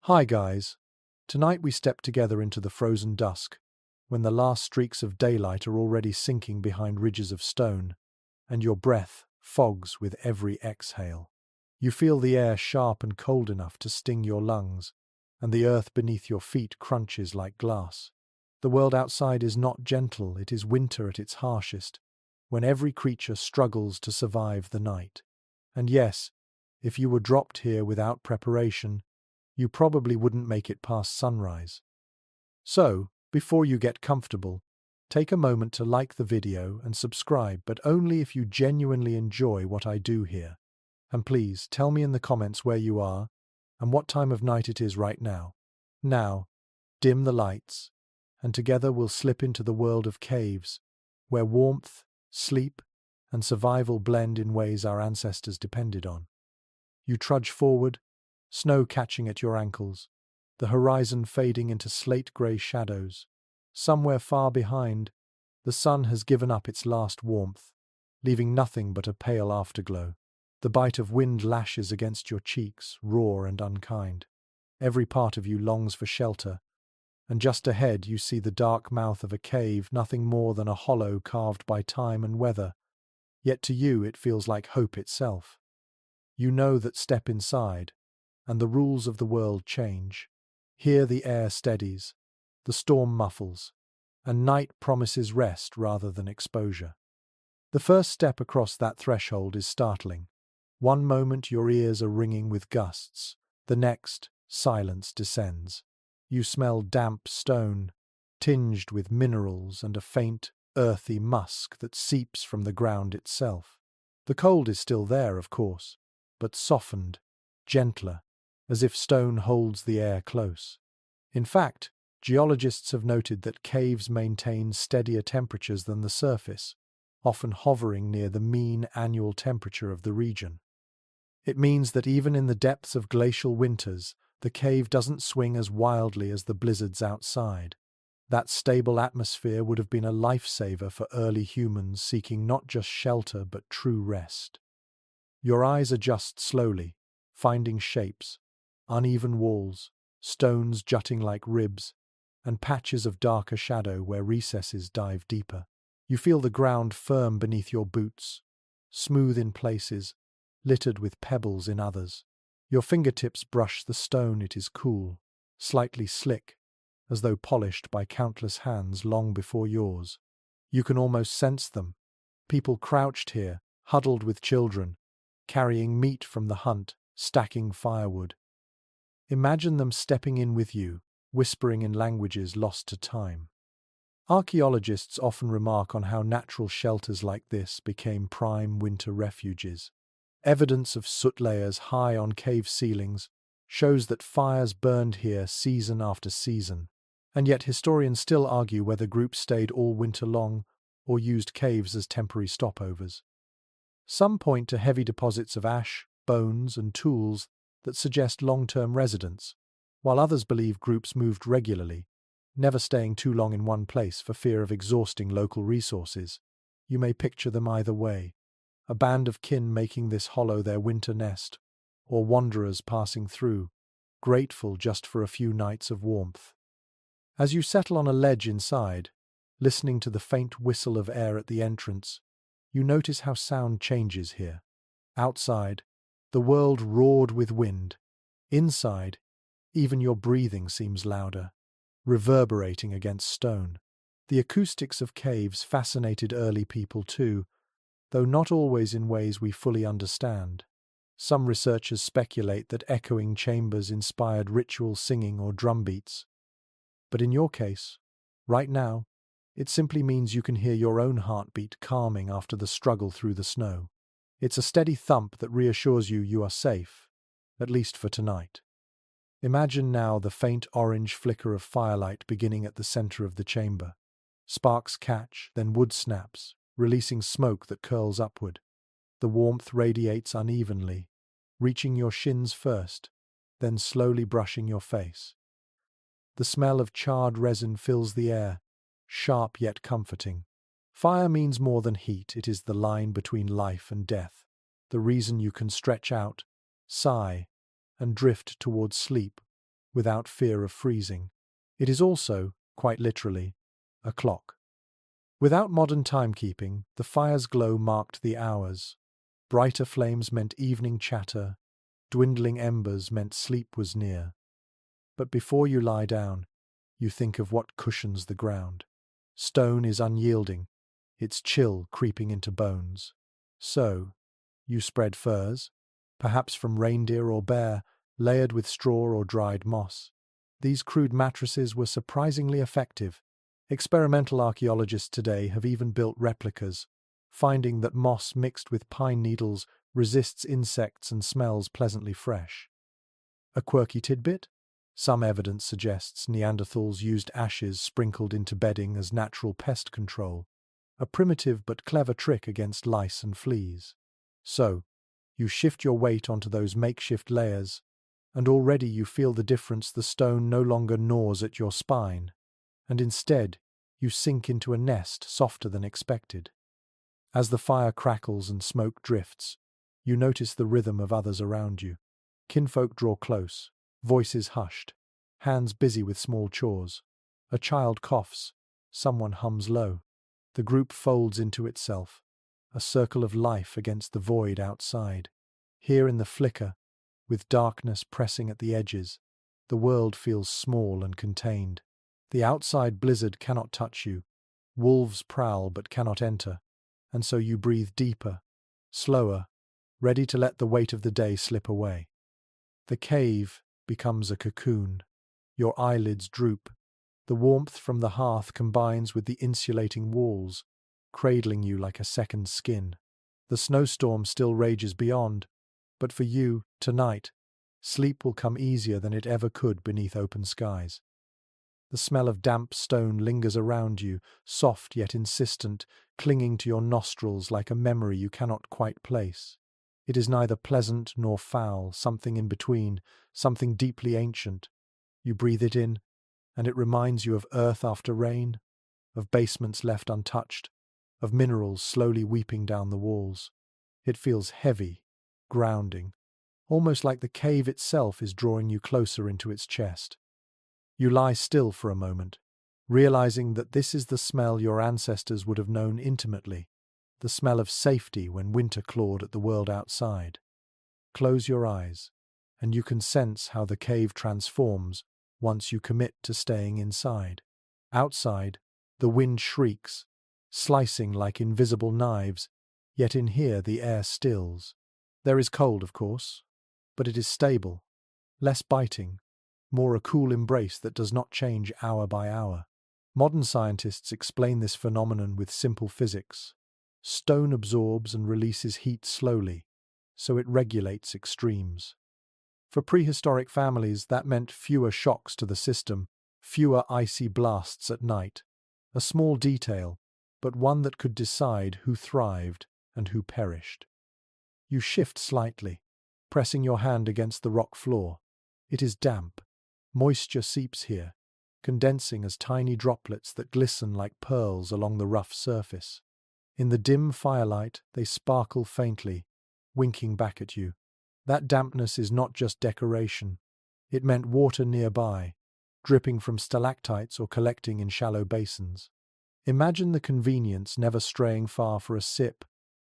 Hi guys. Tonight we step together into the frozen dusk, when the last streaks of daylight are already sinking behind ridges of stone, and your breath fogs with every exhale. You feel the air sharp and cold enough to sting your lungs, and the earth beneath your feet crunches like glass. The world outside is not gentle, it is winter at its harshest, when every creature struggles to survive the night. And yes, if you were dropped here without preparation, you probably wouldn't make it past sunrise. So, before you get comfortable, take a moment to like the video and subscribe, but only if you genuinely enjoy what I do here. And please, tell me in the comments where you are and what time of night it is right now. Now, dim the lights, and together we'll slip into the world of caves, where warmth, sleep, and survival blend in ways our ancestors depended on. You trudge forward, snow catching at your ankles, the horizon fading into slate-grey shadows. Somewhere far behind, the sun has given up its last warmth, leaving nothing but a pale afterglow. The bite of wind lashes against your cheeks, raw and unkind. Every part of you longs for shelter, and just ahead you see the dark mouth of a cave, nothing more than a hollow carved by time and weather. Yet to you it feels like hope itself. You know that step inside, and the rules of the world change. Here the air steadies, the storm muffles, and night promises rest rather than exposure. The first step across that threshold is startling. One moment your ears are ringing with gusts, the next, silence descends. You smell damp stone, tinged with minerals and a faint, earthy musk that seeps from the ground itself. The cold is still there, of course, but softened, gentler, as if stone holds the air close. In fact, geologists have noted that caves maintain steadier temperatures than the surface, often hovering near the mean annual temperature of the region. It means that even in the depths of glacial winters, the cave doesn't swing as wildly as the blizzards outside. That stable atmosphere would have been a lifesaver for early humans seeking not just shelter but true rest. Your eyes adjust slowly, finding shapes, uneven walls, stones jutting like ribs, and patches of darker shadow where recesses dive deeper. You feel the ground firm beneath your boots, smooth in places, littered with pebbles in others. Your fingertips brush the stone, it is cool, slightly slick, as though polished by countless hands long before yours. You can almost sense them, people crouched here, huddled with children, carrying meat from the hunt, stacking firewood. Imagine them stepping in with you, whispering in languages lost to time. Archaeologists often remark on how natural shelters like this became prime winter refuges. Evidence of soot layers high on cave ceilings shows that fires burned here season after season, and yet historians still argue whether groups stayed all winter long or used caves as temporary stopovers. Some point to heavy deposits of ash, bones, and tools that suggest long-term residence, while others believe groups moved regularly, never staying too long in one place for fear of exhausting local resources. You may picture them either way, a band of kin making this hollow their winter nest, or wanderers passing through, grateful just for a few nights of warmth. As you settle on a ledge inside, listening to the faint whistle of air at the entrance, you notice how sound changes here. Outside, the world roared with wind. Inside, even your breathing seems louder, reverberating against stone. The acoustics of caves fascinated early people too, though not always in ways we fully understand. Some researchers speculate that echoing chambers inspired ritual singing or drumbeats. But in your case, right now, it simply means you can hear your own heartbeat calming after the struggle through the snow. It's a steady thump that reassures you are safe, at least for tonight. Imagine now the faint orange flicker of firelight beginning at the center of the chamber. Sparks catch, then wood snaps, releasing smoke that curls upward. The warmth radiates unevenly, reaching your shins first, then slowly brushing your face. The smell of charred resin fills the air, sharp yet comforting. Fire means more than heat, it is the line between life and death, the reason you can stretch out, sigh, and drift towards sleep without fear of freezing. It is also, quite literally, a clock. Without modern timekeeping, the fire's glow marked the hours. Brighter flames meant evening chatter, dwindling embers meant sleep was near. But before you lie down, you think of what cushions the ground. Stone is unyielding, its chill creeping into bones. So, you spread furs, perhaps from reindeer or bear, layered with straw or dried moss. These crude mattresses were surprisingly effective. Experimental archaeologists today have even built replicas, finding that moss mixed with pine needles resists insects and smells pleasantly fresh. A quirky tidbit? Some evidence suggests Neanderthals used ashes sprinkled into bedding as natural pest control, a primitive but clever trick against lice and fleas. So, you shift your weight onto those makeshift layers, and already you feel the difference. The stone no longer gnaws at your spine, and instead you sink into a nest softer than expected. As the fire crackles and smoke drifts, you notice the rhythm of others around you. Kinfolk draw close, voices hushed, hands busy with small chores. A child coughs, someone hums low. The group folds into itself, a circle of life against the void outside. Here in the flicker, with darkness pressing at the edges, the world feels small and contained. The outside blizzard cannot touch you. Wolves prowl but cannot enter, and so you breathe deeper, slower, ready to let the weight of the day slip away. The cave becomes a cocoon. Your eyelids droop. The warmth from the hearth combines with the insulating walls, cradling you like a second skin. The snowstorm still rages beyond, but for you, tonight, sleep will come easier than it ever could beneath open skies. The smell of damp stone lingers around you, soft yet insistent, clinging to your nostrils like a memory you cannot quite place. It is neither pleasant nor foul, something in between, something deeply ancient. You breathe it in, and it reminds you of earth after rain, of basements left untouched, of minerals slowly weeping down the walls. It feels heavy, grounding, almost like the cave itself is drawing you closer into its chest. You lie still for a moment, realizing that this is the smell your ancestors would have known intimately, the smell of safety when winter clawed at the world outside. Close your eyes, and you can sense how the cave transforms once you commit to staying inside. Outside, the wind shrieks, slicing like invisible knives, yet in here the air stills. There is cold, of course, but it is stable, less biting, more a cool embrace that does not change hour by hour. Modern scientists explain this phenomenon with simple physics. Stone absorbs and releases heat slowly, so it regulates extremes. For prehistoric families, that meant fewer shocks to the system, fewer icy blasts at night. A small detail, but one that could decide who thrived and who perished. You shift slightly, pressing your hand against the rock floor. It is damp. Moisture seeps here, condensing as tiny droplets that glisten like pearls along the rough surface. In the dim firelight, they sparkle faintly, winking back at you. That dampness is not just decoration. It meant water nearby, dripping from stalactites or collecting in shallow basins. Imagine the convenience, never straying far for a sip,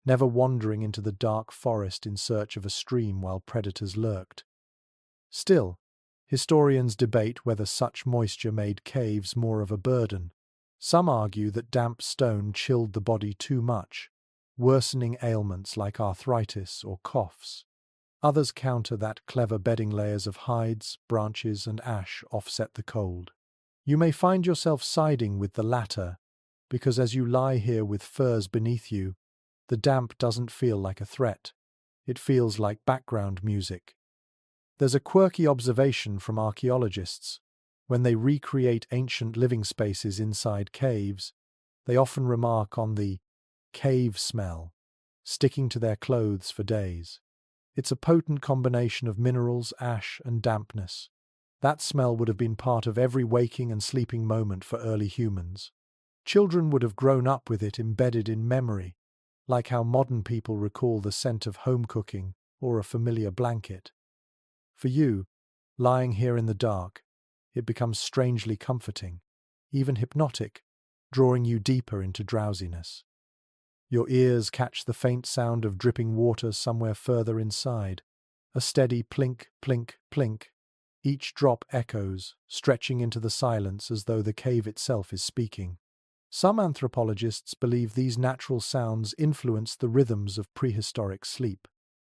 never wandering into the dark forest in search of a stream while predators lurked. Still, historians debate whether such moisture made caves more of a burden. Some argue that damp stone chilled the body too much, worsening ailments like arthritis or coughs. Others counter that clever bedding layers of hides, branches, and ash offset the cold. You may find yourself siding with the latter, because as you lie here with furs beneath you, the damp doesn't feel like a threat. It feels like background music. There's a quirky observation from archaeologists. When they recreate ancient living spaces inside caves, they often remark on the cave smell, sticking to their clothes for days. It's a potent combination of minerals, ash, and dampness. That smell would have been part of every waking and sleeping moment for early humans. Children would have grown up with it embedded in memory, like how modern people recall the scent of home cooking or a familiar blanket. For you, Lying here in the dark, it becomes strangely comforting, even hypnotic, drawing you deeper into drowsiness. Your ears catch the faint sound of dripping water somewhere further inside, a steady plink, plink, plink. Each drop echoes, stretching into the silence as though the cave itself is speaking. Some anthropologists believe these natural sounds influence the rhythms of prehistoric sleep.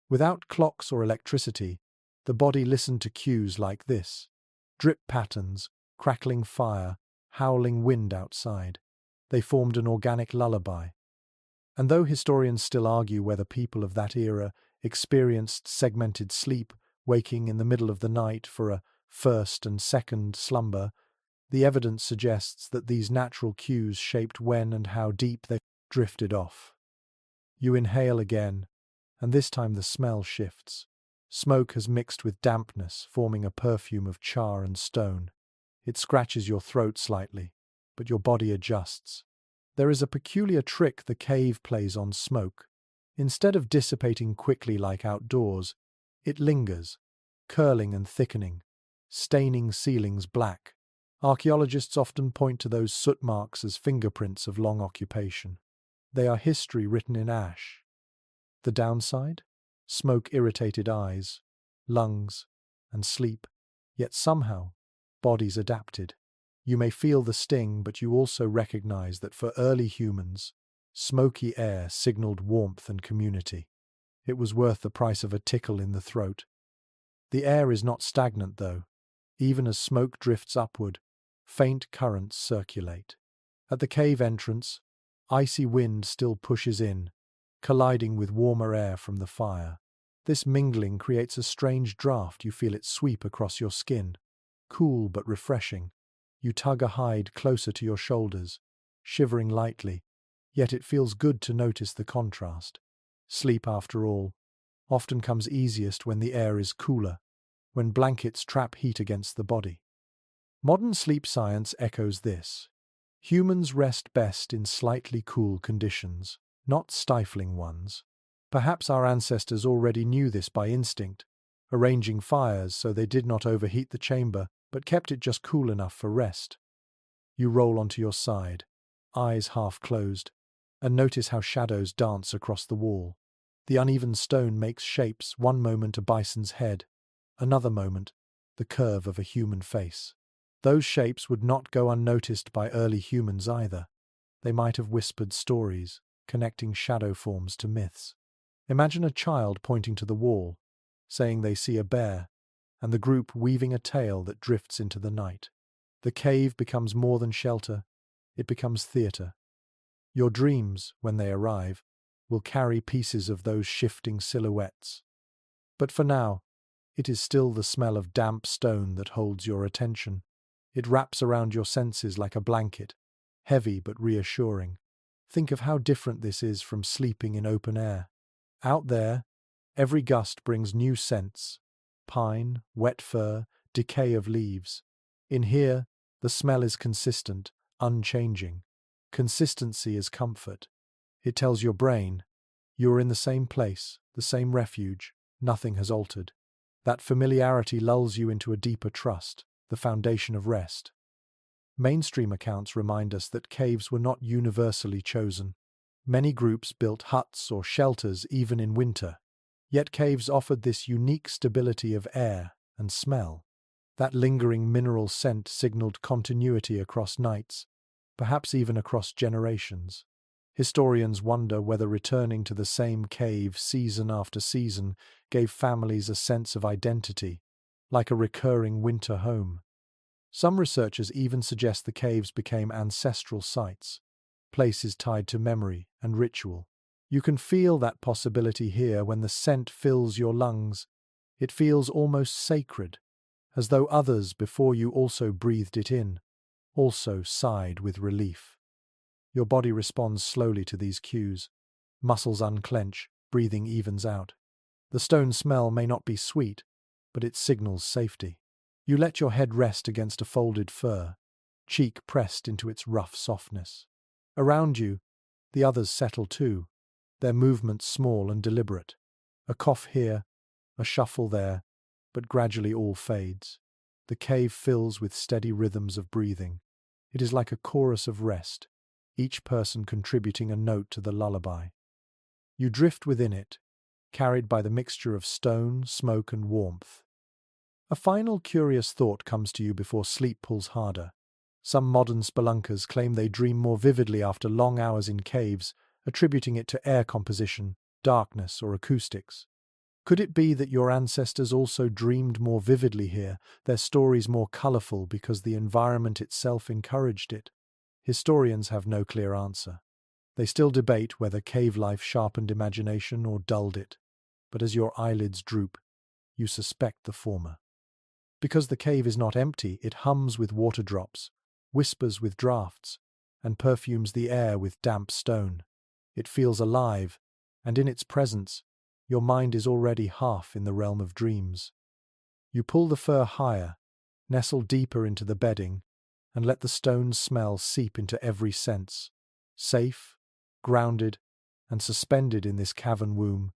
Without clocks or electricity, the body listened to cues like this: drip patterns, crackling fire, howling wind outside. They formed an organic lullaby. And though historians still argue whether people of that era experienced segmented sleep, waking in the middle of the night for a first and second slumber, the evidence suggests that these natural cues shaped when and how deep they drifted off. You inhale again, and this time the smell shifts. Smoke has mixed with dampness, forming a perfume of char and stone. It scratches your throat slightly, but your body adjusts. There is a peculiar trick the cave plays on smoke. Instead of dissipating quickly like outdoors, it lingers, curling and thickening, staining ceilings black. Archaeologists often point to those soot marks as fingerprints of long occupation. They are history written in ash. The downside? Smoke-irritated eyes, lungs, and sleep. Yet somehow, bodies adapted. You may feel the sting, but you also recognize that for early humans, smoky air signaled warmth and community. It was worth the price of a tickle in the throat. The air is not stagnant, though. Even as smoke drifts upward, faint currents circulate. At the cave entrance, icy wind still pushes in, colliding with warmer air from the fire. This mingling creates a strange draft. You feel it sweep across your skin, cool but refreshing. You tug a hide closer to your shoulders, shivering lightly, yet it feels good to notice the contrast. Sleep, after all, often comes easiest when the air is cooler, when blankets trap heat against the body. Modern sleep science echoes this. Humans rest best in slightly cool conditions, not stifling ones. Perhaps our ancestors already knew this by instinct, arranging fires so they did not overheat the chamber, but kept it just cool enough for rest. You roll onto your side, eyes half closed, and notice how shadows dance across the wall. The uneven stone makes shapes, one moment a bison's head, another moment the curve of a human face. Those shapes would not go unnoticed by early humans either. They might have whispered stories, connecting shadow forms to myths. Imagine a child pointing to the wall, saying they see a bear, and the group weaving a tale that drifts into the night. The cave becomes more than shelter, it becomes theatre. Your dreams, when they arrive, will carry pieces of those shifting silhouettes. But for now, it is still the smell of damp stone that holds your attention. It wraps around your senses like a blanket, heavy but reassuring. Think of how different this is from sleeping in open air. Out there, every gust brings new scents: pine, wet fir, decay of leaves. In here, the smell is consistent, unchanging. Consistency is comfort. It tells your brain, you are in the same place, the same refuge, nothing has altered. That familiarity lulls you into a deeper trust, the foundation of rest. Mainstream accounts remind us that caves were not universally chosen. Many groups built huts or shelters even in winter. Yet caves offered this unique stability of air and smell. That lingering mineral scent signaled continuity across nights, perhaps even across generations. Historians wonder whether returning to the same cave season after season gave families a sense of identity, like a recurring winter home. Some researchers even suggest the caves became ancestral sites, places tied to memory and ritual. You can feel that possibility here when the scent fills your lungs. It feels almost sacred, as though others before you also breathed it in, also sighed with relief. Your body responds slowly to these cues. Muscles unclench, breathing evens out. The stone smell may not be sweet, but it signals safety. You let your head rest against a folded fur, cheek pressed into its rough softness. Around you, the others settle too, their movements small and deliberate. A cough here, a shuffle there, but gradually all fades. The cave fills with steady rhythms of breathing. It is like a chorus of rest, each person contributing a note to the lullaby. You drift within it, carried by the mixture of stone, smoke, and warmth. A final curious thought comes to you before sleep pulls harder. Some modern spelunkers claim they dream more vividly after long hours in caves, attributing it to air composition, darkness, or acoustics. Could it be that your ancestors also dreamed more vividly here, their stories more colorful because the environment itself encouraged it? Historians have no clear answer. They still debate whether cave life sharpened imagination or dulled it. But as your eyelids droop, you suspect the former. Because the cave is not empty, it hums with water drops, whispers with draughts, and perfumes the air with damp stone. It feels alive, and in its presence, your mind is already half in the realm of dreams. You pull the fur higher, nestle deeper into the bedding, and let the stone's smell seep into every sense. Safe, grounded, and suspended in this cavern womb,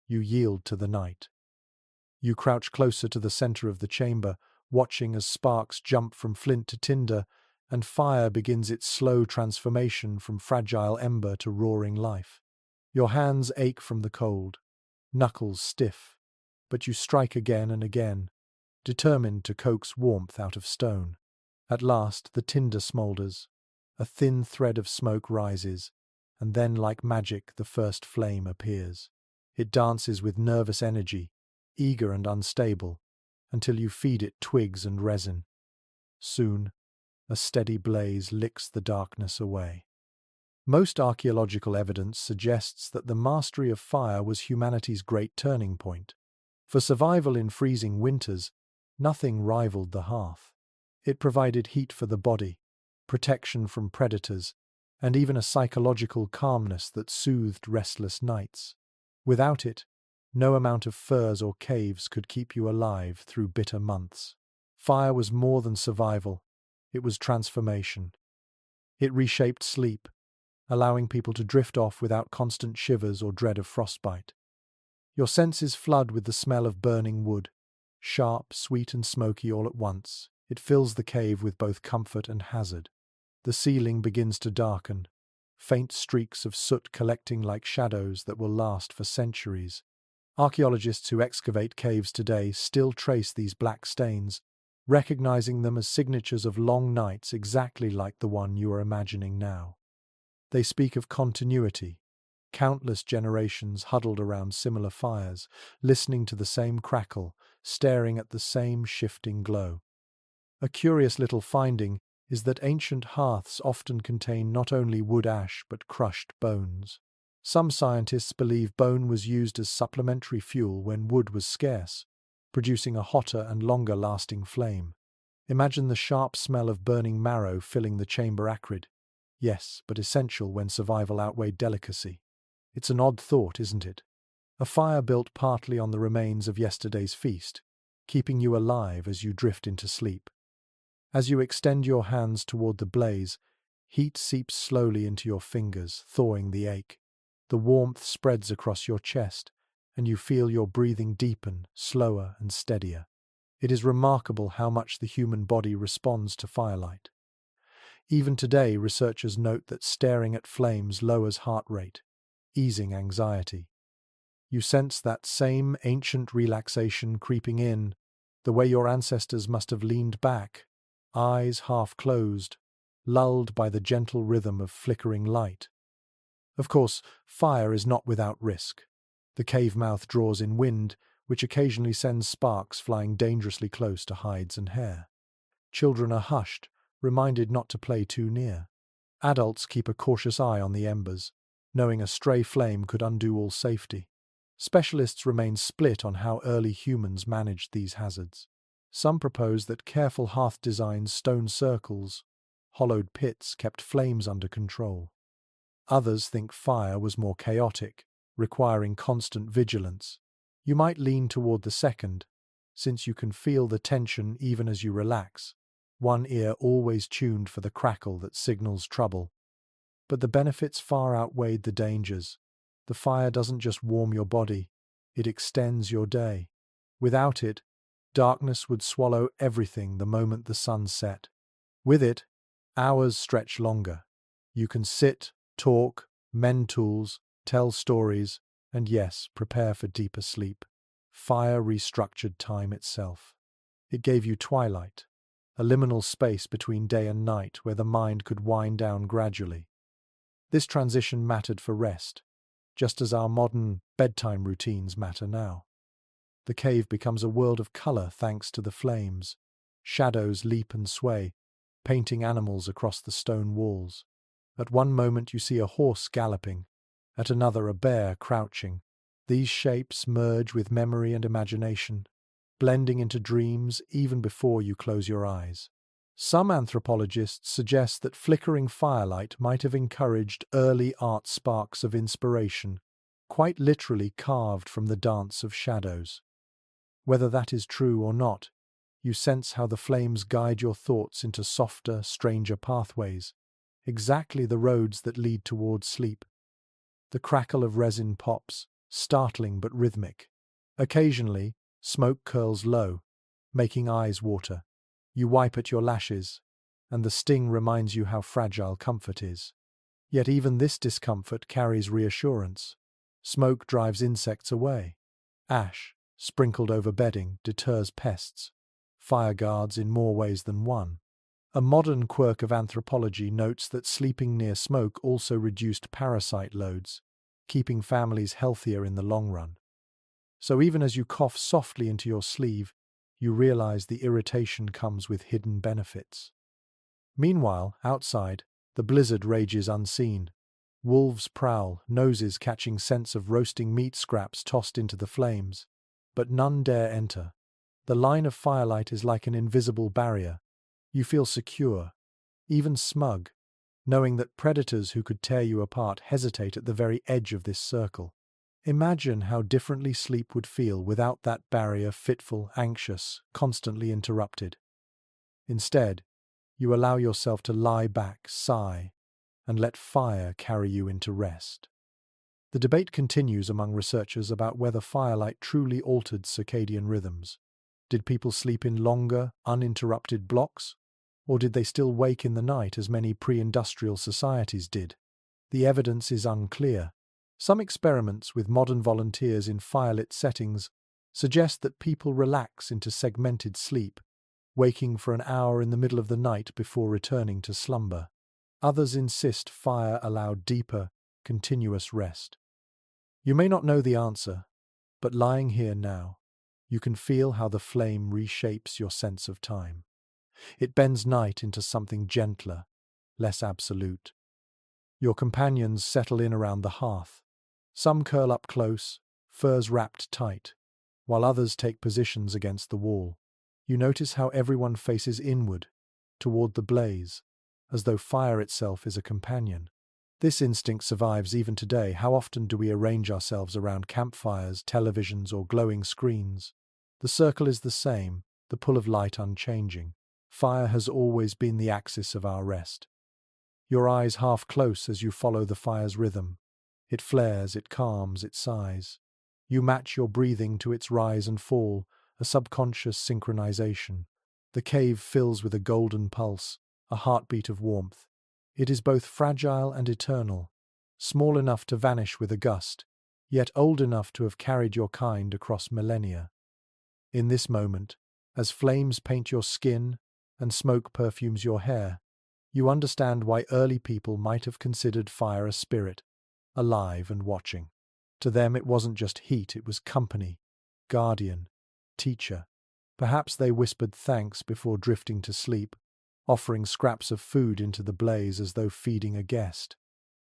you yield to the night. You crouch closer to the center of the chamber, watching as sparks jump from flint to tinder, and fire begins its slow transformation from fragile ember to roaring life. Your hands ache from the cold, knuckles stiff, but you strike again and again, determined to coax warmth out of stone. At last the tinder smoulders, a thin thread of smoke rises, and then like magic the first flame appears. It dances with nervous energy, eager and unstable, until you feed it twigs and resin. Soon, a steady blaze licks the darkness away. Most archaeological evidence suggests that the mastery of fire was humanity's great turning point. For survival in freezing winters, nothing rivaled the hearth. It provided heat for the body, protection from predators, and even a psychological calmness that soothed restless nights. Without it, no amount of furs or caves could keep you alive through bitter months. Fire was more than survival, it was transformation. It reshaped sleep, allowing people to drift off without constant shivers or dread of frostbite. Your senses flood with the smell of burning wood, sharp, sweet, and smoky all at once. It fills the cave with both comfort and hazard. The ceiling begins to darken, faint streaks of soot collecting like shadows that will last for centuries. Archaeologists who excavate caves today still trace these black stains, recognizing them as signatures of long nights exactly like the one you are imagining now. They speak of continuity, countless generations huddled around similar fires, listening to the same crackle, staring at the same shifting glow. A curious little finding is that ancient hearths often contain not only wood ash but crushed bones. Some scientists believe bone was used as supplementary fuel when wood was scarce, producing a hotter and longer-lasting flame. Imagine the sharp smell of burning marrow filling the chamber acrid. Yes, but essential when survival outweighed delicacy. It's an odd thought, isn't it? A fire built partly on the remains of yesterday's feast, keeping you alive as you drift into sleep. As you extend your hands toward the blaze, heat seeps slowly into your fingers, thawing the ache. The warmth spreads across your chest, and you feel your breathing deepen, slower and steadier. It is remarkable how much the human body responds to firelight. Even today, researchers note that staring at flames lowers heart rate, easing anxiety. You sense that same ancient relaxation creeping in, the way your ancestors must have leaned back, eyes half closed, lulled by the gentle rhythm of flickering light. Of course, fire is not without risk. The cave mouth draws in wind, which occasionally sends sparks flying dangerously close to hides and hair. Children are hushed, reminded not to play too near. Adults keep a cautious eye on the embers, knowing a stray flame could undo all safety. Specialists remain split on how early humans managed these hazards. Some propose that careful hearth designs, stone circles, hollowed pits kept flames under control. Others think fire was more chaotic, requiring constant vigilance. You might lean toward the second, since you can feel the tension even as you relax, one ear always tuned for the crackle that signals trouble. But the benefits far outweighed the dangers. The fire doesn't just warm your body, it extends your day. Without it, Darkness would swallow everything the moment the sun set. With it, hours stretch longer. You can sit, talk, mend tools, tell stories, and yes, prepare for deeper sleep. Fire restructured time itself. It gave you twilight, a liminal space between day and night where the mind could wind down gradually. This transition mattered for rest, just as our modern bedtime routines matter now. The cave becomes a world of color thanks to the flames. Shadows leap and sway, painting animals across the stone walls. At one moment you see a horse galloping, at another a bear crouching. These shapes merge with memory and imagination, blending into dreams even before you close your eyes. Some anthropologists suggest that flickering firelight might have encouraged early art sparks of inspiration, quite literally carved from the dance of shadows. Whether that is true or not, you sense how the flames guide your thoughts into softer, stranger pathways, exactly the roads that lead towards sleep. The crackle of resin pops, startling but rhythmic. Occasionally, smoke curls low, making eyes water. You wipe at your lashes, and the sting reminds you how fragile comfort is. Yet even this discomfort carries reassurance. Smoke drives insects away. Ash, sprinkled over bedding, deters pests. Fire guards in more ways than one. A modern quirk of anthropology notes that sleeping near smoke also reduced parasite loads, keeping families healthier in the long run. So even as you cough softly into your sleeve, you realize the irritation comes with hidden benefits. Meanwhile, outside, the blizzard rages unseen. Wolves prowl, noses catching scents of roasting meat scraps tossed into the flames. But none dare enter. The line of firelight is like an invisible barrier. You feel secure, even smug, knowing that predators who could tear you apart hesitate at the very edge of this circle. Imagine how differently sleep would feel without that barrier, fitful, anxious, constantly interrupted. Instead, you allow yourself to lie back, sigh, and let fire carry you into rest. The debate continues among researchers about whether firelight truly altered circadian rhythms. Did people sleep in longer, uninterrupted blocks? Or did they still wake in the night as many pre-industrial societies did? The evidence is unclear. Some experiments with modern volunteers in firelit settings suggest that people relax into segmented sleep, waking for an hour in the middle of the night before returning to slumber. Others insist fire allowed deeper, continuous rest. You may not know the answer, but lying here now, you can feel how the flame reshapes your sense of time. It bends night into something gentler, less absolute. Your companions settle in around the hearth. Some curl up close, furs wrapped tight, while others take positions against the wall. You notice how everyone faces inward, toward the blaze, as though fire itself is a companion. This instinct survives even today. How often do we arrange ourselves around campfires, televisions, or glowing screens? The circle is the same, the pull of light unchanging. Fire has always been the axis of our rest. Your eyes half close as you follow the fire's rhythm. It flares, it calms, it sighs. You match your breathing to its rise and fall, a subconscious synchronization. The cave fills with a golden pulse, a heartbeat of warmth. It is both fragile and eternal, small enough to vanish with a gust, yet old enough to have carried your kind across millennia. In this moment, as flames paint your skin and smoke perfumes your hair, you understand why early people might have considered fire a spirit, alive and watching. To them it wasn't just heat, it was company, guardian, teacher. Perhaps they whispered thanks before drifting to sleep, offering scraps of food into the blaze as though feeding a guest.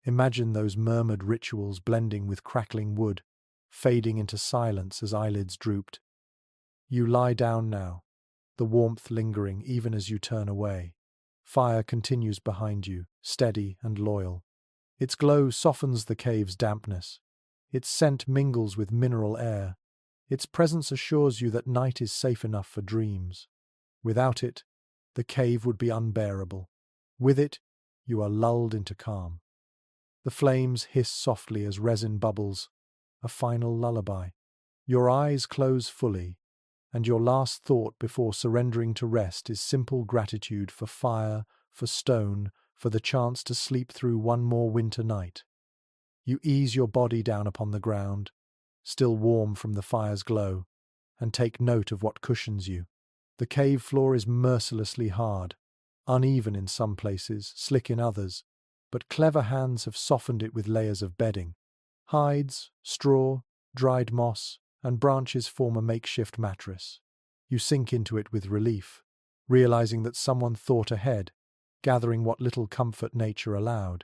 Imagine those murmured rituals blending with crackling wood, fading into silence as eyelids drooped. You lie down now, the warmth lingering even as you turn away. Fire continues behind you, steady and loyal. Its glow softens the cave's dampness. Its scent mingles with mineral air. Its presence assures you that night is safe enough for dreams. Without it, the cave would be unbearable. With it, you are lulled into calm. The flames hiss softly as resin bubbles, a final lullaby. Your eyes close fully, and your last thought before surrendering to rest is simple gratitude for fire, for stone, for the chance to sleep through one more winter night. You ease your body down upon the ground, still warm from the fire's glow, and take note of what cushions you. The cave floor is mercilessly hard, uneven in some places, slick in others, but clever hands have softened it with layers of bedding. Hides, straw, dried moss, and branches form a makeshift mattress. You sink into it with relief, realizing that someone thought ahead, gathering what little comfort nature allowed.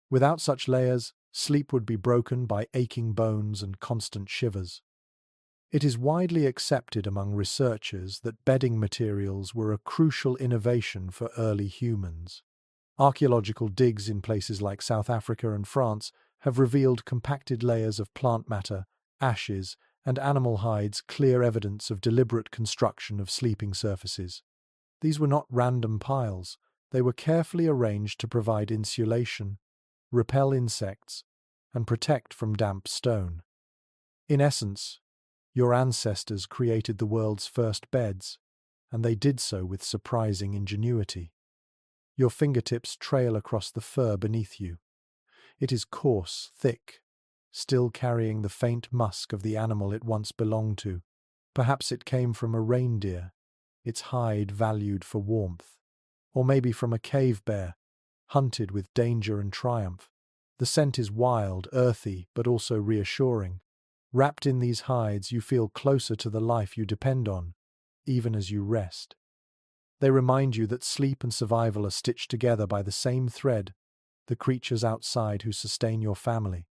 Without such layers, sleep would be broken by aching bones and constant shivers. It is widely accepted among researchers that bedding materials were a crucial innovation for early humans. Archaeological digs in places like South Africa and France have revealed compacted layers of plant matter, ashes, and animal hides, clear evidence of deliberate construction of sleeping surfaces. These were not random piles, they were carefully arranged to provide insulation, repel insects, and protect from damp stone. In essence, your ancestors created the world's first beds, and they did so with surprising ingenuity. Your fingertips trail across the fur beneath you. It is coarse, thick, still carrying the faint musk of the animal it once belonged to. Perhaps it came from a reindeer, its hide valued for warmth, or maybe from a cave bear, hunted with danger and triumph. The scent is wild, earthy, but also reassuring. Wrapped in these hides, you feel closer to the life you depend on, even as you rest. They remind you that sleep and survival are stitched together by the same thread, the creatures outside who sustain your family.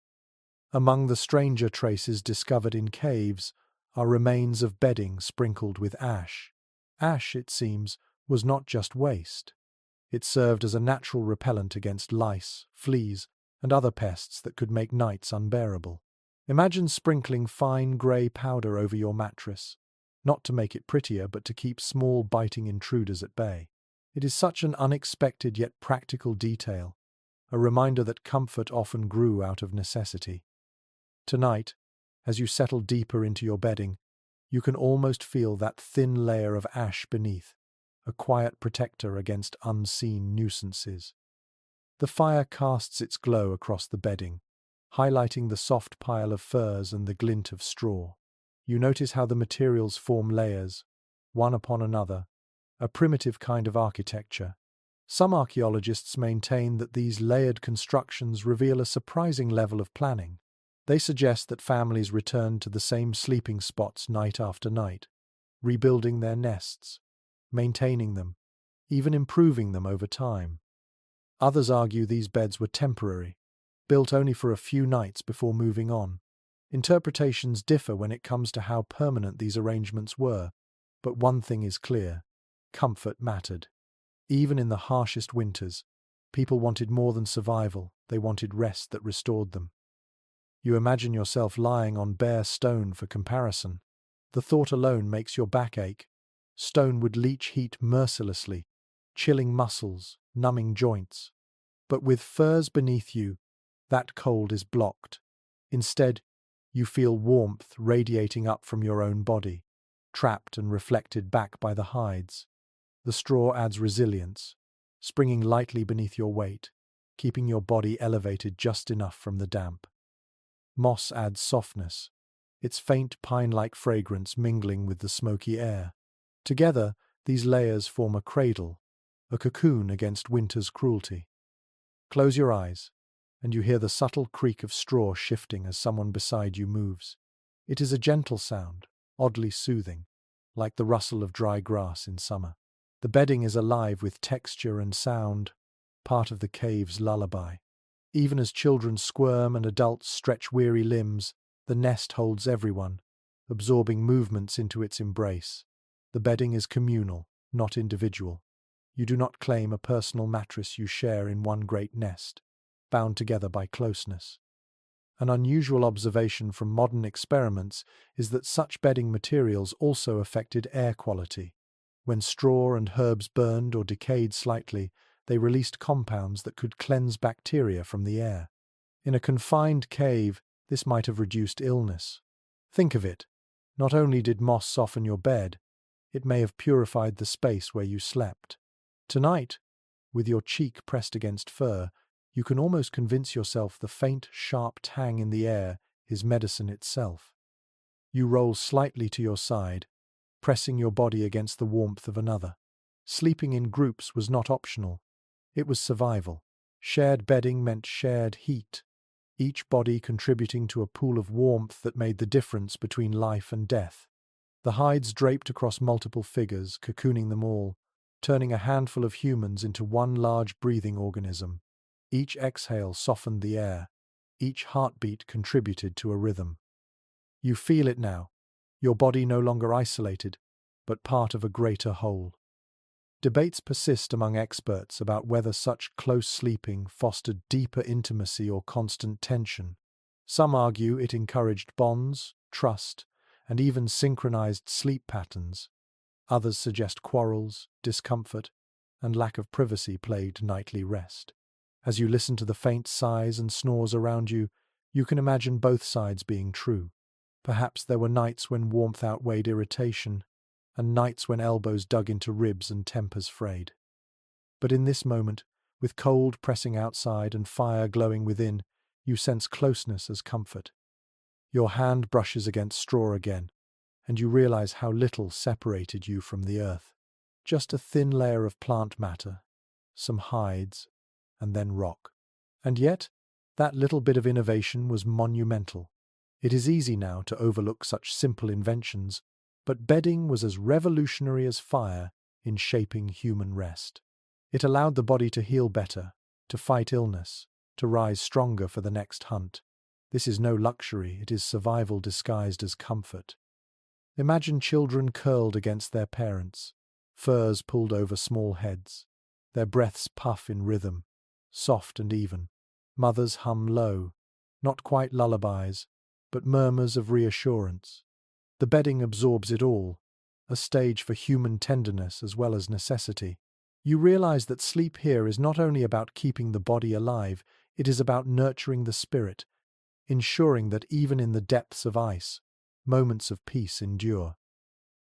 Among the stranger traces discovered in caves are remains of bedding sprinkled with ash. Ash, it seems, was not just waste. It served as a natural repellent against lice, fleas, and other pests that could make nights unbearable. Imagine sprinkling fine grey powder over your mattress, not to make it prettier but to keep small biting intruders at bay. It is such an unexpected yet practical detail, a reminder that comfort often grew out of necessity. Tonight, as you settle deeper into your bedding, you can almost feel that thin layer of ash beneath, a quiet protector against unseen nuisances. The fire casts its glow across the bedding, highlighting the soft pile of furs and the glint of straw. You notice how the materials form layers, one upon another, a primitive kind of architecture. Some archaeologists maintain that these layered constructions reveal a surprising level of planning. They suggest that families returned to the same sleeping spots night after night, rebuilding their nests, maintaining them, even improving them over time. Others argue these beds were temporary, built only for a few nights before moving on. Interpretations differ when it comes to how permanent these arrangements were, but one thing is clear: comfort mattered. Even in the harshest winters, people wanted more than survival, they wanted rest that restored them. You imagine yourself lying on bare stone for comparison. The thought alone makes your back ache. Stone would leach heat mercilessly, chilling muscles, numbing joints. But with furs beneath you, that cold is blocked. Instead, you feel warmth radiating up from your own body, trapped and reflected back by the hides. The straw adds resilience, springing lightly beneath your weight, keeping your body elevated just enough from the damp. Moss adds softness, its faint pine-like fragrance mingling with the smoky air. Together, these layers form a cradle, a cocoon against winter's cruelty. Close your eyes, and you hear the subtle creak of straw shifting as someone beside you moves. It is a gentle sound, oddly soothing, like the rustle of dry grass in summer. The bedding is alive with texture and sound, part of the cave's lullaby. Even as children squirm and adults stretch weary limbs, the nest holds everyone, absorbing movements into its embrace. The bedding is communal, not individual. You do not claim a personal mattress, you share in one great nest, bound together by closeness. An unusual observation from modern experiments is that such bedding materials also affected air quality. When straw and herbs burned or decayed slightly, they released compounds that could cleanse bacteria from the air. In a confined cave, this might have reduced illness. Think of it, Not only did moss soften your bed, it may have purified the space where you slept. Tonight, with your cheek pressed against fur, you can almost convince yourself the faint, sharp tang in the air is medicine itself. You roll slightly to your side, pressing your body against the warmth of another. Sleeping in groups was not optional. It was survival. Shared bedding meant shared heat, each body contributing to a pool of warmth that made the difference between life and death. The hides draped across multiple figures, cocooning them all, turning a handful of humans into one large breathing organism. Each exhale softened the air. Each heartbeat contributed to a rhythm. You feel it now, your body no longer isolated, but part of a greater whole. Debates persist among experts about whether such close sleeping fostered deeper intimacy or constant tension. Some argue it encouraged bonds, trust, and even synchronized sleep patterns. Others suggest quarrels, discomfort, and lack of privacy plagued nightly rest. As you listen to the faint sighs and snores around you, you can imagine both sides being true. Perhaps there were nights when warmth outweighed irritation, and nights when elbows dug into ribs and tempers frayed. But in this moment, with cold pressing outside and fire glowing within, you sense closeness as comfort. Your hand brushes against straw again, and you realize how little separated you from the earth. Just a thin layer of plant matter, some hides, and then rock. And yet, that little bit of innovation was monumental. It is easy now to overlook such simple inventions, but bedding was as revolutionary as fire in shaping human rest. It allowed the body to heal better, to fight illness, to rise stronger for the next hunt. This is no luxury, it is survival disguised as comfort. Imagine children curled against their parents, furs pulled over small heads. Their breaths puff in rhythm, soft and even. Mothers hum low, not quite lullabies, but murmurs of reassurance. The bedding absorbs it all, a stage for human tenderness as well as necessity. You realize that sleep here is not only about keeping the body alive, it is about nurturing the spirit, ensuring that even in the depths of ice, moments of peace endure.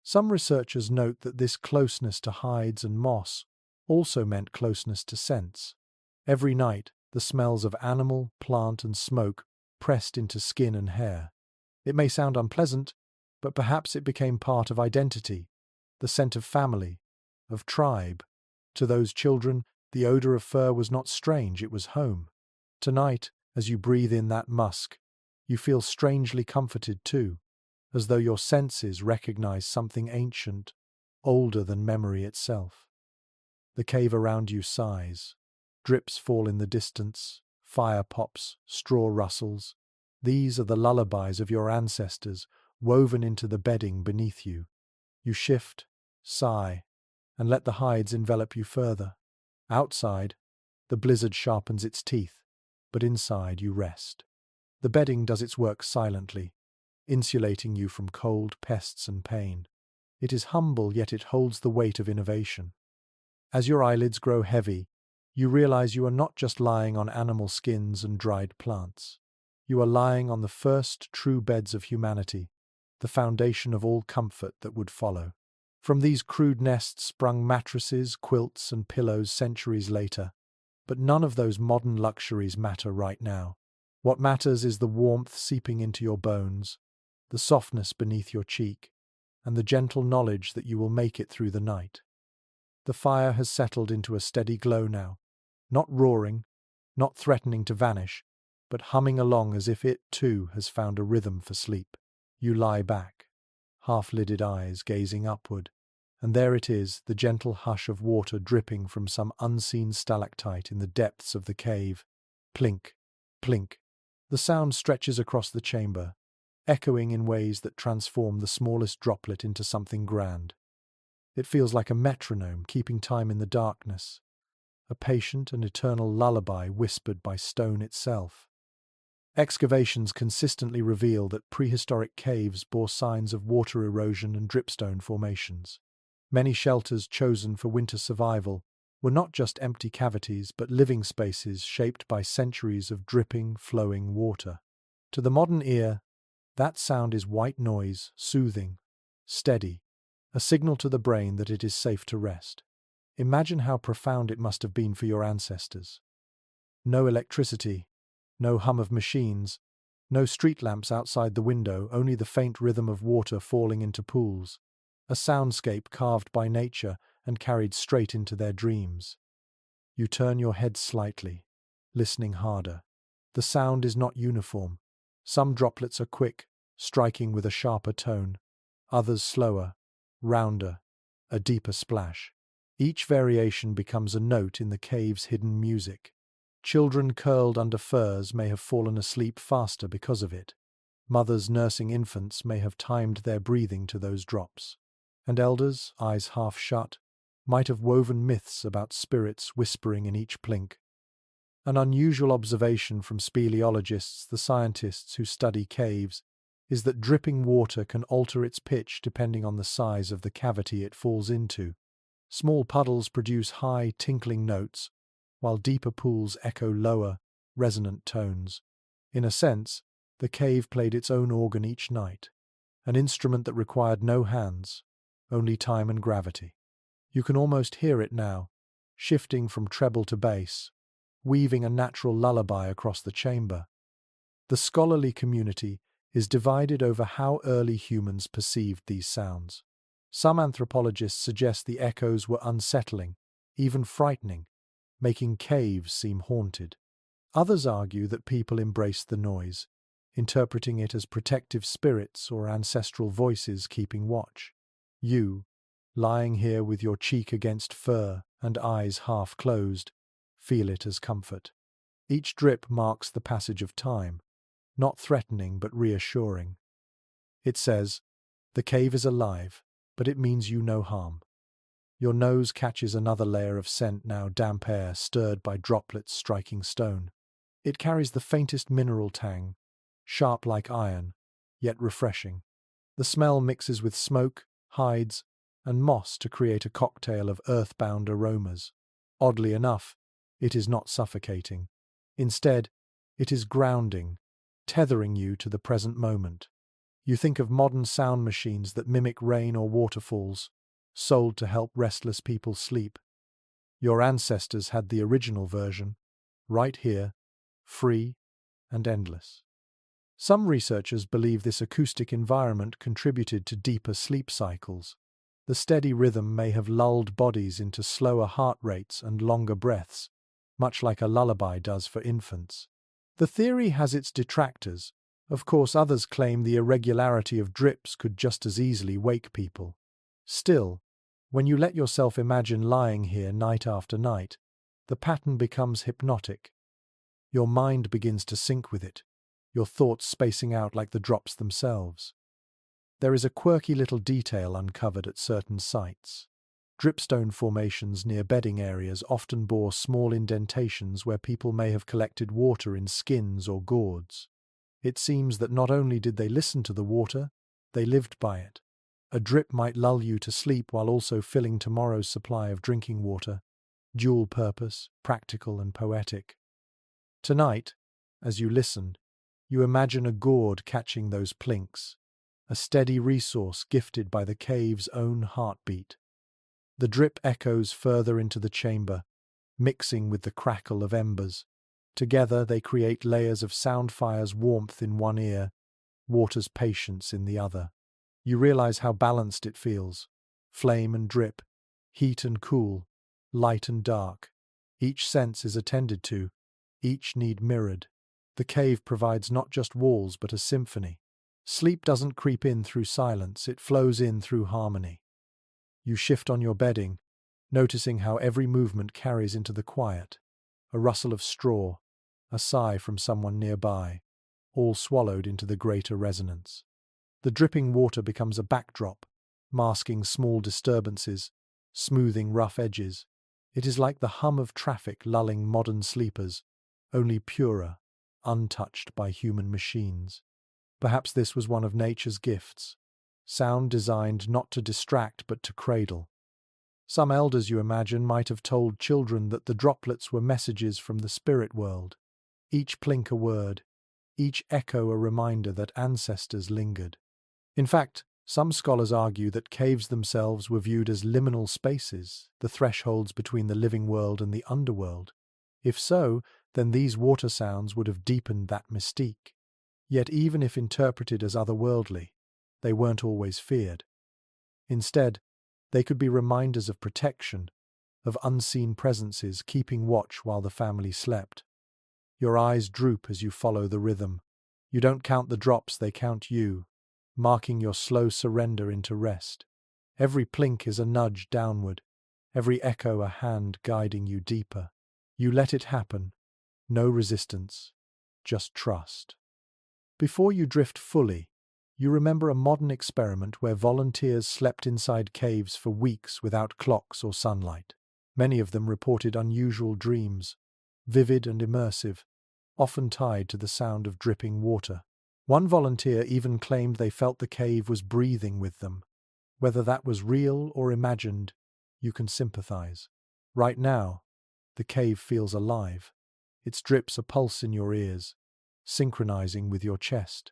Some researchers note that this closeness to hides and moss also meant closeness to scents. Every night, the smells of animal, plant, and smoke pressed into skin and hair. It may sound unpleasant, but perhaps it became part of identity, the scent of family, of tribe. To those children, the odor of fur was not strange, it was home. Tonight, as you breathe in that musk, you feel strangely comforted too, as though your senses recognize something ancient, older than memory itself. The cave around you sighs. Drips fall in the distance, fire pops, straw rustles. These are the lullabies of your ancestors, woven into the bedding beneath you. You shift, sigh, and let the hides envelop you further. Outside, the blizzard sharpens its teeth, but inside you rest. The bedding does its work silently, insulating you from cold, pests, and pain. It is humble, yet it holds the weight of innovation. As your eyelids grow heavy, you realize you are not just lying on animal skins and dried plants. You are lying on the first true beds of humanity, the foundation of all comfort that would follow. From these crude nests sprung mattresses, quilts, and pillows centuries later, but none of those modern luxuries matter right now. What matters is the warmth seeping into your bones, the softness beneath your cheek, and the gentle knowledge that you will make it through the night. The fire has settled into a steady glow now, not roaring, not threatening to vanish, but humming along as if it, too, has found a rhythm for sleep. You lie back, half-lidded eyes gazing upward, and there it is, the gentle hush of water dripping from some unseen stalactite in the depths of the cave. Plink, plink. The sound stretches across the chamber, echoing in ways that transform the smallest droplet into something grand. It feels like a metronome keeping time in the darkness, a patient and eternal lullaby whispered by stone itself. Excavations consistently reveal that prehistoric caves bore signs of water erosion and dripstone formations. Many shelters chosen for winter survival were not just empty cavities but living spaces shaped by centuries of dripping, flowing water. To the modern ear, That sound is white noise, soothing, steady, a signal to the brain that it is safe to rest. Imagine how profound it must have been for your ancestors. No electricity, no hum of machines, no street lamps outside the window, only the faint rhythm of water falling into pools. A soundscape carved by nature and carried straight into their dreams. You turn your head slightly, listening harder. The sound is not uniform. Some droplets are quick, striking with a sharper tone. Others slower, rounder, a deeper splash. Each variation becomes a note in the cave's hidden music. Children curled under furs may have fallen asleep faster because of it. Mothers nursing infants may have timed their breathing to those drops. And elders, eyes half shut, might have woven myths about spirits whispering in each plink. An unusual observation from speleologists, the scientists who study caves, is that dripping water can alter its pitch depending on the size of the cavity it falls into. Small puddles produce high, tinkling notes, while deeper pools echo lower, resonant tones. In a sense, the cave played its own organ each night, an instrument that required no hands, only time and gravity. You can almost hear it now, shifting from treble to bass, weaving a natural lullaby across the chamber. The scholarly community is divided over how early humans perceived these sounds. Some anthropologists suggest the echoes were unsettling, even frightening, making caves seem haunted. Others argue that people embraced the noise, interpreting it as protective spirits or ancestral voices keeping watch. You, lying here with your cheek against fur and eyes half closed, feel it as comfort. Each drip marks the passage of time, not threatening but reassuring. It says, "The cave is alive, but it means you no harm." Your nose catches another layer of scent, now damp air stirred by droplets striking stone. It carries the faintest mineral tang, sharp like iron, yet refreshing. The smell mixes with smoke, hides, and moss to create a cocktail of earthbound aromas. Oddly enough, it is not suffocating. Instead, it is grounding, tethering you to the present moment. You think of modern sound machines that mimic rain or waterfalls, sold to help restless people sleep. Your ancestors had the original version, right here, free and endless. Some researchers believe this acoustic environment contributed to deeper sleep cycles. The steady rhythm may have lulled bodies into slower heart rates and longer breaths, much like a lullaby does for infants. The theory has its detractors. Of course, others claim the irregularity of drips could just as easily wake people. Still, when you let yourself imagine lying here night after night, the pattern becomes hypnotic. Your mind begins to sync with it, your thoughts spacing out like the drops themselves. There is a quirky little detail uncovered at certain sites. Dripstone formations near bedding areas often bore small indentations where people may have collected water in skins or gourds. It seems that not only did they listen to the water, they lived by it. A drip might lull you to sleep while also filling tomorrow's supply of drinking water, dual purpose, practical and poetic. Tonight, as you listen, you imagine a gourd catching those plinks, a steady resource gifted by the cave's own heartbeat. The drip echoes further into the chamber, mixing with the crackle of embers. Together they create layers of soundfire's warmth in one ear, water's patience in the other. You realize how balanced it feels. Flame and drip, heat and cool, light and dark. Each sense is attended to, each need mirrored. The cave provides not just walls but a symphony. Sleep doesn't creep in through silence, it flows in through harmony. You shift on your bedding, noticing how every movement carries into the quiet. A rustle of straw, a sigh from someone nearby, all swallowed into the greater resonance. The dripping water becomes a backdrop, masking small disturbances, smoothing rough edges. It is like the hum of traffic lulling modern sleepers, only purer, untouched by human machines. Perhaps this was one of nature's gifts, sound designed not to distract but to cradle. Some elders, you imagine, might have told children that the droplets were messages from the spirit world, each plink a word, each echo a reminder that ancestors lingered. In fact, some scholars argue that caves themselves were viewed as liminal spaces, the thresholds between the living world and the underworld. If so, then these water sounds would have deepened that mystique. Yet even if interpreted as otherworldly, they weren't always feared. Instead, they could be reminders of protection, of unseen presences keeping watch while the family slept. Your eyes droop as you follow the rhythm. You don't count the drops, they count you, marking your slow surrender into rest. Every plink is a nudge downward, every echo a hand guiding you deeper. You let it happen, no resistance, just trust. Before you drift fully, you remember a modern experiment where volunteers slept inside caves for weeks without clocks or sunlight. Many of them reported unusual dreams, vivid and immersive, often tied to the sound of dripping water. One volunteer even claimed they felt the cave was breathing with them. Whether that was real or imagined, you can sympathize. Right now, the cave feels alive. Its drips a pulse in your ears, synchronizing with your chest.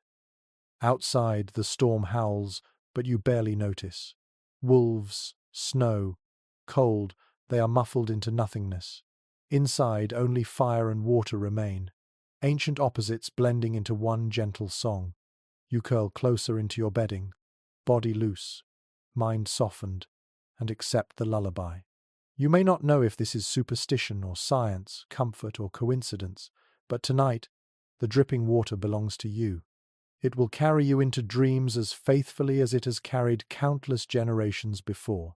Outside, the storm howls, but you barely notice. Wolves, snow, cold, they are muffled into nothingness. Inside, only fire and water remain, ancient opposites blending into one gentle song. You curl closer into your bedding, body loose, mind softened, and accept the lullaby. You may not know if this is superstition or science, comfort or coincidence, but tonight, the dripping water belongs to you. It will carry you into dreams as faithfully as it has carried countless generations before.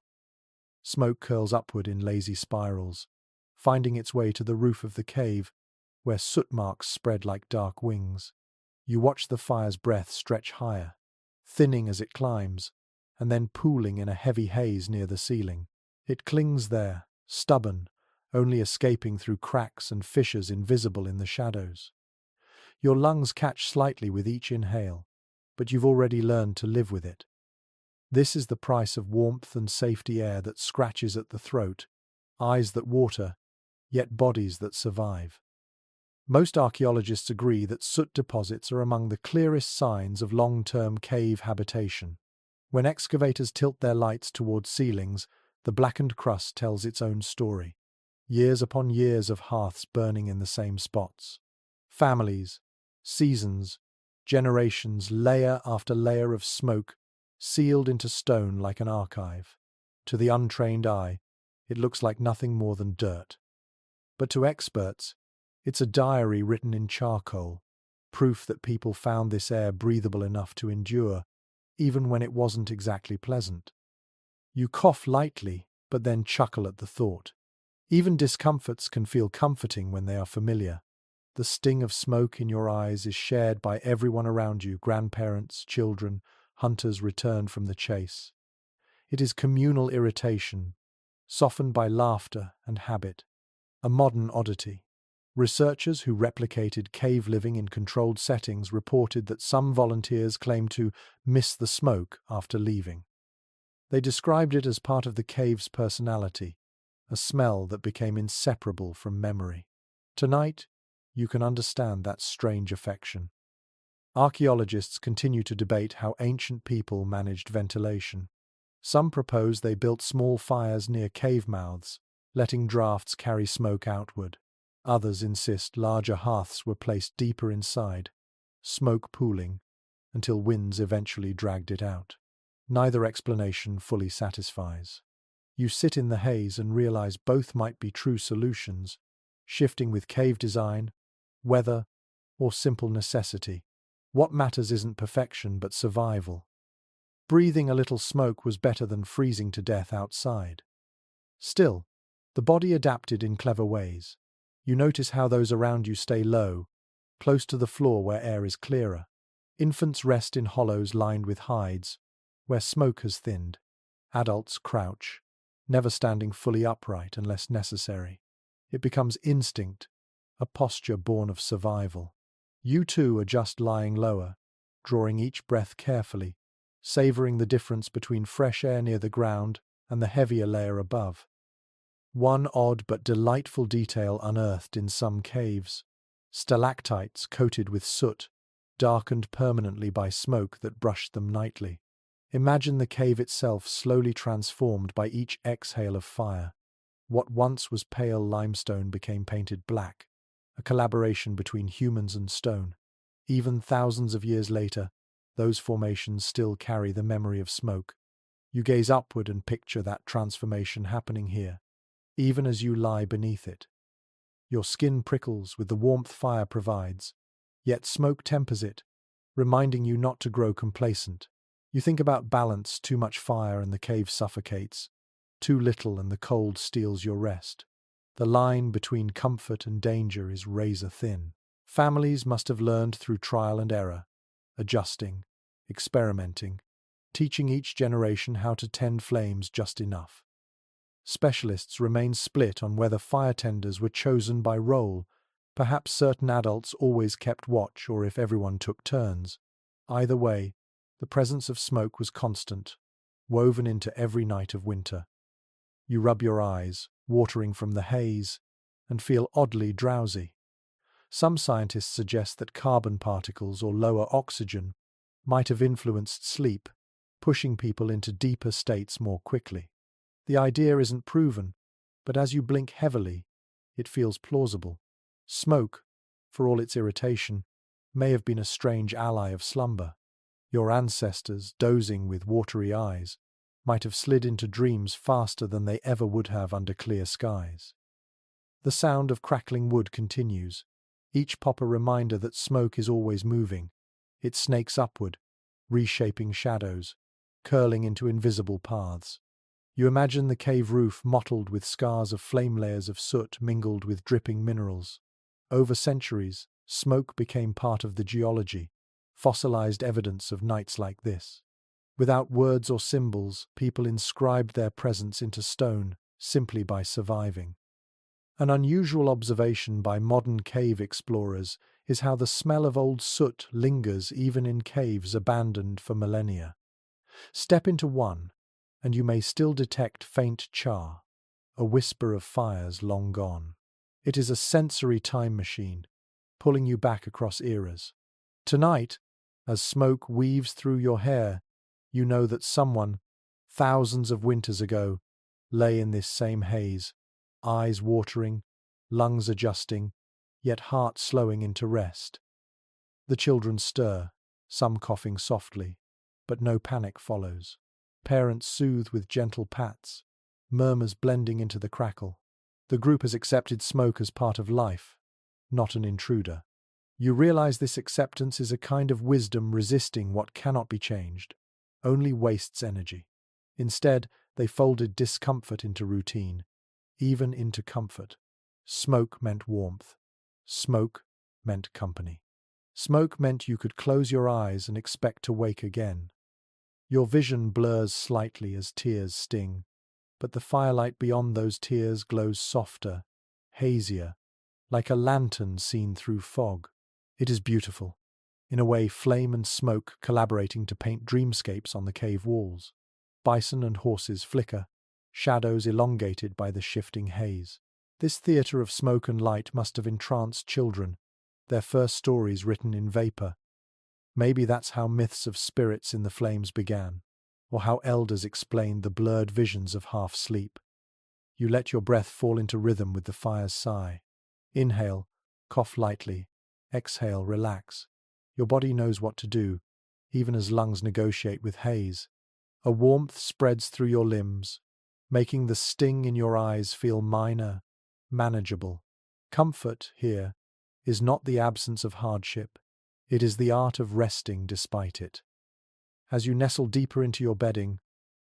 Smoke curls upward in lazy spirals, finding its way to the roof of the cave, where soot marks spread like dark wings. You watch the fire's breath stretch higher, thinning as it climbs, and then pooling in a heavy haze near the ceiling. It clings there, stubborn, only escaping through cracks and fissures invisible in the shadows. Your lungs catch slightly with each inhale, but you've already learned to live with it. This is the price of warmth and safety, air that scratches at the throat, eyes that water, yet bodies that survive. Most archaeologists agree that soot deposits are among the clearest signs of long-term cave habitation. When excavators tilt their lights towards ceilings, the blackened crust tells its own story. Years upon years of hearths burning in the same spots. Families, seasons, generations, layer after layer of smoke, sealed into stone like an archive. To the untrained eye, it looks like nothing more than dirt. But to experts, it's a diary written in charcoal, proof that people found this air breathable enough to endure, even when it wasn't exactly pleasant. You cough lightly, but then chuckle at the thought. Even discomforts can feel comforting when they are familiar. The sting of smoke in your eyes is shared by everyone around you, grandparents, children, hunters returned from the chase. It is communal irritation, softened by laughter and habit. A modern oddity. Researchers who replicated cave living in controlled settings reported that some volunteers claimed to miss the smoke after leaving. They described it as part of the cave's personality, a smell that became inseparable from memory. Tonight, you can understand that strange affection. Archaeologists continue to debate how ancient people managed ventilation. Some propose they built small fires near cave mouths, letting drafts carry smoke outward. Others insist larger hearths were placed deeper inside, smoke pooling, until winds eventually dragged it out. Neither explanation fully satisfies. You sit in the haze and realize both might be true solutions, shifting with cave design, weather, or simple necessity. What matters isn't perfection but survival. Breathing a little smoke was better than freezing to death outside. Still, the body adapted in clever ways. You notice how those around you stay low, close to the floor where air is clearer. Infants rest in hollows lined with hides, where smoke has thinned. Adults crouch, never standing fully upright unless necessary. It becomes instinct, a posture born of survival. You too are just lying lower, drawing each breath carefully, savoring the difference between fresh air near the ground and the heavier layer above. One odd but delightful detail unearthed in some caves: stalactites coated with soot, darkened permanently by smoke that brushed them nightly. Imagine the cave itself slowly transformed by each exhale of fire. What once was pale limestone became painted black, a collaboration between humans and stone. Even thousands of years later, those formations still carry the memory of smoke. You gaze upward and picture that transformation happening here, even as you lie beneath it. Your skin prickles with the warmth fire provides, yet smoke tempers it, reminding you not to grow complacent. You think about balance: too much fire and the cave suffocates, too little and the cold steals your rest. The line between comfort and danger is razor thin. Families must have learned through trial and error, adjusting, experimenting, teaching each generation how to tend flames just enough. Specialists remain split on whether fire tenders were chosen by role. Perhaps certain adults always kept watch, or if everyone took turns. Either way, the presence of smoke was constant, woven into every night of winter. You rub your eyes, watering from the haze, and feel oddly drowsy. Some scientists suggest that carbon particles or lower oxygen might have influenced sleep, pushing people into deeper states more quickly. The idea isn't proven, but as you blink heavily, it feels plausible. Smoke, for all its irritation, may have been a strange ally of slumber. Your ancestors, dozing with watery eyes, might have slid into dreams faster than they ever would have under clear skies. The sound of crackling wood continues, each pop a reminder that smoke is always moving. It snakes upward, reshaping shadows, curling into invisible paths. You imagine the cave roof mottled with scars of flame, layers of soot mingled with dripping minerals. Over centuries, smoke became part of the geology, fossilized evidence of nights like this. Without words or symbols, people inscribed their presence into stone simply by surviving. An unusual observation by modern cave explorers is how the smell of old soot lingers even in caves abandoned for millennia. Step into one, and you may still detect faint char, a whisper of fires long gone. It is a sensory time machine, pulling you back across eras. Tonight, as smoke weaves through your hair, you know that someone, thousands of winters ago, lay in this same haze, eyes watering, lungs adjusting, yet heart slowing into rest. The children stir, some coughing softly, but no panic follows. Parents soothe with gentle pats, murmurs blending into the crackle. The group has accepted smoke as part of life, not an intruder. You realize this acceptance is a kind of wisdom resisting what cannot be changed, only wastes energy. Instead, they folded discomfort into routine, even into comfort. Smoke meant warmth. Smoke meant company. Smoke meant you could close your eyes and expect to wake again. Your vision blurs slightly as tears sting, but the firelight beyond those tears glows softer, hazier, like a lantern seen through fog. It is beautiful. In a way, flame and smoke collaborating to paint dreamscapes on the cave walls. Bison and horses flicker, shadows elongated by the shifting haze. This theatre of smoke and light must have entranced children, their first stories written in vapor. Maybe that's how myths of spirits in the flames began, or how elders explained the blurred visions of half-sleep. You let your breath fall into rhythm with the fire's sigh. Inhale, cough lightly. Exhale, relax. Your body knows what to do, even as lungs negotiate with haze. A warmth spreads through your limbs, making the sting in your eyes feel minor, manageable. Comfort, here, is not the absence of hardship. It is the art of resting despite it. As you nestle deeper into your bedding,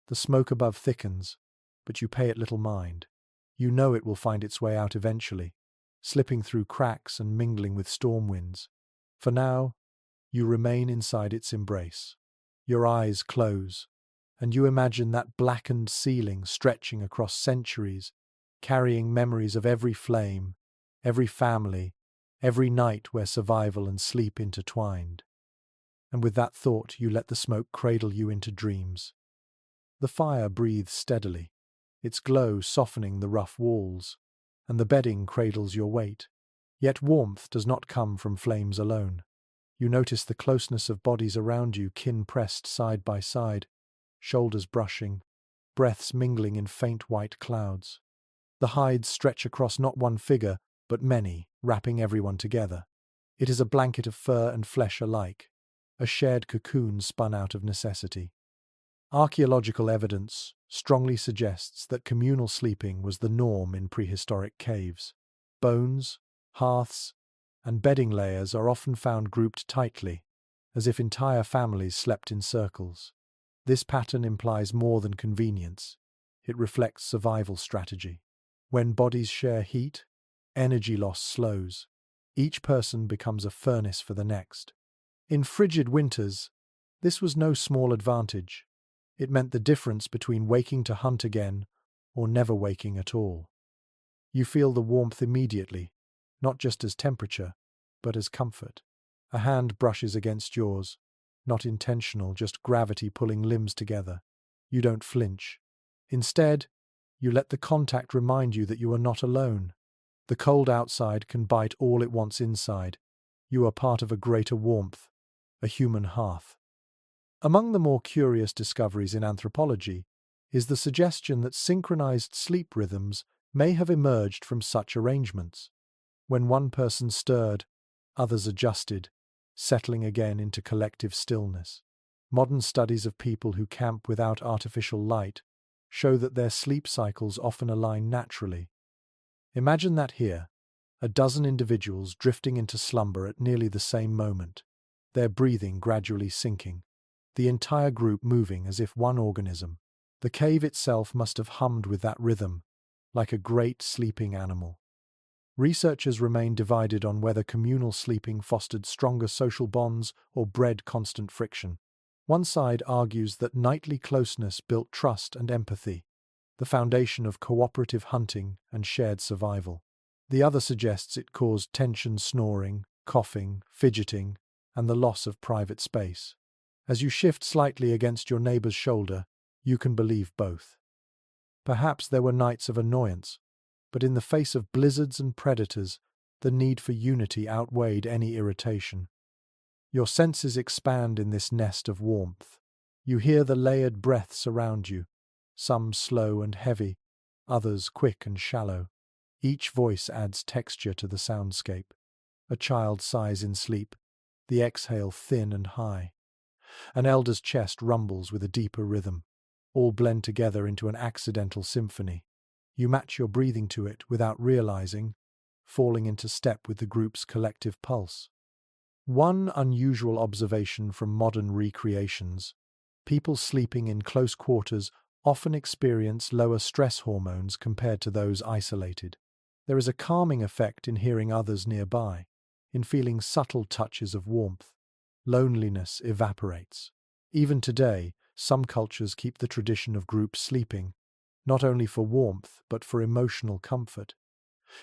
the smoke above thickens, but you pay it little mind. You know it will find its way out eventually, slipping through cracks and mingling with storm winds. For now, you remain inside its embrace. Your eyes close, and you imagine that blackened ceiling stretching across centuries, carrying memories of every flame, every family, every night where survival and sleep intertwined. And with that thought, you let the smoke cradle you into dreams. The fire breathes steadily, its glow softening the rough walls, and the bedding cradles your weight. Yet warmth does not come from flames alone. You notice the closeness of bodies around you, kin pressed side by side, shoulders brushing, breaths mingling in faint white clouds. The hides stretch across not one figure, but many, wrapping everyone together. It is a blanket of fur and flesh alike, a shared cocoon spun out of necessity. Archaeological evidence strongly suggests that communal sleeping was the norm in prehistoric caves. Bones, hearths, and bedding layers are often found grouped tightly, as if entire families slept in circles. This pattern implies more than convenience. It reflects survival strategy. When bodies share heat, energy loss slows. Each person becomes a furnace for the next. In frigid winters, this was no small advantage. It meant the difference between waking to hunt again or never waking at all. You feel the warmth immediately, not just as temperature, but as comfort. A hand brushes against yours, not intentional, just gravity pulling limbs together. You don't flinch. Instead, you let the contact remind you that you are not alone. The cold outside can bite all it wants inside. You are part of a greater warmth, a human hearth. Among the more curious discoveries in anthropology is the suggestion that synchronized sleep rhythms may have emerged from such arrangements. When one person stirred, others adjusted, settling again into collective stillness. Modern studies of people who camp without artificial light show that their sleep cycles often align naturally. Imagine that here, a dozen individuals drifting into slumber at nearly the same moment, their breathing gradually sinking, the entire group moving as if one organism. The cave itself must have hummed with that rhythm, like a great sleeping animal. Researchers remain divided on whether communal sleeping fostered stronger social bonds or bred constant friction. One side argues that nightly closeness built trust and empathy, the foundation of cooperative hunting and shared survival. The other suggests it caused tension, snoring, coughing, fidgeting, and the loss of private space. As you shift slightly against your neighbor's shoulder, you can believe both. Perhaps there were nights of annoyance, but in the face of blizzards and predators, the need for unity outweighed any irritation. Your senses expand in this nest of warmth. You hear the layered breaths around you, some slow and heavy, others quick and shallow. Each voice adds texture to the soundscape. A child sighs in sleep, the exhale thin and high. An elder's chest rumbles with a deeper rhythm, all blend together into an accidental symphony. You match your breathing to it without realizing, falling into step with the group's collective pulse. One unusual observation from modern recreations: people sleeping in close quarters often experience lower stress hormones compared to those isolated. There is a calming effect in hearing others nearby, in feeling subtle touches of warmth. Loneliness evaporates. Even today, some cultures keep the tradition of group sleeping, not only for warmth but for emotional comfort.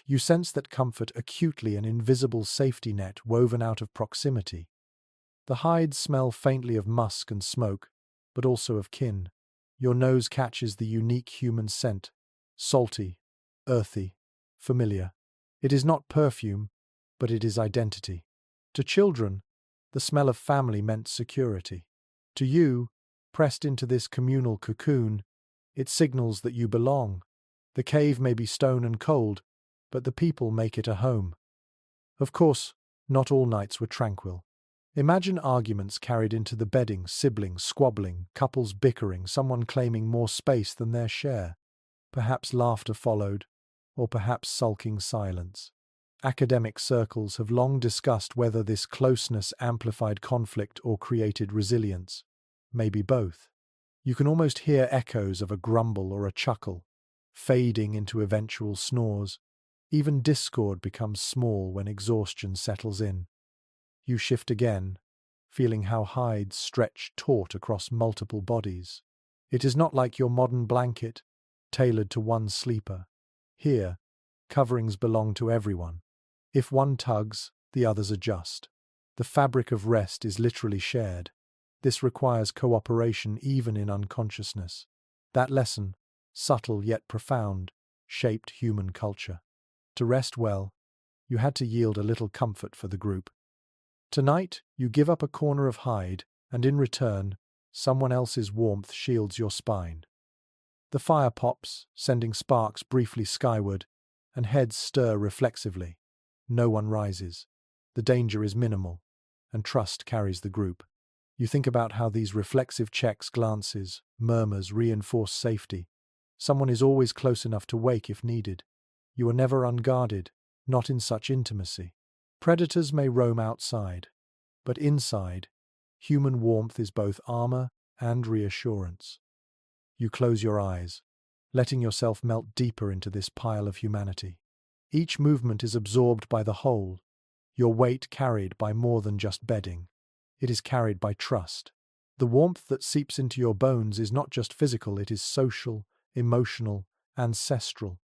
You sense that comfort acutely, an invisible safety net woven out of proximity. The hides smell faintly of musk and smoke, but also of kin. Your nose catches the unique human scent, salty, earthy, familiar. It is not perfume, but it is identity. To children, the smell of family meant security. To you, pressed into this communal cocoon, it signals that you belong. The cave may be stone and cold, but the people make it a home. Of course, not all nights were tranquil. Imagine arguments carried into the bedding, siblings squabbling, couples bickering, someone claiming more space than their share. Perhaps laughter followed, or perhaps sulking silence. Academic circles have long discussed whether this closeness amplified conflict or created resilience. Maybe both. You can almost hear echoes of a grumble or a chuckle, fading into eventual snores. Even discord becomes small when exhaustion settles in. You shift again, feeling how hides stretch taut across multiple bodies. It is not like your modern blanket, tailored to one sleeper. Here, coverings belong to everyone. If one tugs, the others adjust. The fabric of rest is literally shared. This requires cooperation even in unconsciousness. That lesson, subtle yet profound, shaped human culture. To rest well, you had to yield a little comfort for the group. Tonight, you give up a corner of hide, and in return, someone else's warmth shields your spine. The fire pops, sending sparks briefly skyward, and heads stir reflexively. No one rises. The danger is minimal, and trust carries the group. You think about how these reflexive checks, glances, murmurs reinforce safety. Someone is always close enough to wake if needed. You are never unguarded, not in such intimacy. Predators may roam outside, but inside, human warmth is both armor and reassurance. You close your eyes, letting yourself melt deeper into this pile of humanity. Each movement is absorbed by the whole, your weight carried by more than just bedding. It is carried by trust. The warmth that seeps into your bones is not just physical, it is social, emotional, ancestral.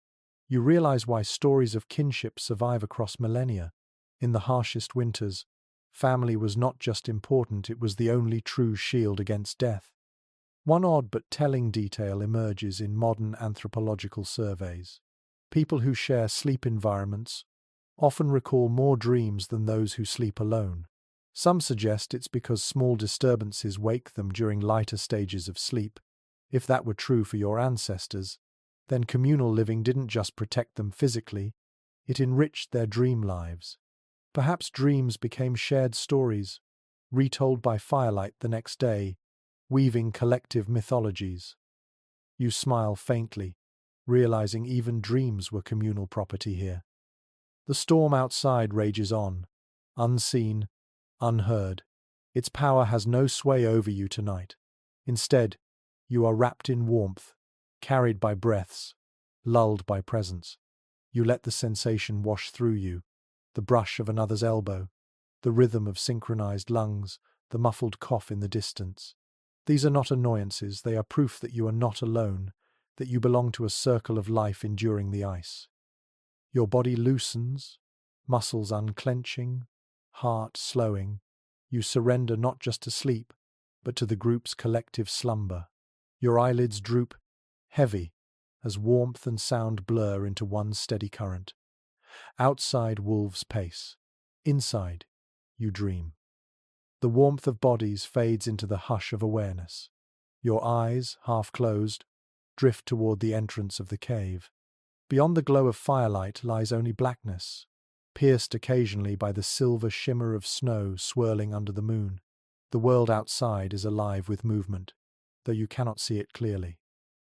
You realize why stories of kinship survive across millennia. In the harshest winters, family was not just important, it was the only true shield against death. One odd but telling detail emerges in modern anthropological surveys. People who share sleep environments often recall more dreams than those who sleep alone. Some suggest it's because small disturbances wake them during lighter stages of sleep. If that were true for your ancestors, then communal living didn't just protect them physically, it enriched their dream lives. Perhaps dreams became shared stories, retold by firelight the next day, weaving collective mythologies. You smile faintly, realizing even dreams were communal property here. The storm outside rages on, unseen, unheard. Its power has no sway over you tonight. Instead, you are wrapped in warmth, carried by breaths, lulled by presence. You let the sensation wash through you, the brush of another's elbow, the rhythm of synchronized lungs, the muffled cough in the distance. These are not annoyances, they are proof that you are not alone, that you belong to a circle of life enduring the ice. Your body loosens, muscles unclenching, heart slowing. You surrender not just to sleep, but to the group's collective slumber. Your eyelids droop, heavy, as warmth and sound blur into one steady current. Outside, wolves pace. Inside, you dream. The warmth of bodies fades into the hush of awareness. Your eyes, half closed, drift toward the entrance of the cave. Beyond the glow of firelight lies only blackness, pierced occasionally by the silver shimmer of snow swirling under the moon. The world outside is alive with movement, though you cannot see it clearly.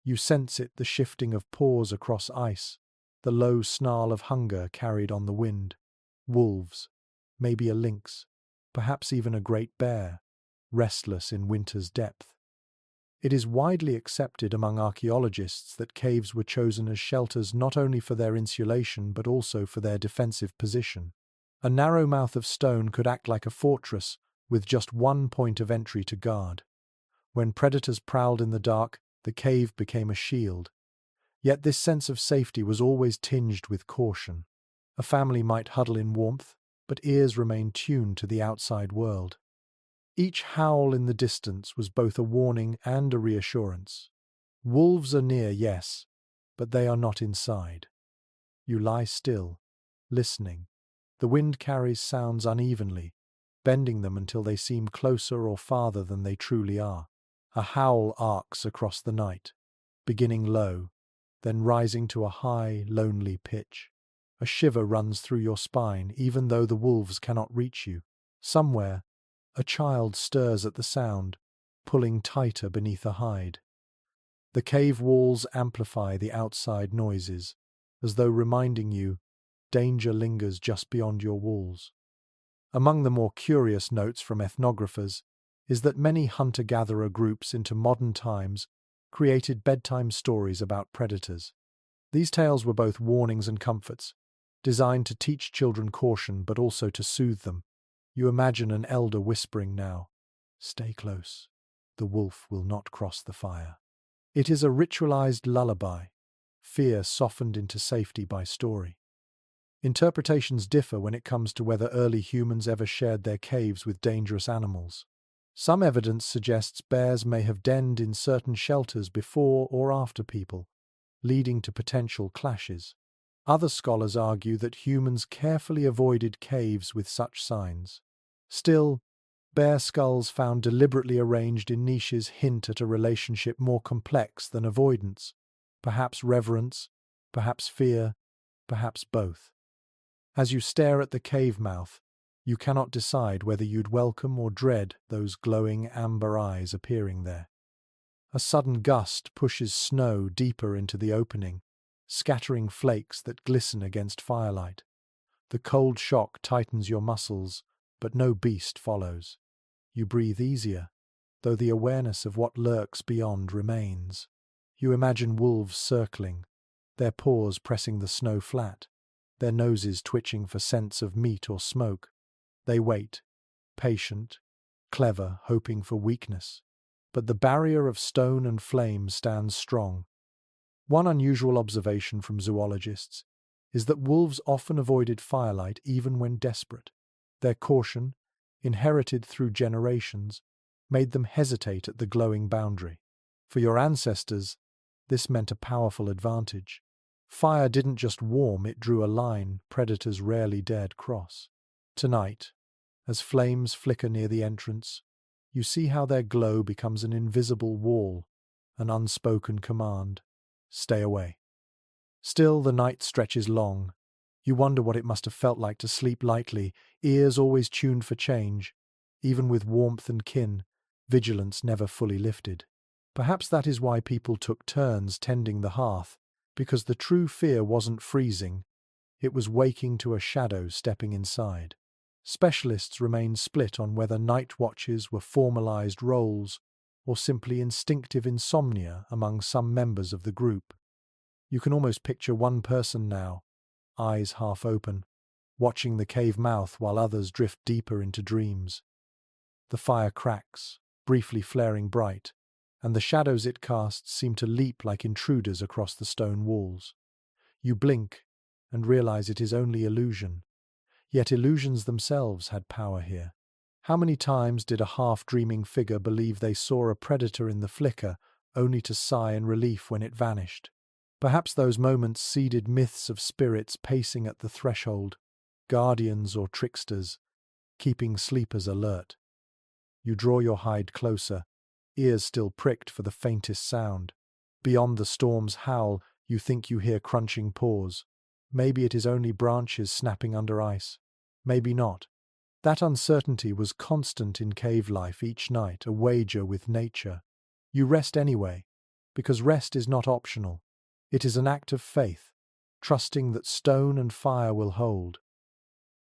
You sense it, the shifting of paws across ice, the low snarl of hunger carried on the wind. Wolves, maybe a lynx, perhaps even a great bear, restless in winter's depth. It is widely accepted among archaeologists that caves were chosen as shelters not only for their insulation but also for their defensive position. A narrow mouth of stone could act like a fortress with just one point of entry to guard. When predators prowled in the dark, the cave became a shield. Yet this sense of safety was always tinged with caution. A family might huddle in warmth, but ears remained tuned to the outside world. Each howl in the distance was both a warning and a reassurance. Wolves are near, yes, but they are not inside. You lie still, listening. The wind carries sounds unevenly, bending them until they seem closer or farther than they truly are. A howl arcs across the night, beginning low, then rising to a high, lonely pitch. A shiver runs through your spine, even though the wolves cannot reach you. Somewhere, a child stirs at the sound, pulling tighter beneath a hide. The cave walls amplify the outside noises, as though reminding you danger lingers just beyond your walls. Among the more curious notes from ethnographers is that many hunter-gatherer groups into modern times created bedtime stories about predators. These tales were both warnings and comforts, designed to teach children caution but also to soothe them. You imagine an elder whispering now, "Stay close, the wolf will not cross the fire." It is a ritualized lullaby, fear softened into safety by story. Interpretations differ when it comes to whether early humans ever shared their caves with dangerous animals. Some evidence suggests bears may have denned in certain shelters before or after people, leading to potential clashes. Other scholars argue that humans carefully avoided caves with such signs. Still, bear skulls found deliberately arranged in niches hint at a relationship more complex than avoidance, perhaps reverence, perhaps fear, perhaps both. As you stare at the cave mouth, you cannot decide whether you'd welcome or dread those glowing amber eyes appearing there. A sudden gust pushes snow deeper into the opening, scattering flakes that glisten against firelight. The cold shock tightens your muscles, but no beast follows. You breathe easier, though the awareness of what lurks beyond remains. You imagine wolves circling, their paws pressing the snow flat, their noses twitching for scents of meat or smoke. They wait, patient, clever, hoping for weakness. But the barrier of stone and flame stands strong. One unusual observation from zoologists is that wolves often avoided firelight even when desperate. Their caution, inherited through generations, made them hesitate at the glowing boundary. For your ancestors, this meant a powerful advantage. Fire didn't just warm, it drew a line predators rarely dared cross. Tonight, as flames flicker near the entrance, you see how their glow becomes an invisible wall, an unspoken command. Stay away. Still, the night stretches long. You wonder what it must have felt like to sleep lightly, ears always tuned for change. Even with warmth and kin, vigilance never fully lifted. Perhaps that is why people took turns tending the hearth, because the true fear wasn't freezing, it was waking to a shadow stepping inside. Specialists remain split on whether night watches were formalized roles or simply instinctive insomnia among some members of the group. You can almost picture one person now, eyes half open, watching the cave mouth while others drift deeper into dreams. The fire cracks, briefly flaring bright, and the shadows it casts seem to leap like intruders across the stone walls. You blink and realize it is only illusion. Yet illusions themselves had power here. How many times did a half-dreaming figure believe they saw a predator in the flicker, only to sigh in relief when it vanished? Perhaps those moments seeded myths of spirits pacing at the threshold, guardians or tricksters, keeping sleepers alert. You draw your hide closer, ears still pricked for the faintest sound. Beyond the storm's howl, you think you hear crunching paws. Maybe it is only branches snapping under ice. Maybe not. That uncertainty was constant in cave life each night, a wager with nature. You rest anyway, because rest is not optional. It is an act of faith, trusting that stone and fire will hold.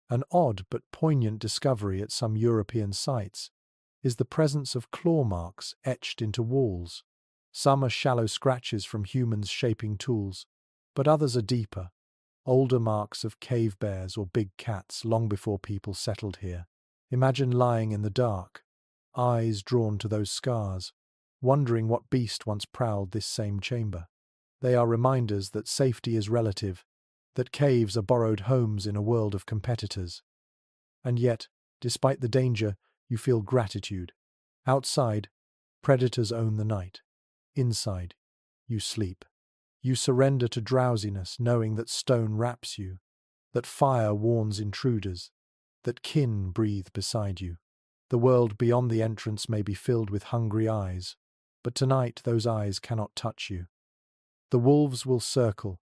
An odd but poignant discovery at some European sites is the presence of claw marks etched into walls. Some are shallow scratches from humans shaping tools, but others are deeper, older marks of cave bears or big cats long before people settled here. Imagine lying in the dark, eyes drawn to those scars, wondering what beast once prowled this same chamber. They are reminders that safety is relative, that caves are borrowed homes in a world of competitors. And yet, despite the danger, you feel gratitude. Outside, predators own the night. Inside, you sleep. You surrender to drowsiness, knowing that stone wraps you, that fire warns intruders, that kin breathe beside you. The world beyond the entrance may be filled with hungry eyes, but tonight those eyes cannot touch you. The wolves will circle,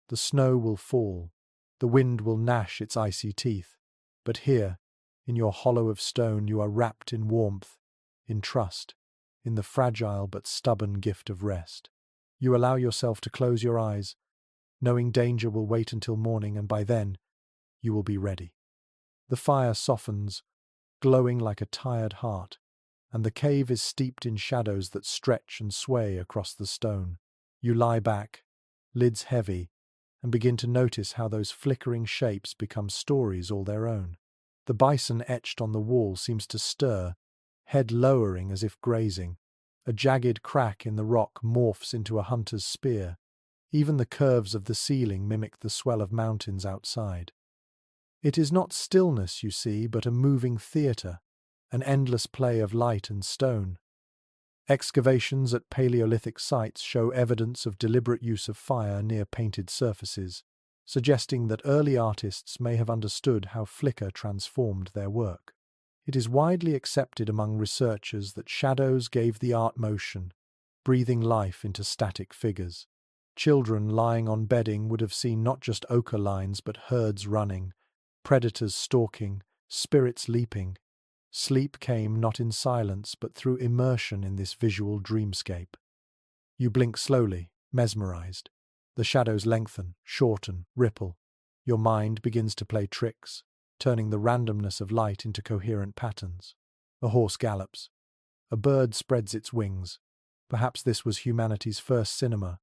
the snow will fall, the wind will gnash its icy teeth, but here, in your hollow of stone, you are wrapped in warmth, in trust, in the fragile but stubborn gift of rest. You allow yourself to close your eyes, knowing danger will wait until morning, and by then, you will be ready. The fire softens, glowing like a tired heart, and the cave is steeped in shadows that stretch and sway across the stone. You lie back, lids heavy, and begin to notice how those flickering shapes become stories all their own. The bison etched on the wall seems to stir, head lowering as if grazing. A jagged crack in the rock morphs into a hunter's spear. Even the curves of the ceiling mimic the swell of mountains outside. It is not stillness, you see, but a moving theatre, an endless play of light and stone. Excavations at Paleolithic sites show evidence of deliberate use of fire near painted surfaces, suggesting that early artists may have understood how flicker transformed their work. It is widely accepted among researchers that shadows gave the art motion, breathing life into static figures. Children lying on bedding would have seen not just ochre lines but herds running, predators stalking, spirits leaping. Sleep came not in silence but through immersion in this visual dreamscape. You blink slowly, mesmerized. The shadows lengthen, shorten, ripple. Your mind begins to play tricks, turning the randomness of light into coherent patterns. A horse gallops. A bird spreads its wings. Perhaps this was humanity's first cinema.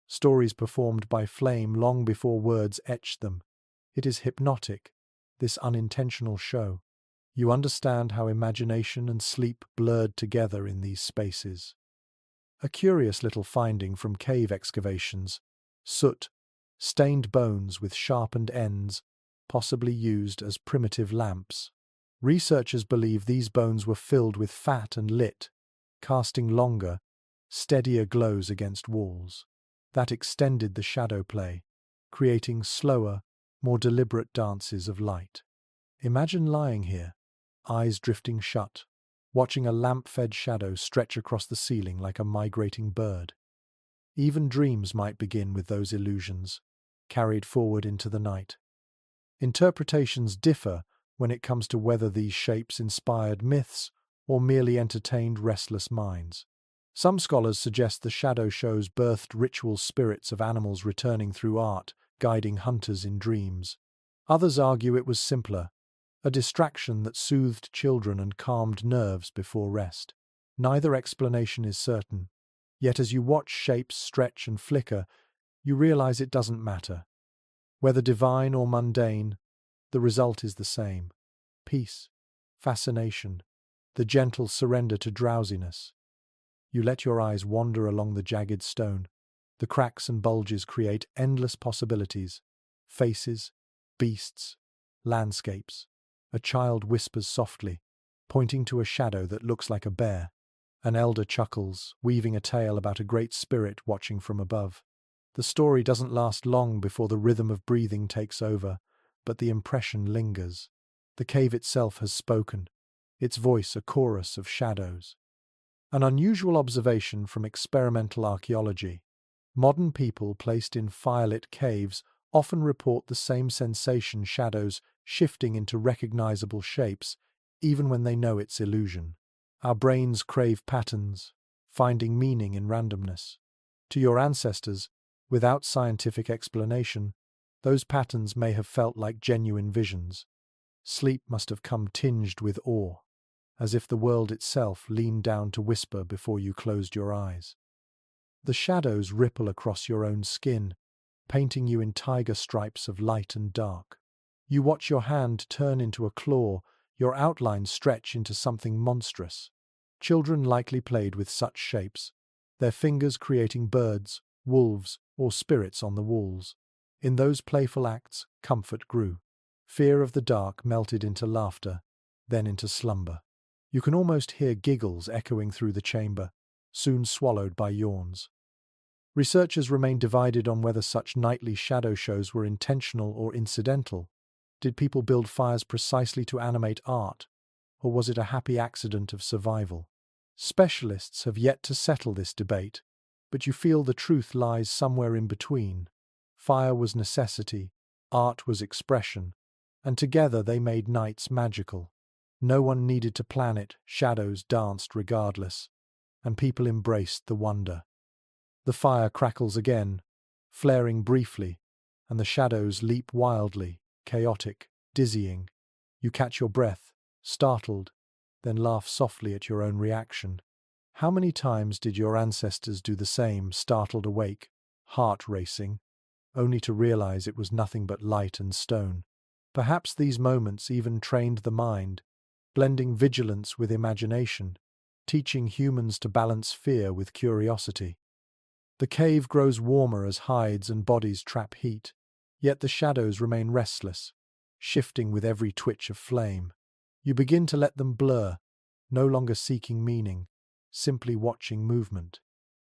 Stories performed by flame long before words etched them. It is hypnotic, this unintentional show. You understand how imagination and sleep blurred together in these spaces. A curious little finding from cave excavations: soot, stained bones with sharpened ends, possibly used as primitive lamps. Researchers believe these bones were filled with fat and lit, casting longer, steadier glows against walls. That extended the shadow play, creating slower, more deliberate dances of light. Imagine lying here, eyes drifting shut, watching a lamp-fed shadow stretch across the ceiling like a migrating bird. Even dreams might begin with those illusions, carried forward into the night. Interpretations differ when it comes to whether these shapes inspired myths or merely entertained restless minds. Some scholars suggest the shadow shows birthed ritual spirits of animals returning through art, guiding hunters in dreams. Others argue it was simpler, a distraction that soothed children and calmed nerves before rest. Neither explanation is certain, yet as you watch shapes stretch and flicker, you realize it doesn't matter. Whether divine or mundane, the result is the same: peace, fascination, the gentle surrender to drowsiness. You let your eyes wander along the jagged stone. The cracks and bulges create endless possibilities: faces, beasts, landscapes. A child whispers softly, pointing to a shadow that looks like a bear. An elder chuckles, weaving a tale about a great spirit watching from above. The story doesn't last long before the rhythm of breathing takes over, but the impression lingers. The cave itself has spoken, its voice a chorus of shadows. An unusual observation from experimental archaeology: modern people placed in firelit caves often report the same sensation: shadows shifting into recognizable shapes, even when they know it's illusion. Our brains crave patterns, finding meaning in randomness. To your ancestors, without scientific explanation, those patterns may have felt like genuine visions. Sleep must have come tinged with awe, as if the world itself leaned down to whisper before you closed your eyes. The shadows ripple across your own skin, painting you in tiger stripes of light and dark. You watch your hand turn into a claw, your outlines stretch into something monstrous. Children likely played with such shapes, their fingers creating birds, wolves, or spirits on the walls. In those playful acts, comfort grew. Fear of the dark melted into laughter, then into slumber. You can almost hear giggles echoing through the chamber, soon swallowed by yawns. Researchers remain divided on whether such nightly shadow shows were intentional or incidental. Did people build fires precisely to animate art, or was it a happy accident of survival? Specialists have yet to settle this debate, but you feel the truth lies somewhere in between. Fire was necessity, art was expression, and together they made nights magical. No one needed to plan it, shadows danced regardless, and people embraced the wonder. The fire crackles again, flaring briefly, and the shadows leap wildly, chaotic, dizzying. You catch your breath, startled, then laugh softly at your own reaction. How many times did your ancestors do the same, startled awake, heart racing, only to realize it was nothing but light and stone? Perhaps these moments even trained the mind, blending vigilance with imagination, teaching humans to balance fear with curiosity. The cave grows warmer as hides and bodies trap heat, yet the shadows remain restless, shifting with every twitch of flame. You begin to let them blur, no longer seeking meaning, simply watching movement.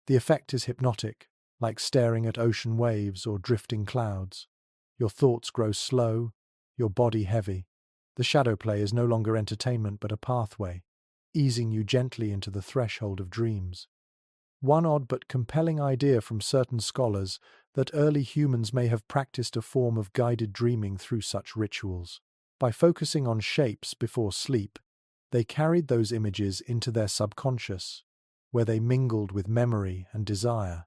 The effect is hypnotic, like staring at ocean waves or drifting clouds. Your thoughts grow slow, your body heavy, The shadow play is no longer entertainment but a pathway, easing you gently into the threshold of dreams. One odd but compelling idea from certain scholars that early humans may have practiced a form of guided dreaming through such rituals. By focusing on shapes before sleep, they carried those images into their subconscious, where they mingled with memory and desire.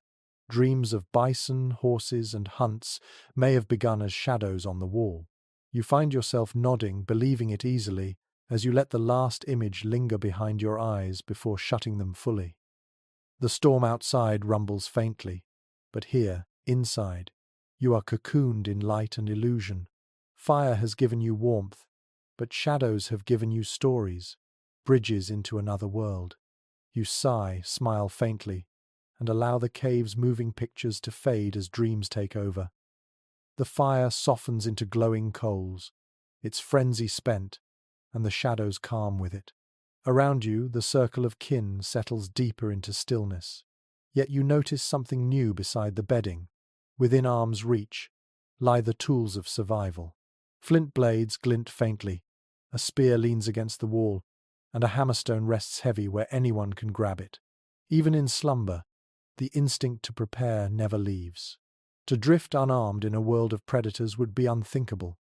Dreams of bison, horses, and hunts may have begun as shadows on the wall. You find yourself nodding, believing it easily, as you let the last image linger behind your eyes before shutting them fully. The storm outside rumbles faintly, but here, inside, you are cocooned in light and illusion. Fire has given you warmth, but shadows have given you stories, bridges into another world. You sigh, smile faintly, and allow the cave's moving pictures to fade as dreams take over. The fire softens into glowing coals, its frenzy spent, and the shadows calm with it. Around you, the circle of kin settles deeper into stillness. Yet you notice something new beside the bedding. Within arm's reach lie the tools of survival. Flint blades glint faintly, a spear leans against the wall, and a hammerstone rests heavy where anyone can grab it. Even in slumber, the instinct to prepare never leaves. To drift unarmed in a world of predators would be unthinkable.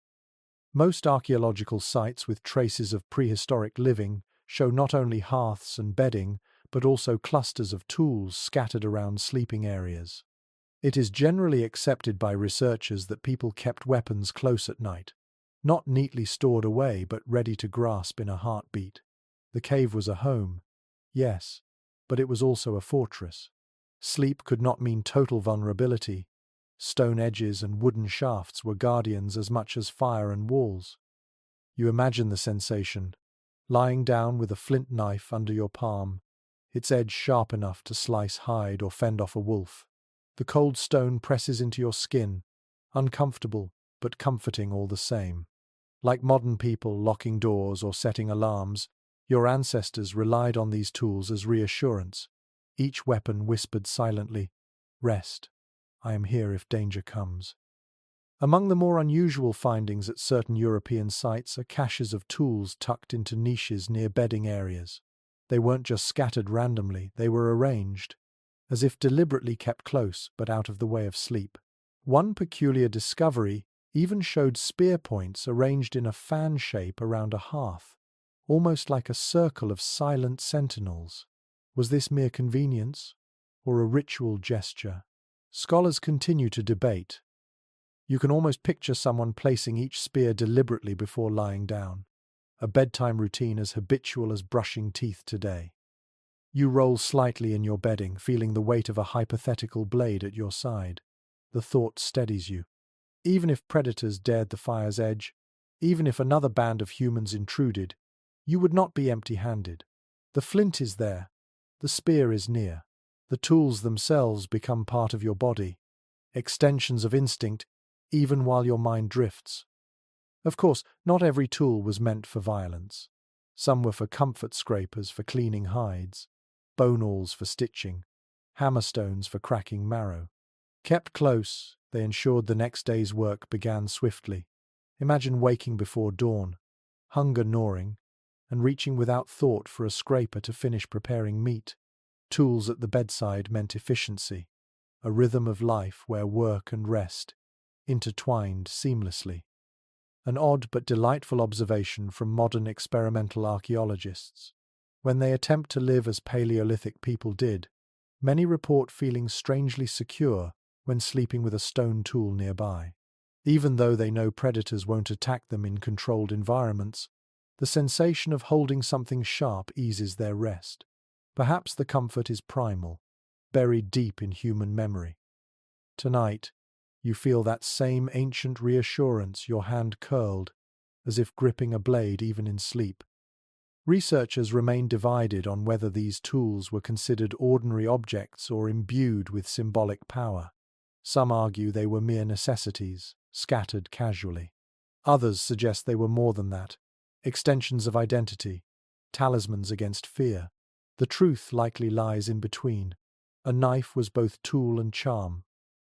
Most archaeological sites with traces of prehistoric living show not only hearths and bedding, but also clusters of tools scattered around sleeping areas. It is generally accepted by researchers that people kept weapons close at night, not neatly stored away but ready to grasp in a heartbeat. The cave was a home, yes, but it was also a fortress. Sleep could not mean total vulnerability. Stone edges and wooden shafts were guardians as much as fire and walls. You imagine the sensation, lying down with a flint knife under your palm, its edge sharp enough to slice hide or fend off a wolf. The cold stone presses into your skin, uncomfortable but comforting all the same. Like modern people locking doors or setting alarms, your ancestors relied on these tools as reassurance. Each weapon whispered silently, "Rest. I am here if danger comes." Among the more unusual findings at certain European sites are caches of tools tucked into niches near bedding areas. They weren't just scattered randomly, they were arranged, as if deliberately kept close but out of the way of sleep. One peculiar discovery even showed spear points arranged in a fan shape around a hearth, almost like a circle of silent sentinels. Was this mere convenience, or a ritual gesture? Scholars continue to debate. You can almost picture someone placing each spear deliberately before lying down, a bedtime routine as habitual as brushing teeth today. You roll slightly in your bedding, feeling the weight of a hypothetical blade at your side. The thought steadies you. Even if predators dared the fire's edge, even if another band of humans intruded, you would not be empty-handed. The flint is there, the spear is near. The tools themselves become part of your body, extensions of instinct, even while your mind drifts. Of course, not every tool was meant for violence. Some were for comfort scrapers for cleaning hides, bone awls for stitching, hammerstones for cracking marrow. Kept close, they ensured the next day's work began swiftly. Imagine waking before dawn, hunger gnawing, and reaching without thought for a scraper to finish preparing meat. Tools at the bedside meant efficiency, a rhythm of life where work and rest intertwined seamlessly. An odd but delightful observation from modern experimental archaeologists. When they attempt to live as Paleolithic people did, many report feeling strangely secure when sleeping with a stone tool nearby. Even though they know predators won't attack them in controlled environments, the sensation of holding something sharp eases their rest. Perhaps the comfort is primal, buried deep in human memory. Tonight, you feel that same ancient reassurance, your hand curled, as if gripping a blade even in sleep. Researchers remain divided on whether these tools were considered ordinary objects or imbued with symbolic power. Some argue they were mere necessities, scattered casually. Others suggest they were more than that, extensions of identity, talismans against fear. The truth likely lies in between. A knife was both tool and charm,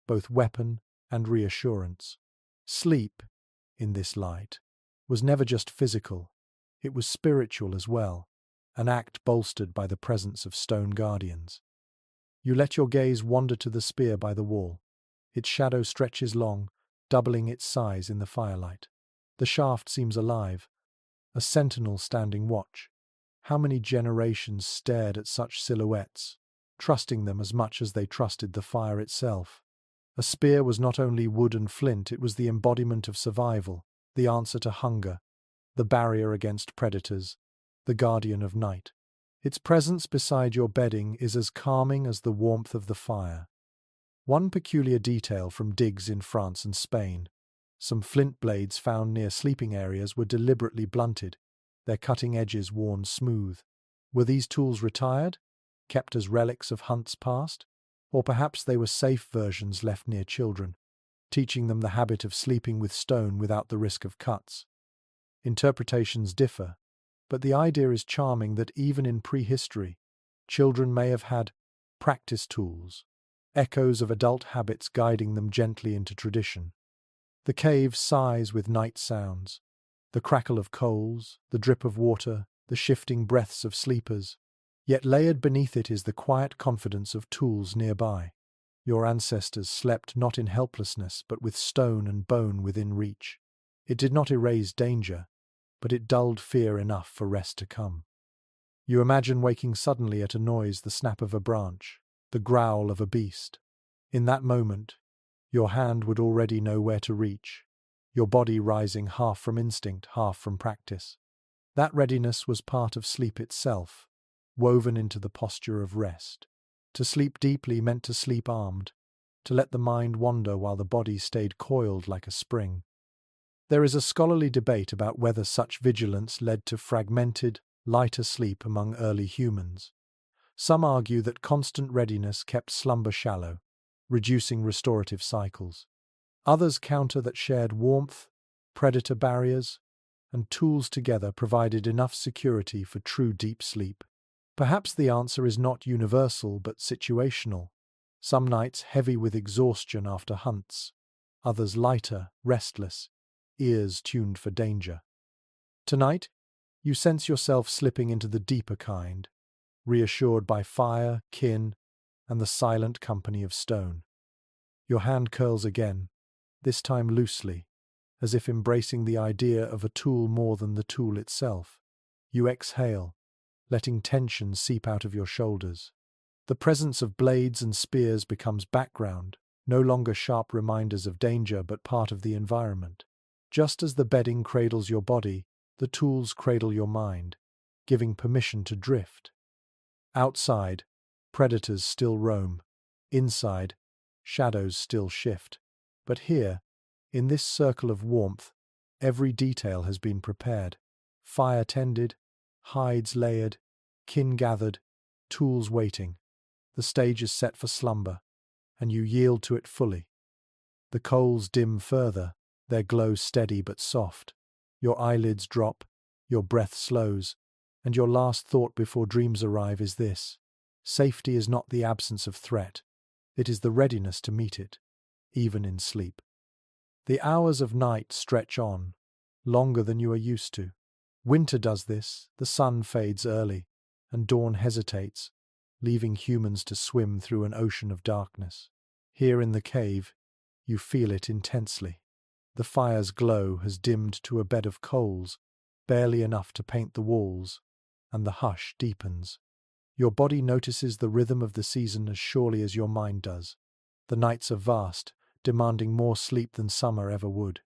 both weapon and reassurance. Sleep, in this light, was never just physical, it was spiritual as well, an act bolstered by the presence of stone guardians. You let your gaze wander to the spear by the wall. Its shadow stretches long, doubling its size in the firelight. The shaft seems alive, a sentinel standing watch. How many generations stared at such silhouettes, trusting them as much as they trusted the fire itself? A spear was not only wood and flint, it was the embodiment of survival, the answer to hunger, the barrier against predators, the guardian of night. Its presence beside your bedding is as calming as the warmth of the fire. One peculiar detail from digs in France and Spain: some flint blades found near sleeping areas were deliberately blunted, their cutting edges worn smooth. Were these tools retired, kept as relics of hunts past? Or perhaps they were safe versions left near children, teaching them the habit of sleeping with stone without the risk of cuts. Interpretations differ, but the idea is charming that even in prehistory, children may have had practice tools, echoes of adult habits guiding them gently into tradition. The cave sighs with night sounds, the crackle of coals, the drip of water, the shifting breaths of sleepers. Yet layered beneath it is the quiet confidence of tools nearby. Your ancestors slept not in helplessness, but with stone and bone within reach. It did not erase danger, but it dulled fear enough for rest to come. You imagine waking suddenly at a noise, the snap of a branch, the growl of a beast. In that moment, your hand would already know where to reach, your body rising half from instinct, half from practice. That readiness was part of sleep itself, woven into the posture of rest. To sleep deeply meant to sleep armed, to let the mind wander while the body stayed coiled like a spring. There is a scholarly debate about whether such vigilance led to fragmented, lighter sleep among early humans. Some argue that constant readiness kept slumber shallow, reducing restorative cycles. Others counter that shared warmth, predator barriers, and tools together provided enough security for true deep sleep. Perhaps the answer is not universal but situational. Some nights heavy with exhaustion after hunts, others lighter, restless, ears tuned for danger. Tonight, you sense yourself slipping into the deeper kind, reassured by fire, kin, and the silent company of stone. Your hand curls again, this time loosely, as if embracing the idea of a tool more than the tool itself. You exhale, letting tension seep out of your shoulders. The presence of blades and spears becomes background, no longer sharp reminders of danger but part of the environment. Just as the bedding cradles your body, the tools cradle your mind, giving permission to drift. Outside, predators still roam. Inside, shadows still shift. But here, in this circle of warmth, every detail has been prepared. Fire tended, hides layered, kin gathered, tools waiting. The stage is set for slumber, and you yield to it fully. The coals dim further, their glow steady but soft. Your eyelids drop, your breath slows, and your last thought before dreams arrive is this: safety is not the absence of threat, it is the readiness to meet it, even in sleep. The hours of night stretch on, longer than you are used to. Winter does this, the sun fades early, and dawn hesitates, leaving humans to swim through an ocean of darkness. Here in the cave, you feel it intensely. The fire's glow has dimmed to a bed of coals, barely enough to paint the walls, and the hush deepens. Your body notices the rhythm of the season as surely as your mind does. The nights are vast, demanding more sleep than summer ever would.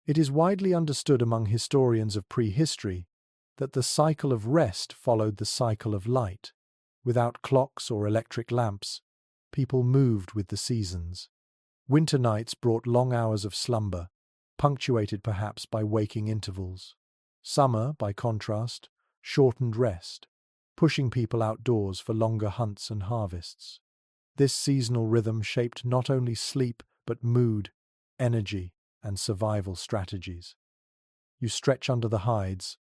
It is widely understood among historians of prehistory that the cycle of rest followed the cycle of light. Without clocks or electric lamps, people moved with the seasons. Winter nights brought long hours of slumber, punctuated perhaps by waking intervals. Summer, by contrast, shortened rest, pushing people outdoors for longer hunts and harvests. This seasonal rhythm shaped not only sleep but mood, energy, and survival strategies. You stretch under the hides,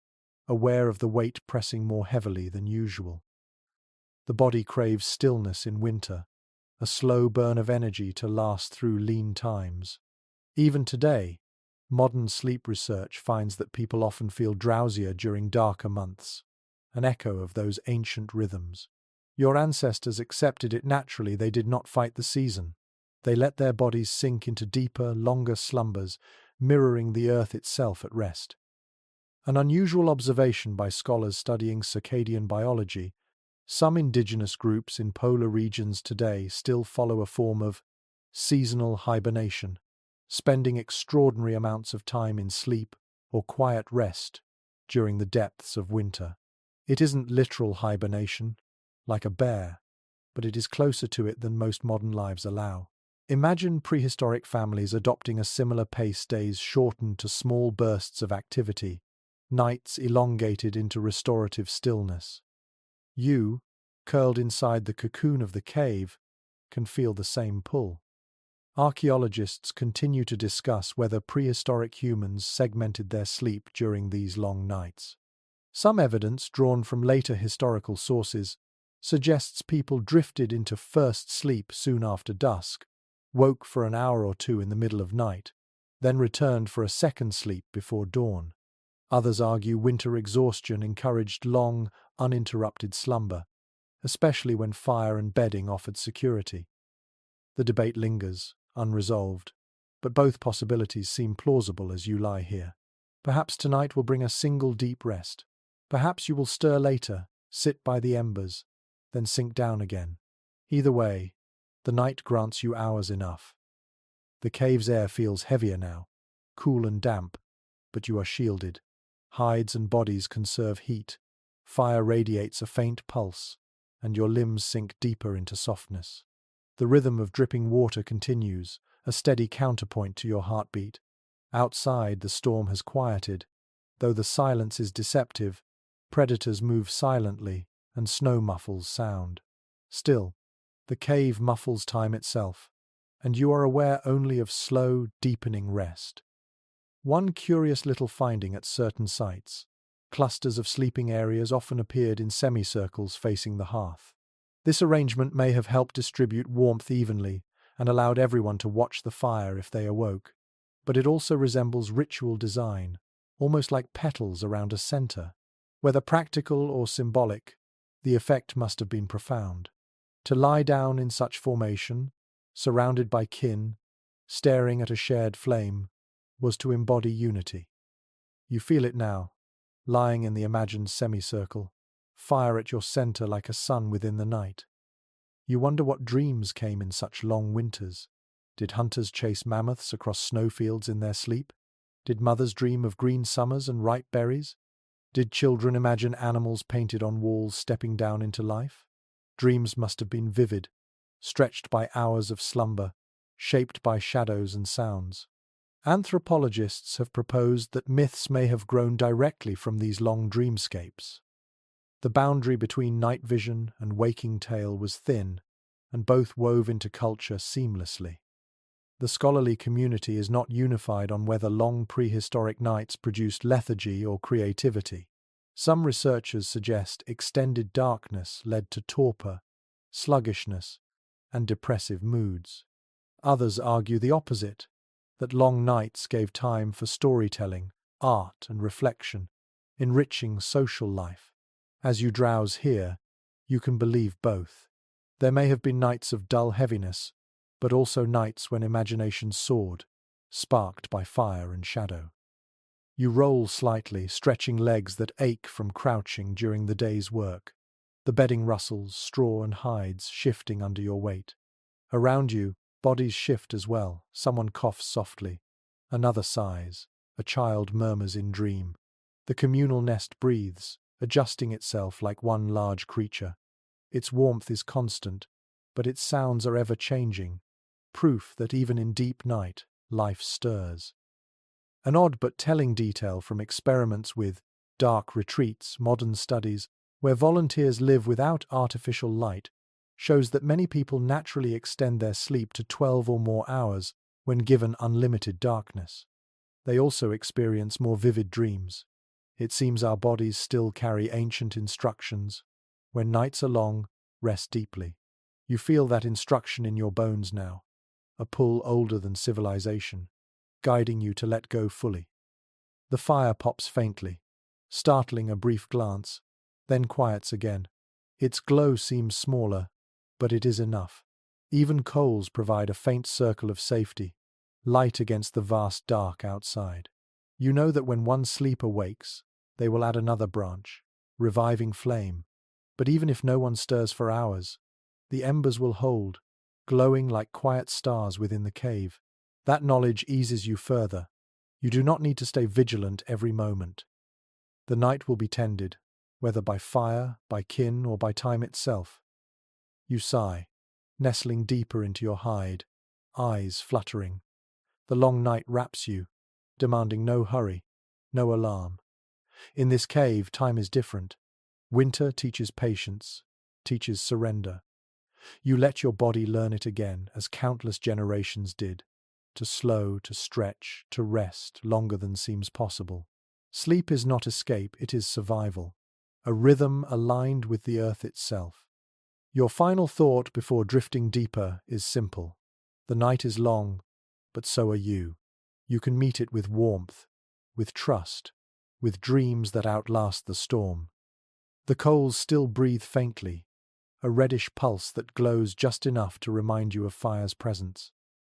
aware of the weight pressing more heavily than usual. The body craves stillness in winter, a slow burn of energy to last through lean times. Even today, Modern sleep research finds that people often feel drowsier during darker months, an echo of those ancient rhythms. Your ancestors accepted it naturally. They did not fight the season. They let their bodies sink into deeper, longer slumbers, mirroring the earth itself at rest. An unusual observation by scholars studying circadian biology. Some indigenous groups in polar regions today still follow a form of seasonal hibernation, spending extraordinary amounts of time in sleep or quiet rest during the depths of winter. It isn't literal hibernation, like a bear, but it is closer to it than most modern lives allow. Imagine prehistoric families adopting a similar pace, days shortened to small bursts of activity, nights elongated into restorative stillness. You, curled inside the cocoon of the cave, can feel the same pull. Archaeologists continue to discuss whether prehistoric humans segmented their sleep during these long nights. Some evidence drawn from later historical sources suggests people drifted into first sleep soon after dusk, woke for an hour or two in the middle of night, then returned for a second sleep before dawn. Others argue winter exhaustion encouraged long, uninterrupted slumber, especially when fire and bedding offered security. The debate lingers, unresolved, but both possibilities seem plausible as you lie here. Perhaps tonight will bring a single deep rest. Perhaps you will stir later, sit by the embers, then sink down again. Either way, the night grants you hours enough. The cave's air feels heavier now, cool and damp, but you are shielded. Hides and bodies conserve heat. Fire radiates a faint pulse, and your limbs sink deeper into softness. The rhythm of dripping water continues, a steady counterpoint to your heartbeat. Outside, the storm has quieted. Though the silence is deceptive, predators move silently, and snow muffles sound. Still, the cave muffles time itself, and you are aware only of slow, deepening rest. One curious little finding at certain sites: clusters of sleeping areas often appeared in semicircles facing the hearth. This arrangement may have helped distribute warmth evenly and allowed everyone to watch the fire if they awoke, but it also resembles ritual design, almost like petals around a center. Whether practical or symbolic, the effect must have been profound. To lie down in such formation, surrounded by kin, staring at a shared flame, was to embody unity. You feel it now, lying in the imagined semicircle, fire at your center like a sun within the night. You wonder what dreams came in such long winters. Did hunters chase mammoths across snowfields in their sleep? Did mothers dream of green summers and ripe berries? Did children imagine animals painted on walls stepping down into life? Dreams must have been vivid, stretched by hours of slumber, shaped by shadows and sounds. Anthropologists have proposed that myths may have grown directly from these long dreamscapes. The boundary between night vision and waking tale was thin, and both wove into culture seamlessly. The scholarly community is not unified on whether long prehistoric nights produced lethargy or creativity. Some researchers suggest extended darkness led to torpor, sluggishness, and depressive moods. Others argue the opposite, that long nights gave time for storytelling, art, and reflection, enriching social life. As you drowse here, you can believe both. There may have been nights of dull heaviness, but also nights when imagination soared, sparked by fire and shadow. You roll slightly, stretching legs that ache from crouching during the day's work. The bedding rustles, straw and hides shifting under your weight. Around you, bodies shift as well. Someone coughs softly. Another sighs. A child murmurs in dream. The communal nest breathes, adjusting itself like one large creature. Its warmth is constant, but its sounds are ever-changing, proof that even in deep night, life stirs. An odd but telling detail from experiments with dark retreats, modern studies, where volunteers live without artificial light, shows that many people naturally extend their sleep to 12 or more hours when given unlimited darkness. They also experience more vivid dreams. It seems our bodies still carry ancient instructions. When nights are long, rest deeply. You feel that instruction in your bones now, a pull older than civilization. guiding you to let go fully. The fire pops faintly, startling a brief glance, then quiets again. Its glow seems smaller, but it is enough. Even coals provide a faint circle of safety, light against the vast dark outside. You know that when one sleeper wakes, they will add another branch, reviving flame. But even if no one stirs for hours, the embers will hold, glowing like quiet stars within the cave. That knowledge eases you further. You do not need to stay vigilant every moment. The night will be tended, whether by fire, by kin, or by time itself. You sigh, nestling deeper into your hide, eyes fluttering. The long night wraps you, demanding no hurry, no alarm. In this cave, time is different. Winter teaches patience, teaches surrender. You let your body learn it again, as countless generations did, to slow, to stretch, to rest longer than seems possible. Sleep is not escape, it is survival, a rhythm aligned with the earth itself. Your final thought before drifting deeper is simple. The night is long, but so are you. You can meet it with warmth, with trust, with dreams that outlast the storm. The coals still breathe faintly, a reddish pulse that glows just enough to remind you of fire's presence.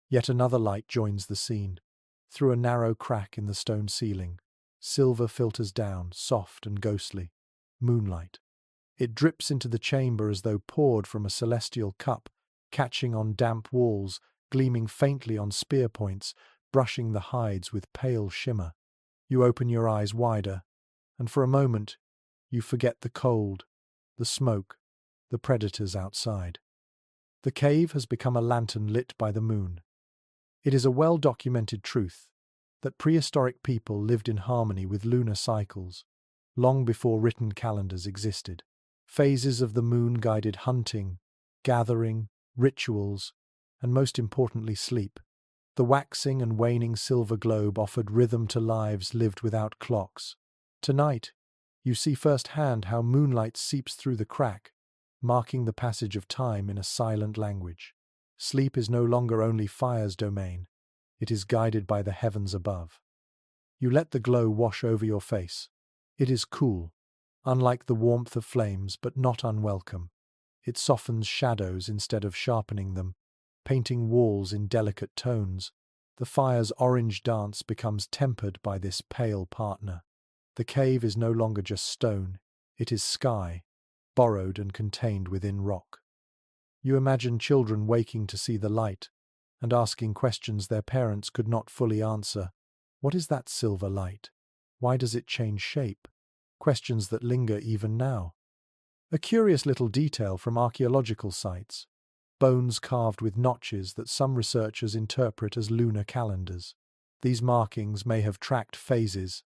Yet another light joins the scene. Through a narrow crack in the stone ceiling, silver filters down, soft and ghostly. Moonlight. It drips into the chamber as though poured from a celestial cup, catching on damp walls, gleaming faintly on spear points, brushing the hides with pale shimmer. You open your eyes wider, and for a moment you forget the cold, the smoke, the predators outside. The cave has become a lantern lit by the moon. It is a well-documented truth that prehistoric people lived in harmony with lunar cycles, long before written calendars existed. Phases of the moon guided hunting, gathering, rituals, and most importantly sleep. The waxing and waning silver globe offered rhythm to lives lived without clocks. Tonight, you see firsthand how moonlight seeps through the crack, marking the passage of time in a silent language. Sleep is no longer only fire's domain, it is guided by the heavens above. You let the glow wash over your face. It is cool, unlike the warmth of flames, but not unwelcome. It softens shadows instead of sharpening them, painting walls in delicate tones. The fire's orange dance becomes tempered by this pale partner. The cave is no longer just stone, it is sky, borrowed and contained within rock. You imagine children waking to see the light and asking questions their parents could not fully answer. What is that silver light? Why does it change shape? Questions that linger even now. A curious little detail from archaeological sites: bones carved with notches that some researchers interpret as lunar calendars. These markings may have tracked phases,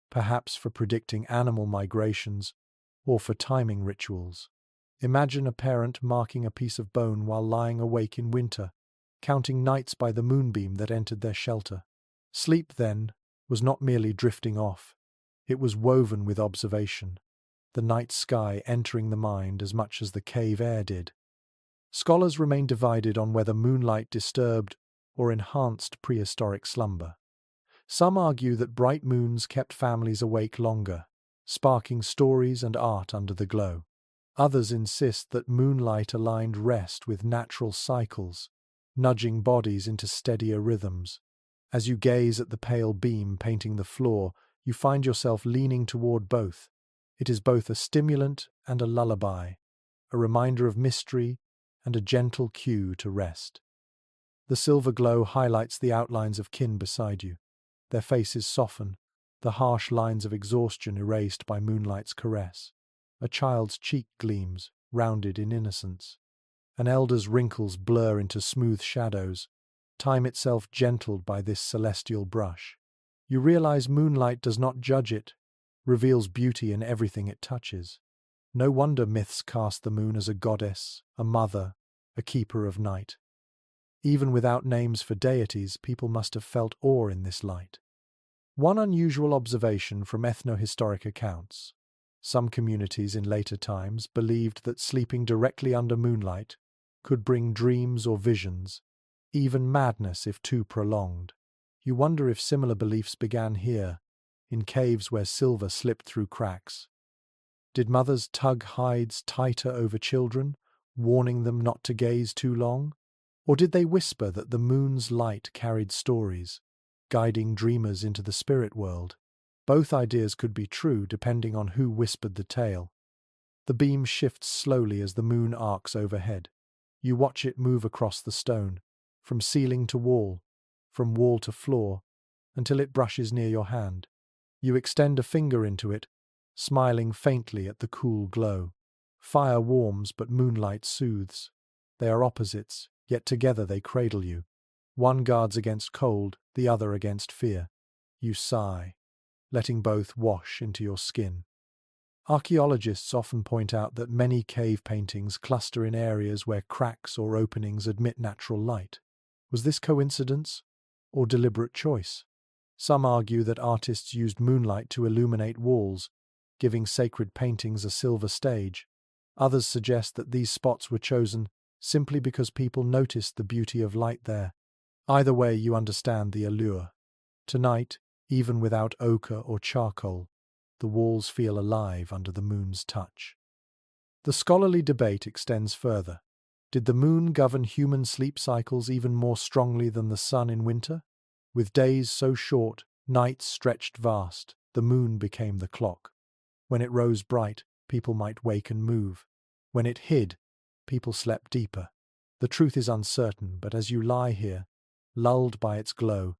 perhaps for predicting animal migrations or for timing rituals. Imagine a parent marking a piece of bone while lying awake in winter, counting nights by the moonbeam that entered their shelter. Sleep, then, was not merely drifting off. It was woven with observation, the night sky entering the mind as much as the cave air did. Scholars remain divided on whether moonlight disturbed or enhanced prehistoric slumber. Some argue that bright moons kept families awake longer, sparking stories and art under the glow. Others insist that moonlight aligned rest with natural cycles, nudging bodies into steadier rhythms. As you gaze at the pale beam painting the floor, you find yourself leaning toward both. It is both a stimulant and a lullaby, a reminder of mystery and a gentle cue to rest. The silver glow highlights the outlines of kin beside you. Their faces soften, the harsh lines of exhaustion erased by moonlight's caress. A child's cheek gleams, rounded in innocence. An elder's wrinkles blur into smooth shadows, time itself gentled by this celestial brush. You realize moonlight does not judge it, reveals beauty in everything it touches. No wonder myths cast the moon as a goddess, a mother, a keeper of night. Even without names for deities, people must have felt awe in this light. One unusual observation from ethnohistoric accounts: some communities in later times believed that sleeping directly under moonlight could bring dreams or visions, even madness if too prolonged. You wonder if similar beliefs began here, in caves where silver slipped through cracks. Did mothers tug hides tighter over children, warning them not to gaze too long? Or did they whisper that the moon's light carried stories, guiding dreamers into the spirit world? Both ideas could be true depending on who whispered the tale. The beam shifts slowly as the moon arcs overhead. You watch it move across the stone, from ceiling to wall, from wall to floor, until it brushes near your hand. You extend a finger into it, smiling faintly at the cool glow. Fire warms, but moonlight soothes. They are opposites, yet together they cradle you. One guards against cold, the other against fear. You sigh, letting both wash into your skin. Archaeologists often point out that many cave paintings cluster in areas where cracks or openings admit natural light. Was this coincidence or deliberate choice? Some argue that artists used moonlight to illuminate walls, giving sacred paintings a silver stage. Others suggest that these spots were chosen simply because people noticed the beauty of light there. Either way, you understand the allure. Tonight, even without ochre or charcoal, the walls feel alive under the moon's touch. The scholarly debate extends further. Did the moon govern human sleep cycles even more strongly than the sun in winter? With days so short, nights stretched vast, the moon became the clock. When it rose bright, people might wake and move. When it hid, people slept deeper. The truth is uncertain, but as you lie here, lulled by its glow,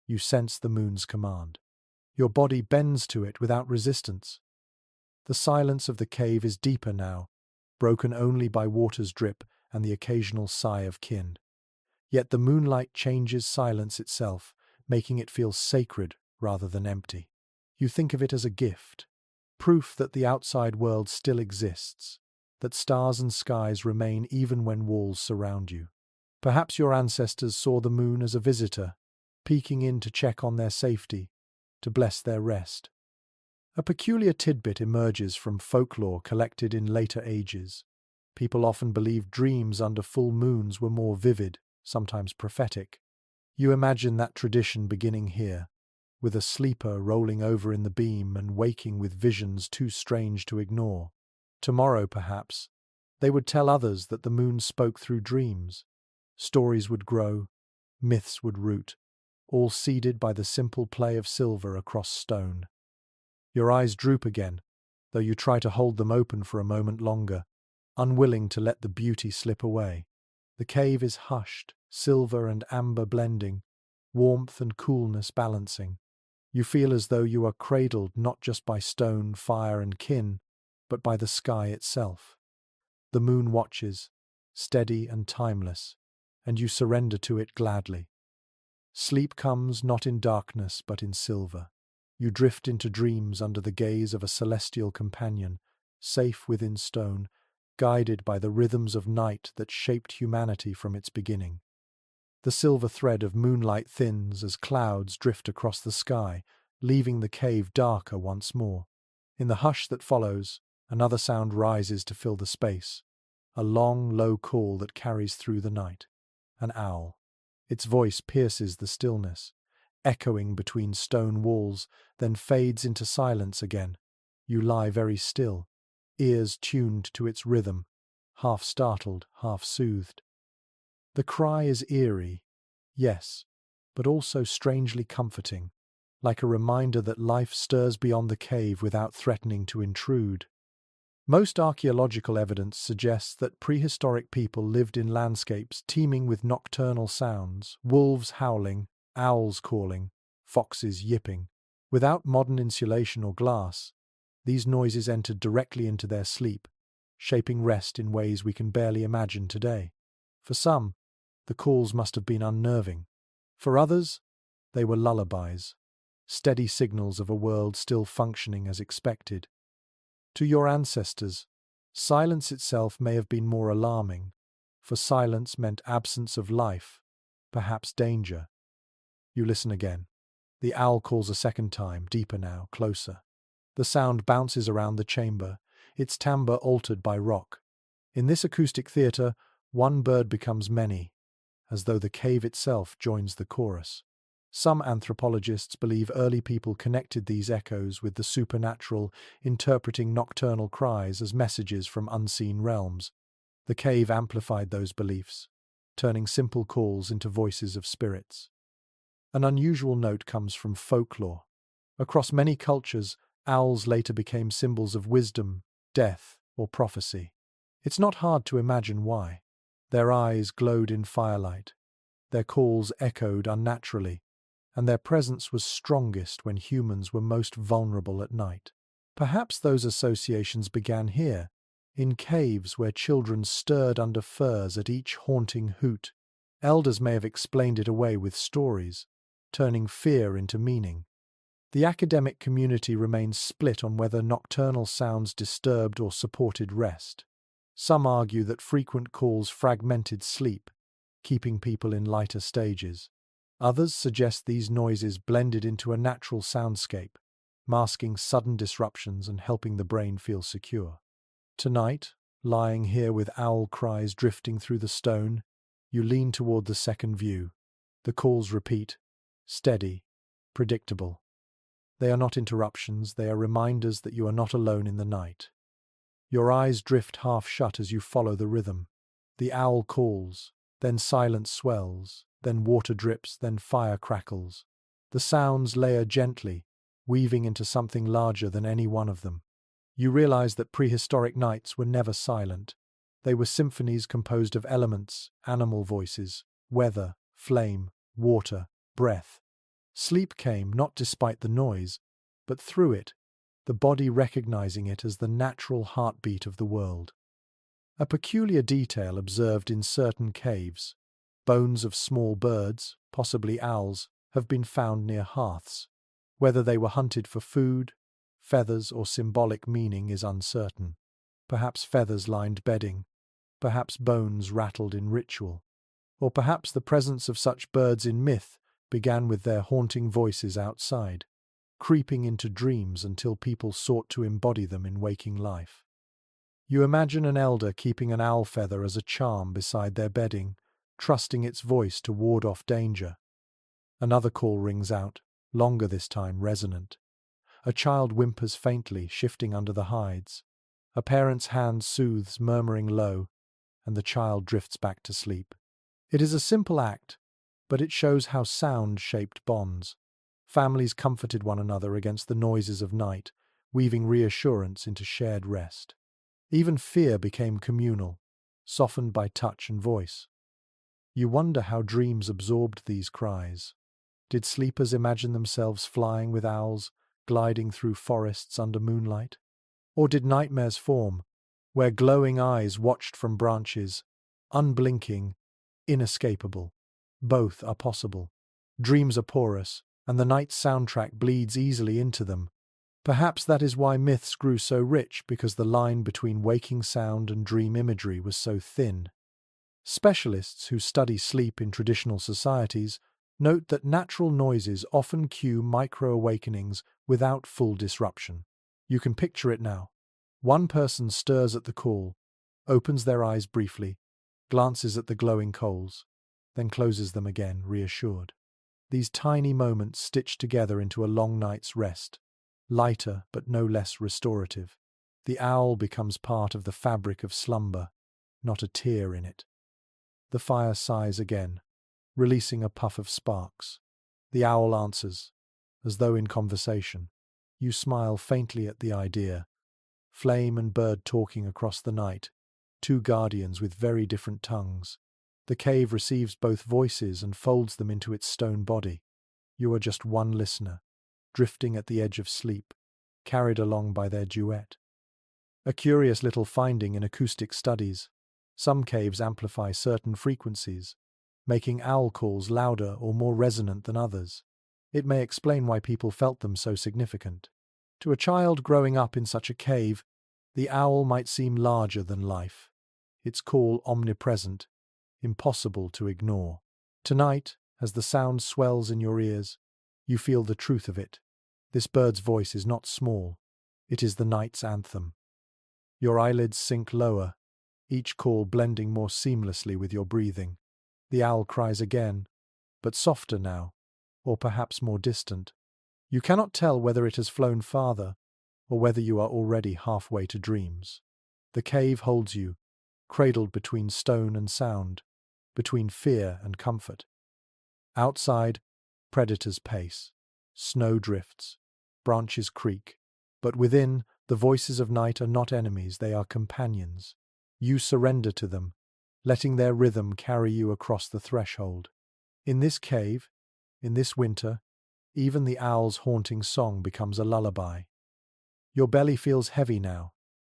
you sense the moon's command. Your body bends to it without resistance. The silence of the cave is deeper now, broken only by water's drip and the occasional sigh of kin. Yet the moonlight changes silence itself, making it feel sacred rather than empty. You think of it as a gift, proof that the outside world still exists, that stars and skies remain even when walls surround you. Perhaps your ancestors saw the moon as a visitor, peeking in to check on their safety, to bless their rest. A peculiar tidbit emerges from folklore collected in later ages. People often believed dreams under full moons were more vivid, sometimes prophetic. You imagine that tradition beginning here, with a sleeper rolling over in the beam and waking with visions too strange to ignore. Tomorrow, perhaps, they would tell others that the moon spoke through dreams. Stories would grow, myths would root, all seeded by the simple play of silver across stone. Your eyes droop again, though you try to hold them open for a moment longer, unwilling to let the beauty slip away. The cave is hushed, silver and amber blending, warmth and coolness balancing. You feel as though you are cradled not just by stone, fire and kin, but by the sky itself. The moon watches, steady and timeless, and you surrender to it gladly. Sleep comes not in darkness but in silver. You drift into dreams under the gaze of a celestial companion, safe within stone, guided by the rhythms of night that shaped humanity from its beginning. The silver thread of moonlight thins as clouds drift across the sky, leaving the cave darker once more. In the hush that follows, another sound rises to fill the space, a long, low call that carries through the night. An owl. Its voice pierces the stillness, echoing between stone walls, then fades into silence again. You lie very still, ears tuned to its rhythm, half startled, half soothed. The cry is eerie, yes, but also strangely comforting, like a reminder that life stirs beyond the cave without threatening to intrude. Most archaeological evidence suggests that prehistoric people lived in landscapes teeming with nocturnal sounds, wolves howling, owls calling, foxes yipping. Without modern insulation or glass, these noises entered directly into their sleep, shaping rest in ways we can barely imagine today. For some, the calls must have been unnerving. For others, they were lullabies, steady signals of a world still functioning as expected. To your ancestors, silence itself may have been more alarming, for silence meant absence of life, perhaps danger. You listen again. The owl calls a second time, deeper now, closer. The sound bounces around the chamber, its timbre altered by rock. In this acoustic theatre, one bird becomes many, as though the cave itself joins the chorus. Some anthropologists believe early people connected these echoes with the supernatural, interpreting nocturnal cries as messages from unseen realms. The cave amplified those beliefs, turning simple calls into voices of spirits. An unusual note comes from folklore. Across many cultures, owls later became symbols of wisdom, death, or prophecy. It's not hard to imagine why. Their eyes glowed in firelight, their calls echoed unnaturally, and their presence was strongest when humans were most vulnerable at night. Perhaps those associations began here, in caves where children stirred under firs at each haunting hoot. Elders may have explained it away with stories, turning fear into meaning. The academic community remains split on whether nocturnal sounds disturbed or supported rest. Some argue that frequent calls fragmented sleep, keeping people in lighter stages. Others suggest these noises blended into a natural soundscape, masking sudden disruptions and helping the brain feel secure. Tonight, lying here with owl cries drifting through the stone, you lean toward the second view. The calls repeat, steady, predictable. They are not interruptions, they are reminders that you are not alone in the night. Your eyes drift half shut as you follow the rhythm. The owl calls, then silence swells, then water drips, then fire crackles. The sounds layer gently, weaving into something larger than any one of them. You realize that prehistoric nights were never silent. They were symphonies composed of elements, animal voices, weather, flame, water, breath. Sleep came not despite the noise, but through it, the body recognizing it as the natural heartbeat of the world. A peculiar detail observed in certain caves. Bones of small birds, possibly owls, have been found near hearths. Whether they were hunted for food, feathers, or symbolic meaning is uncertain. Perhaps feathers lined bedding, perhaps bones rattled in ritual, or perhaps the presence of such birds in myth began with their haunting voices outside, creeping into dreams until people sought to embody them in waking life. You imagine an elder keeping an owl feather as a charm beside their bedding, trusting its voice to ward off danger. Another call rings out, longer this time, resonant. A child whimpers faintly, shifting under the hides. A parent's hand soothes, murmuring low, and the child drifts back to sleep. It is a simple act, but it shows how sound shaped bonds. Families comforted one another against the noises of night, weaving reassurance into shared rest. Even fear became communal, softened by touch and voice. You wonder how dreams absorbed these cries. Did sleepers imagine themselves flying with owls, gliding through forests under moonlight? Or did nightmares form, where glowing eyes watched from branches, unblinking, inescapable? Both are possible. Dreams are porous, and the night's soundtrack bleeds easily into them. Perhaps that is why myths grew so rich, because the line between waking sound and dream imagery was so thin. Specialists who study sleep in traditional societies note that natural noises often cue micro-awakenings without full disruption. You can picture it now. One person stirs at the call, opens their eyes briefly, glances at the glowing coals, then closes them again, reassured. These tiny moments stitch together into a long night's rest, lighter but no less restorative. The owl becomes part of the fabric of slumber, not a tear in it. The fire sighs again, releasing a puff of sparks. The owl answers, as though in conversation. You smile faintly at the idea. Flame and bird talking across the night, two guardians with very different tongues. The cave receives both voices and folds them into its stone body. You are just one listener, drifting at the edge of sleep, carried along by their duet. A curious little finding in acoustic studies. Some caves amplify certain frequencies, making owl calls louder or more resonant than others. It may explain why people felt them so significant. To a child growing up in such a cave, the owl might seem larger than life, its call omnipresent, impossible to ignore. Tonight, as the sound swells in your ears, you feel the truth of it. This bird's voice is not small. It is the night's anthem. Your eyelids sink lower, each call blending more seamlessly with your breathing. The owl cries again, but softer now, or perhaps more distant. You cannot tell whether it has flown farther, or whether you are already halfway to dreams. The cave holds you, cradled between stone and sound, between fear and comfort. Outside, predators pace, snow drifts, branches creak, but within, the voices of night are not enemies, they are companions. You surrender to them, letting their rhythm carry you across the threshold. In this cave, in this winter, even the owl's haunting song becomes a lullaby. Your belly feels heavy now,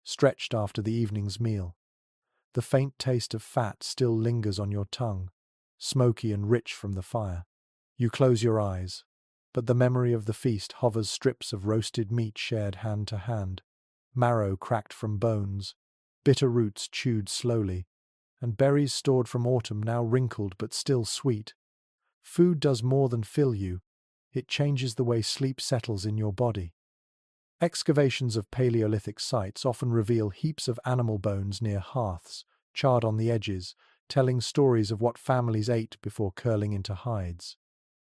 stretched after the evening's meal. The faint taste of fat still lingers on your tongue, smoky and rich from the fire. You close your eyes, but the memory of the feast hovers, strips of roasted meat shared hand to hand, marrow cracked from bones, bitter roots chewed slowly, and berries stored from autumn now wrinkled but still sweet. Food does more than fill you, it changes the way sleep settles in your body. Excavations of Paleolithic sites often reveal heaps of animal bones near hearths, charred on the edges, telling stories of what families ate before curling into hides.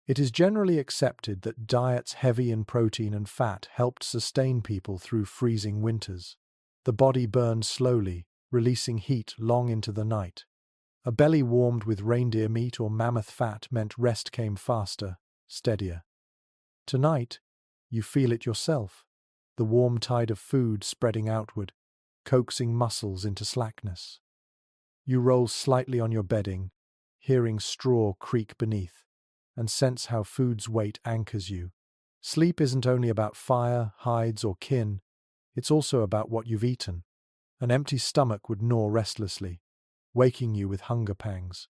It is generally accepted that diets heavy in protein and fat helped sustain people through freezing winters. The body burned slowly, releasing heat long into the night. A belly warmed with reindeer meat or mammoth fat meant rest came faster, steadier. Tonight, you feel it yourself, the warm tide of food spreading outward, coaxing muscles into slackness. You roll slightly on your bedding, hearing straw creak beneath, and sense how food's weight anchors you. Sleep isn't only about fire, hides, or kin, it's also about what you've eaten. An empty stomach would gnaw restlessly, waking you with hunger pangs.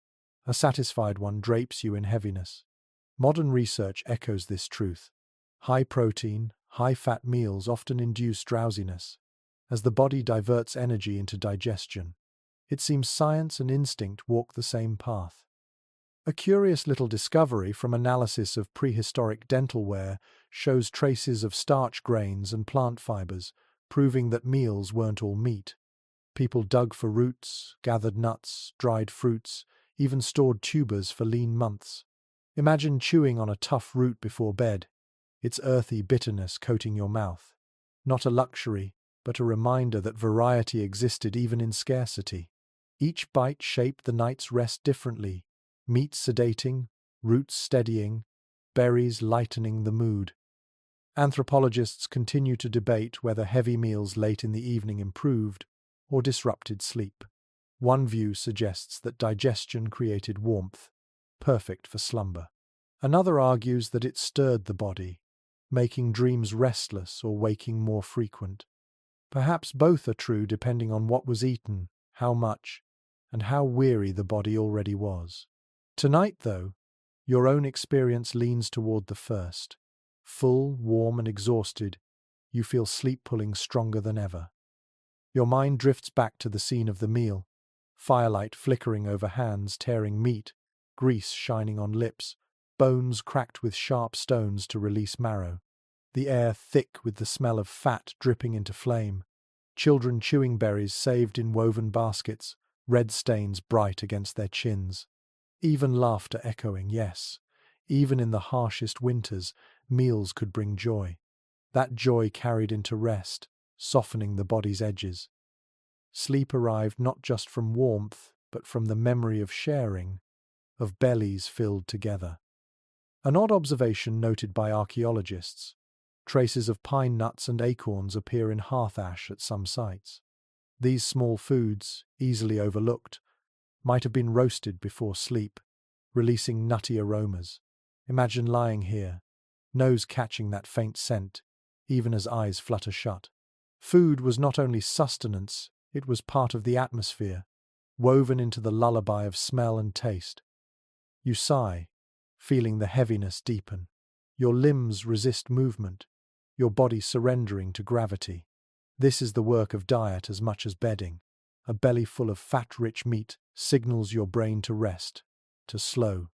A satisfied one drapes you in heaviness. Modern research echoes this truth. High protein, high fat meals often induce drowsiness, as the body diverts energy into digestion. It seems science and instinct walk the same path. A curious little discovery from analysis of prehistoric dentalware shows traces of starch grains and plant fibers, proving that meals weren't all meat. People dug for roots, gathered nuts, dried fruits, even stored tubers for lean months. Imagine chewing on a tough root before bed, its earthy bitterness coating your mouth. Not a luxury, but a reminder that variety existed even in scarcity. Each bite shaped the night's rest differently, meat sedating, roots steadying, berries lightening the mood. Anthropologists continue to debate whether heavy meals late in the evening improved or disrupted sleep. One view suggests that digestion created warmth, perfect for slumber. Another argues that it stirred the body, making dreams restless or waking more frequent. Perhaps both are true depending on what was eaten, how much, and how weary the body already was. Tonight, though, your own experience leans toward the first. Full, warm, and exhausted, you feel sleep pulling stronger than ever. Your mind drifts back to the scene of the meal, firelight flickering over hands tearing meat, grease shining on lips, bones cracked with sharp stones to release marrow, the air thick with the smell of fat dripping into flame, children chewing berries saved in woven baskets, red stains bright against their chins. Even laughter echoing, yes. Even in the harshest winters, meals could bring joy. That joy carried into rest, softening the body's edges. Sleep arrived not just from warmth, but from the memory of sharing, of bellies filled together. An odd observation noted by archaeologists. Traces of pine nuts and acorns appear in hearth ash at some sites. These small foods, easily overlooked, might have been roasted before sleep, releasing nutty aromas. Imagine lying here, nose catching that faint scent, even as eyes flutter shut. Food was not only sustenance, it was part of the atmosphere, woven into the lullaby of smell and taste. You sigh, feeling the heaviness deepen. Your limbs resist movement, your body surrendering to gravity. This is the work of diet as much as bedding. A belly full of fat-rich meat signals your brain to rest, to slow,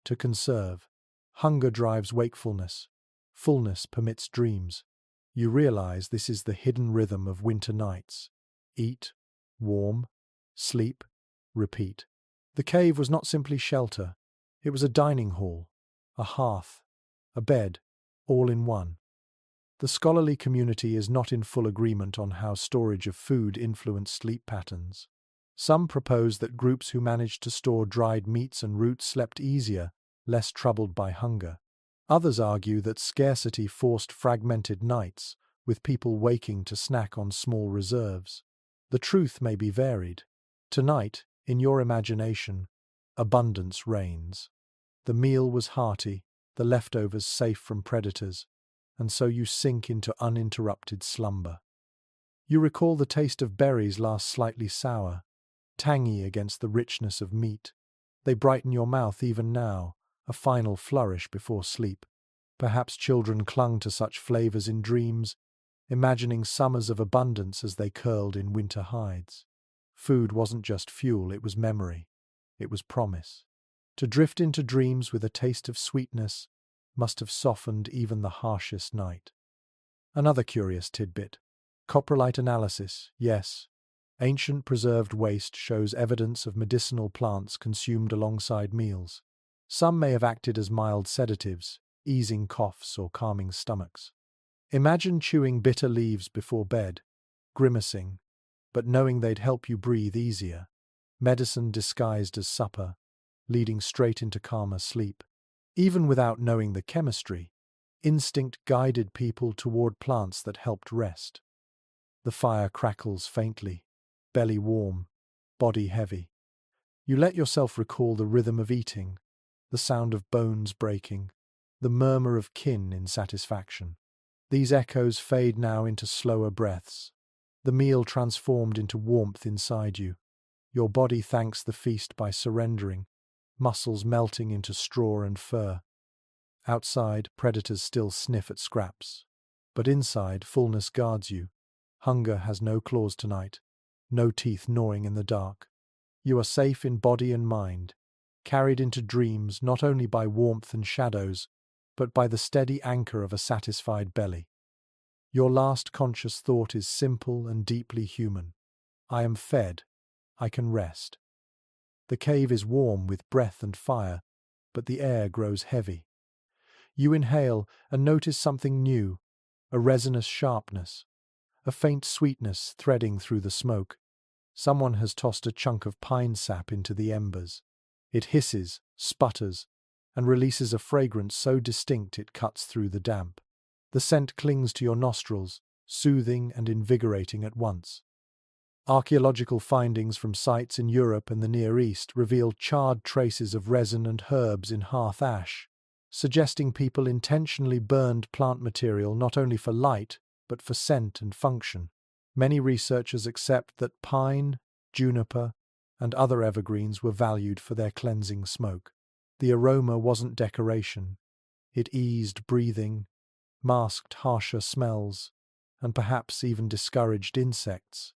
to conserve. Hunger drives wakefulness. Fullness permits dreams. You realize this is the hidden rhythm of winter nights. Eat, warm, sleep, repeat. The cave was not simply shelter. It was a dining hall, a hearth, a bed, all in one. The scholarly community is not in full agreement on how storage of food influenced sleep patterns. Some propose that groups who managed to store dried meats and roots slept easier, less troubled by hunger. Others argue that scarcity forced fragmented nights, with people waking to snack on small reserves. The truth may be varied. Tonight, in your imagination, abundance reigns. The meal was hearty, the leftovers safe from predators, and so you sink into uninterrupted slumber. You recall the taste of berries last slightly sour, tangy against the richness of meat. They brighten your mouth even now, a final flourish before sleep. Perhaps children clung to such flavors in dreams, imagining summers of abundance as they curled in winter hides. Food wasn't just fuel, it was memory. It was promise. To drift into dreams with a taste of sweetness must have softened even the harshest night. Another curious tidbit. Coprolite analysis, yes. Ancient preserved waste shows evidence of medicinal plants consumed alongside meals. Some may have acted as mild sedatives, easing coughs or calming stomachs. Imagine chewing bitter leaves before bed, grimacing, but knowing they'd help you breathe easier. Medicine disguised as supper, leading straight into calmer sleep. Even without knowing the chemistry, instinct guided people toward plants that helped rest. The fire crackles faintly, belly warm, body heavy. You let yourself recall the rhythm of eating, the sound of bones breaking, the murmur of kin in satisfaction. These echoes fade now into slower breaths, the meal transformed into warmth inside you. Your body thanks the feast by surrendering, muscles melting into straw and fur. Outside, predators still sniff at scraps. But inside, fullness guards you. Hunger has no claws tonight, no teeth gnawing in the dark. You are safe in body and mind, carried into dreams not only by warmth and shadows, but by the steady anchor of a satisfied belly. Your last conscious thought is simple and deeply human. I am fed. I can rest. The cave is warm with breath and fire, but the air grows heavy. You inhale and notice something new, a resinous sharpness, a faint sweetness threading through the smoke. Someone has tossed a chunk of pine sap into the embers. It hisses, sputters, and releases a fragrance so distinct it cuts through the damp. The scent clings to your nostrils, soothing and invigorating at once. Archaeological findings from sites in Europe and the Near East reveal charred traces of resin and herbs in hearth ash, suggesting people intentionally burned plant material not only for light, but for scent and function. Many researchers accept that pine, juniper, and other evergreens were valued for their cleansing smoke. The aroma wasn't decoration. It eased breathing, masked harsher smells, and perhaps even discouraged insects.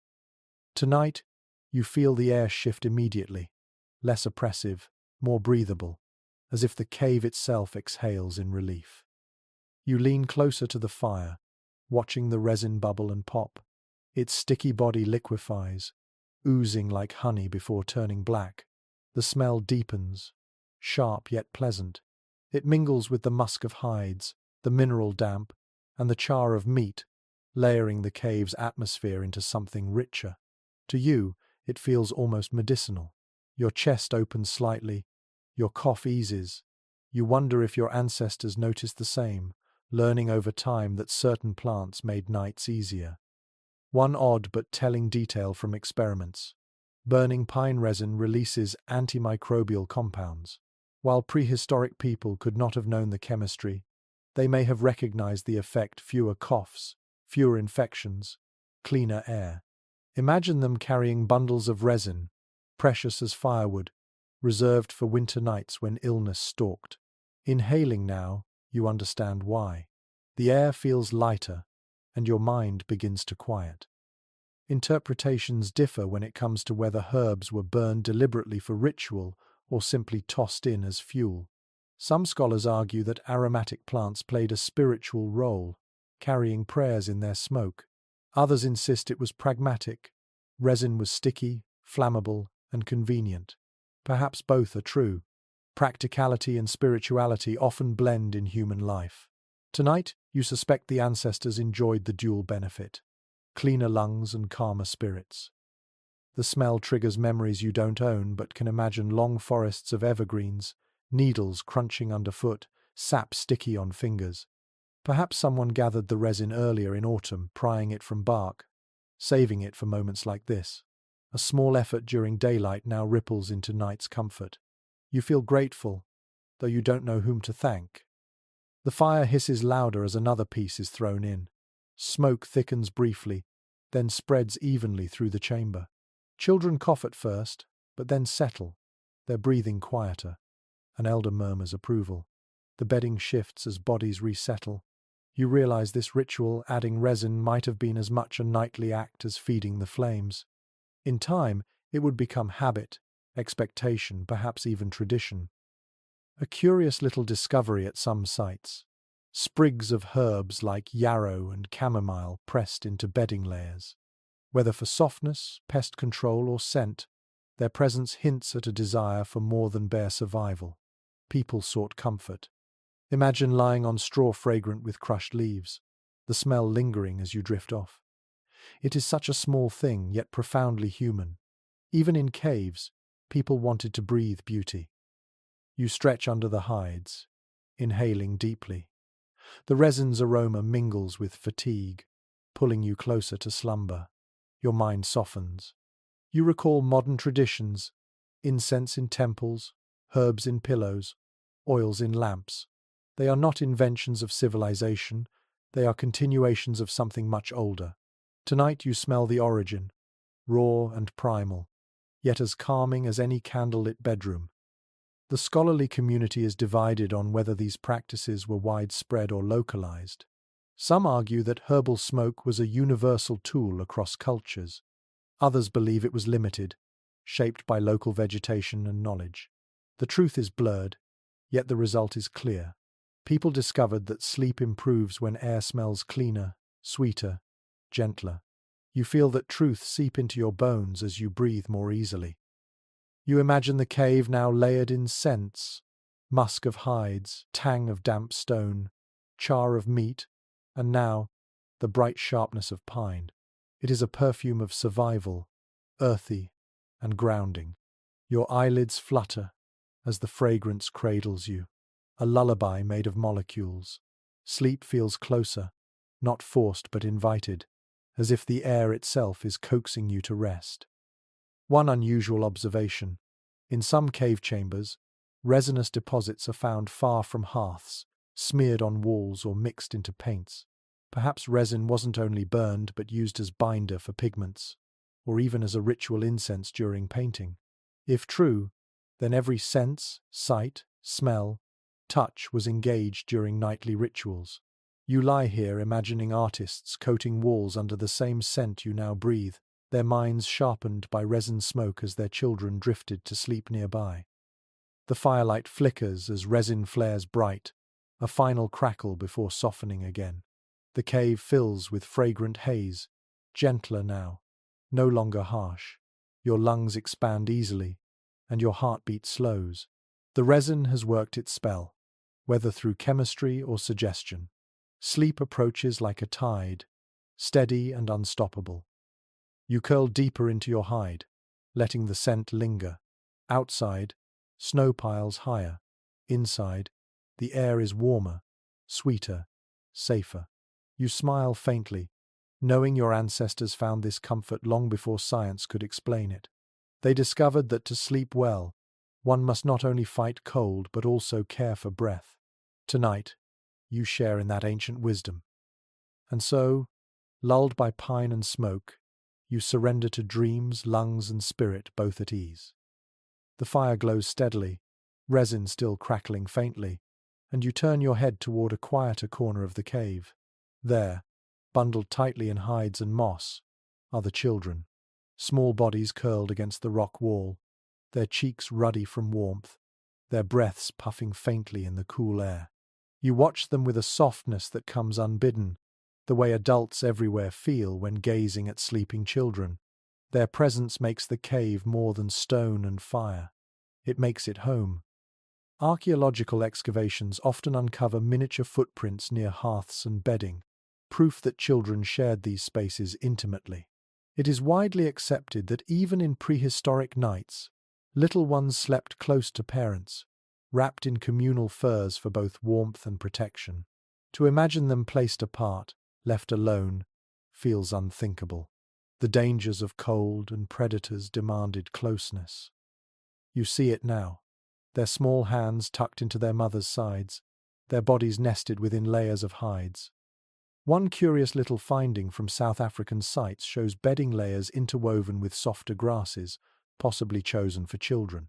Tonight, you feel the air shift immediately, less oppressive, more breathable, as if the cave itself exhales in relief. You lean closer to the fire, watching the resin bubble and pop. Its sticky body liquefies, oozing like honey before turning black. The smell deepens, sharp yet pleasant. It mingles with the musk of hides, the mineral damp, and the char of meat, layering the cave's atmosphere into something richer. To you, it feels almost medicinal. Your chest opens slightly, your cough eases. You wonder if your ancestors noticed the same, learning over time that certain plants made nights easier. One odd but telling detail from experiments. Burning pine resin releases antimicrobial compounds. While prehistoric people could not have known the chemistry, they may have recognized the effect: fewer coughs, fewer infections, cleaner air. Imagine them carrying bundles of resin, precious as firewood, reserved for winter nights when illness stalked. Inhaling now, you understand why. The air feels lighter, and your mind begins to quiet. Interpretations differ when it comes to whether herbs were burned deliberately for ritual or simply tossed in as fuel. Some scholars argue that aromatic plants played a spiritual role, carrying prayers in their smoke. Others insist it was pragmatic. Resin was sticky, flammable, and convenient. Perhaps both are true. Practicality and spirituality often blend in human life. Tonight, you suspect the ancestors enjoyed the dual benefit: cleaner lungs and calmer spirits. The smell triggers memories you don't own but can imagine: long forests of evergreens, needles crunching underfoot, sap sticky on fingers. Perhaps someone gathered the resin earlier in autumn, prying it from bark, saving it for moments like this. A small effort during daylight now ripples into night's comfort. You feel grateful, though you don't know whom to thank. The fire hisses louder as another piece is thrown in. Smoke thickens briefly, then spreads evenly through the chamber. Children cough at first, but then settle, their breathing quieter. An elder murmurs approval. The bedding shifts as bodies resettle. You realize this ritual, adding resin, might have been as much a nightly act as feeding the flames. In time, it would become habit, expectation, perhaps even tradition. A curious little discovery at some sites: sprigs of herbs like yarrow and chamomile pressed into bedding layers. Whether for softness, pest control, or scent, their presence hints at a desire for more than bare survival. People sought comfort. Imagine lying on straw fragrant with crushed leaves, the smell lingering as you drift off. It is such a small thing, yet profoundly human. Even in caves, people wanted to breathe beauty. You stretch under the hides, inhaling deeply. The resin's aroma mingles with fatigue, pulling you closer to slumber. Your mind softens. You recall modern traditions: incense in temples, herbs in pillows, oils in lamps. They are not inventions of civilization, they are continuations of something much older. Tonight you smell the origin, raw and primal, yet as calming as any candlelit bedroom. The scholarly community is divided on whether these practices were widespread or localized. Some argue that herbal smoke was a universal tool across cultures. Others believe it was limited, shaped by local vegetation and knowledge. The truth is blurred, yet the result is clear. People discovered that sleep improves when air smells cleaner, sweeter, gentler. You feel that truth seep into your bones as you breathe more easily. You imagine the cave now layered in scents: musk of hides, tang of damp stone, char of meat, and now the bright sharpness of pine. It is a perfume of survival, earthy and grounding. Your eyelids flutter as the fragrance cradles you, a lullaby made of molecules. Sleep feels closer, not forced but invited, as if the air itself is coaxing you to rest. One unusual observation: in some cave chambers, resinous deposits are found far from hearths, smeared on walls or mixed into paints. Perhaps resin wasn't only burned but used as binder for pigments, or even as a ritual incense during painting. If true, then every sense, sight, smell, touch was engaged during nightly rituals. You lie here imagining artists coating walls under the same scent you now breathe, their minds sharpened by resin smoke as their children drifted to sleep nearby. The firelight flickers as resin flares bright, a final crackle before softening again. The cave fills with fragrant haze, gentler now, no longer harsh. Your lungs expand easily, and your heartbeat slows. The resin has worked its spell, whether through chemistry or suggestion. Sleep approaches like a tide, steady and unstoppable. You curl deeper into your hide, letting the scent linger. Outside, snow piles higher. Inside, the air is warmer, sweeter, safer. You smile faintly, knowing your ancestors found this comfort long before science could explain it. They discovered that to sleep well, one must not only fight cold but also care for breath. Tonight, you share in that ancient wisdom. And so, lulled by pine and smoke, you surrender to dreams, lungs and spirit both at ease. The fire glows steadily, resin still crackling faintly, and you turn your head toward a quieter corner of the cave. There, bundled tightly in hides and moss, are the children, small bodies curled against the rock wall, their cheeks ruddy from warmth, their breaths puffing faintly in the cool air. You watch them with a softness that comes unbidden, the way adults everywhere feel when gazing at sleeping children. Their presence makes the cave more than stone and fire. It makes it home. Archaeological excavations often uncover miniature footprints near hearths and bedding, proof that children shared these spaces intimately. It is widely accepted that even in prehistoric nights, little ones slept close to parents, wrapped in communal furs for both warmth and protection. To imagine them placed apart, left alone, feels unthinkable. The dangers of cold and predators demanded closeness. You see it now. Their small hands tucked into their mother's sides, their bodies nested within layers of hides. One curious little finding from South African sites shows bedding layers interwoven with softer grasses, possibly chosen for children.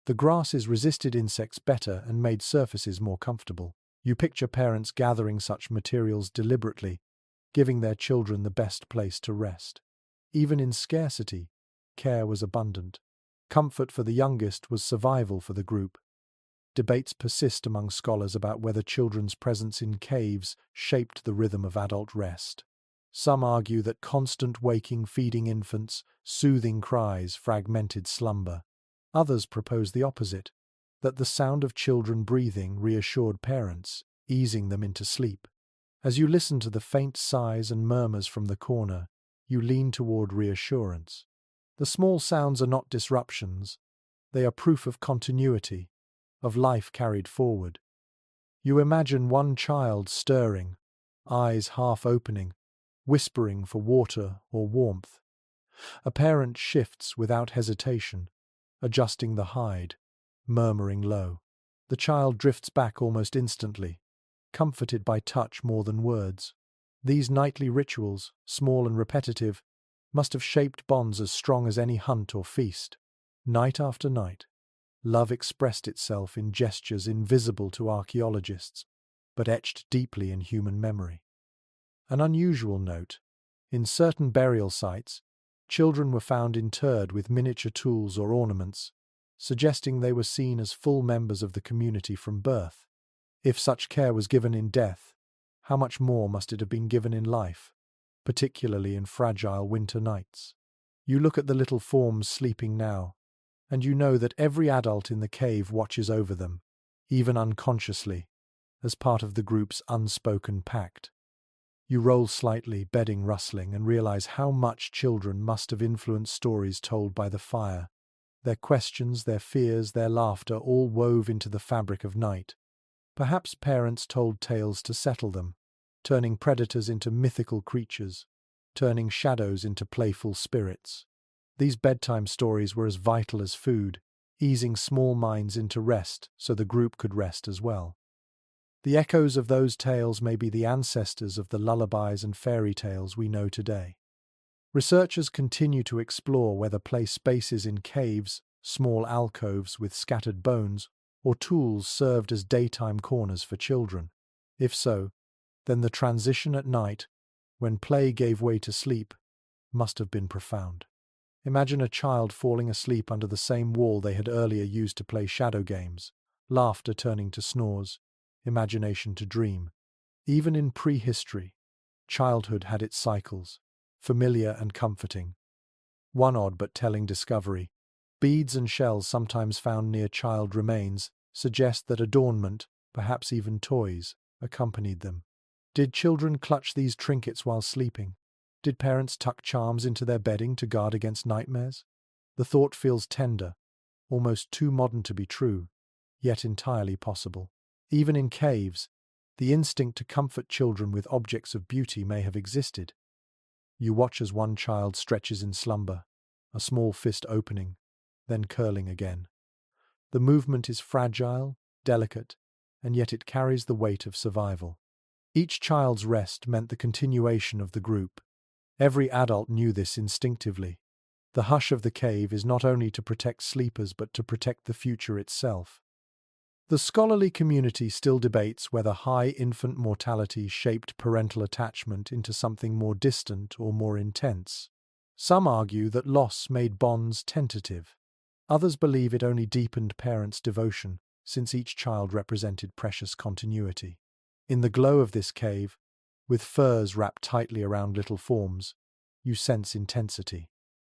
The grasses resisted insects better and made surfaces more comfortable. You picture parents gathering such materials deliberately, giving their children the best place to rest. Even in scarcity, care was abundant. Comfort for the youngest was survival for the group. Debates persist among scholars about whether children's presence in caves shaped the rhythm of adult rest. Some argue that constant waking feeding infants, soothing cries fragmented slumber. Others propose the opposite, that the sound of children breathing reassured parents, easing them into sleep. As you listen to the faint sighs and murmurs from the corner, you lean toward reassurance. The small sounds are not disruptions, they are proof of continuity, of life carried forward. You imagine one child stirring, eyes half opening, whispering for water or warmth. A parent shifts without hesitation, adjusting the hide, murmuring low. The child drifts back almost instantly, comforted by touch more than words. These nightly rituals, small and repetitive, must have shaped bonds as strong as any hunt or feast. Night after night, love expressed itself in gestures invisible to archaeologists, but etched deeply in human memory. An unusual note: in certain burial sites, children were found interred with miniature tools or ornaments, suggesting they were seen as full members of the community from birth. If such care was given in death, how much more must it have been given in life, particularly in fragile winter nights? You look at the little forms sleeping now, and you know that every adult in the cave watches over them, even unconsciously, as part of the group's unspoken pact. You roll slightly, bedding rustling, and realize how much children must have influenced stories told by the fire. Their questions, their fears, their laughter all wove into the fabric of night. Perhaps parents told tales to settle them, turning predators into mythical creatures, turning shadows into playful spirits. These bedtime stories were as vital as food, easing small minds into rest so the group could rest as well. The echoes of those tales may be the ancestors of the lullabies and fairy tales we know today. Researchers continue to explore whether place spaces in caves, small alcoves with scattered bones, or tools served as daytime corners for children. If so, then the transition at night, when play gave way to sleep, must have been profound. Imagine a child falling asleep under the same wall they had earlier used to play shadow games, laughter turning to snores, imagination to dream. Even in prehistory, childhood had its cycles, familiar and comforting. One odd but telling discovery: beads and shells sometimes found near child remains suggest that adornment, perhaps even toys, accompanied them. Did children clutch these trinkets while sleeping? Did parents tuck charms into their bedding to guard against nightmares? The thought feels tender, almost too modern to be true, yet entirely possible. Even in caves, the instinct to comfort children with objects of beauty may have existed. You watch as one child stretches in slumber, a small fist opening, then curling again. The movement is fragile, delicate, and yet it carries the weight of survival. Each child's rest meant the continuation of the group. Every adult knew this instinctively. The hush of the cave is not only to protect sleepers but to protect the future itself. The scholarly community still debates whether high infant mortality shaped parental attachment into something more distant or more intense. Some argue that loss made bonds tentative. Others believe it only deepened parents' devotion, since each child represented precious continuity. In the glow of this cave, with furs wrapped tightly around little forms, you sense intensity.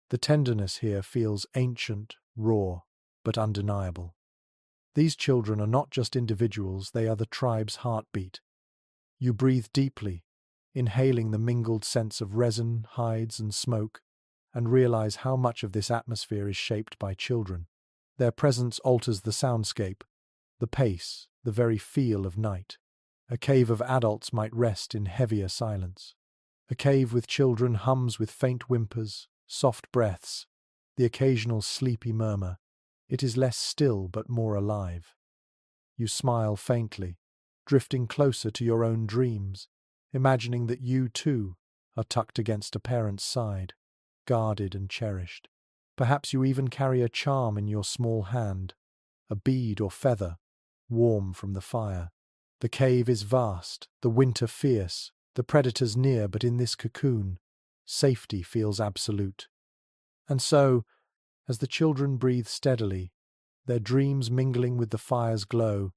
The tenderness here feels ancient, raw, but undeniable. These children are not just individuals, they are the tribe's heartbeat. You breathe deeply, inhaling the mingled scents of resin, hides, and smoke, and realize how much of this atmosphere is shaped by children. Their presence alters the soundscape, the pace, the very feel of night. A cave of adults might rest in heavier silence. A cave with children hums with faint whimpers, soft breaths, the occasional sleepy murmur. It is less still but more alive. You smile faintly, drifting closer to your own dreams, imagining that you, too, are tucked against a parent's side, guarded and cherished. Perhaps you even carry a charm in your small hand, a bead or feather, warm from the fire. The cave is vast, the winter fierce, the predators near, but in this cocoon, safety feels absolute. And so, as the children breathe steadily, their dreams mingling with the fire's glow,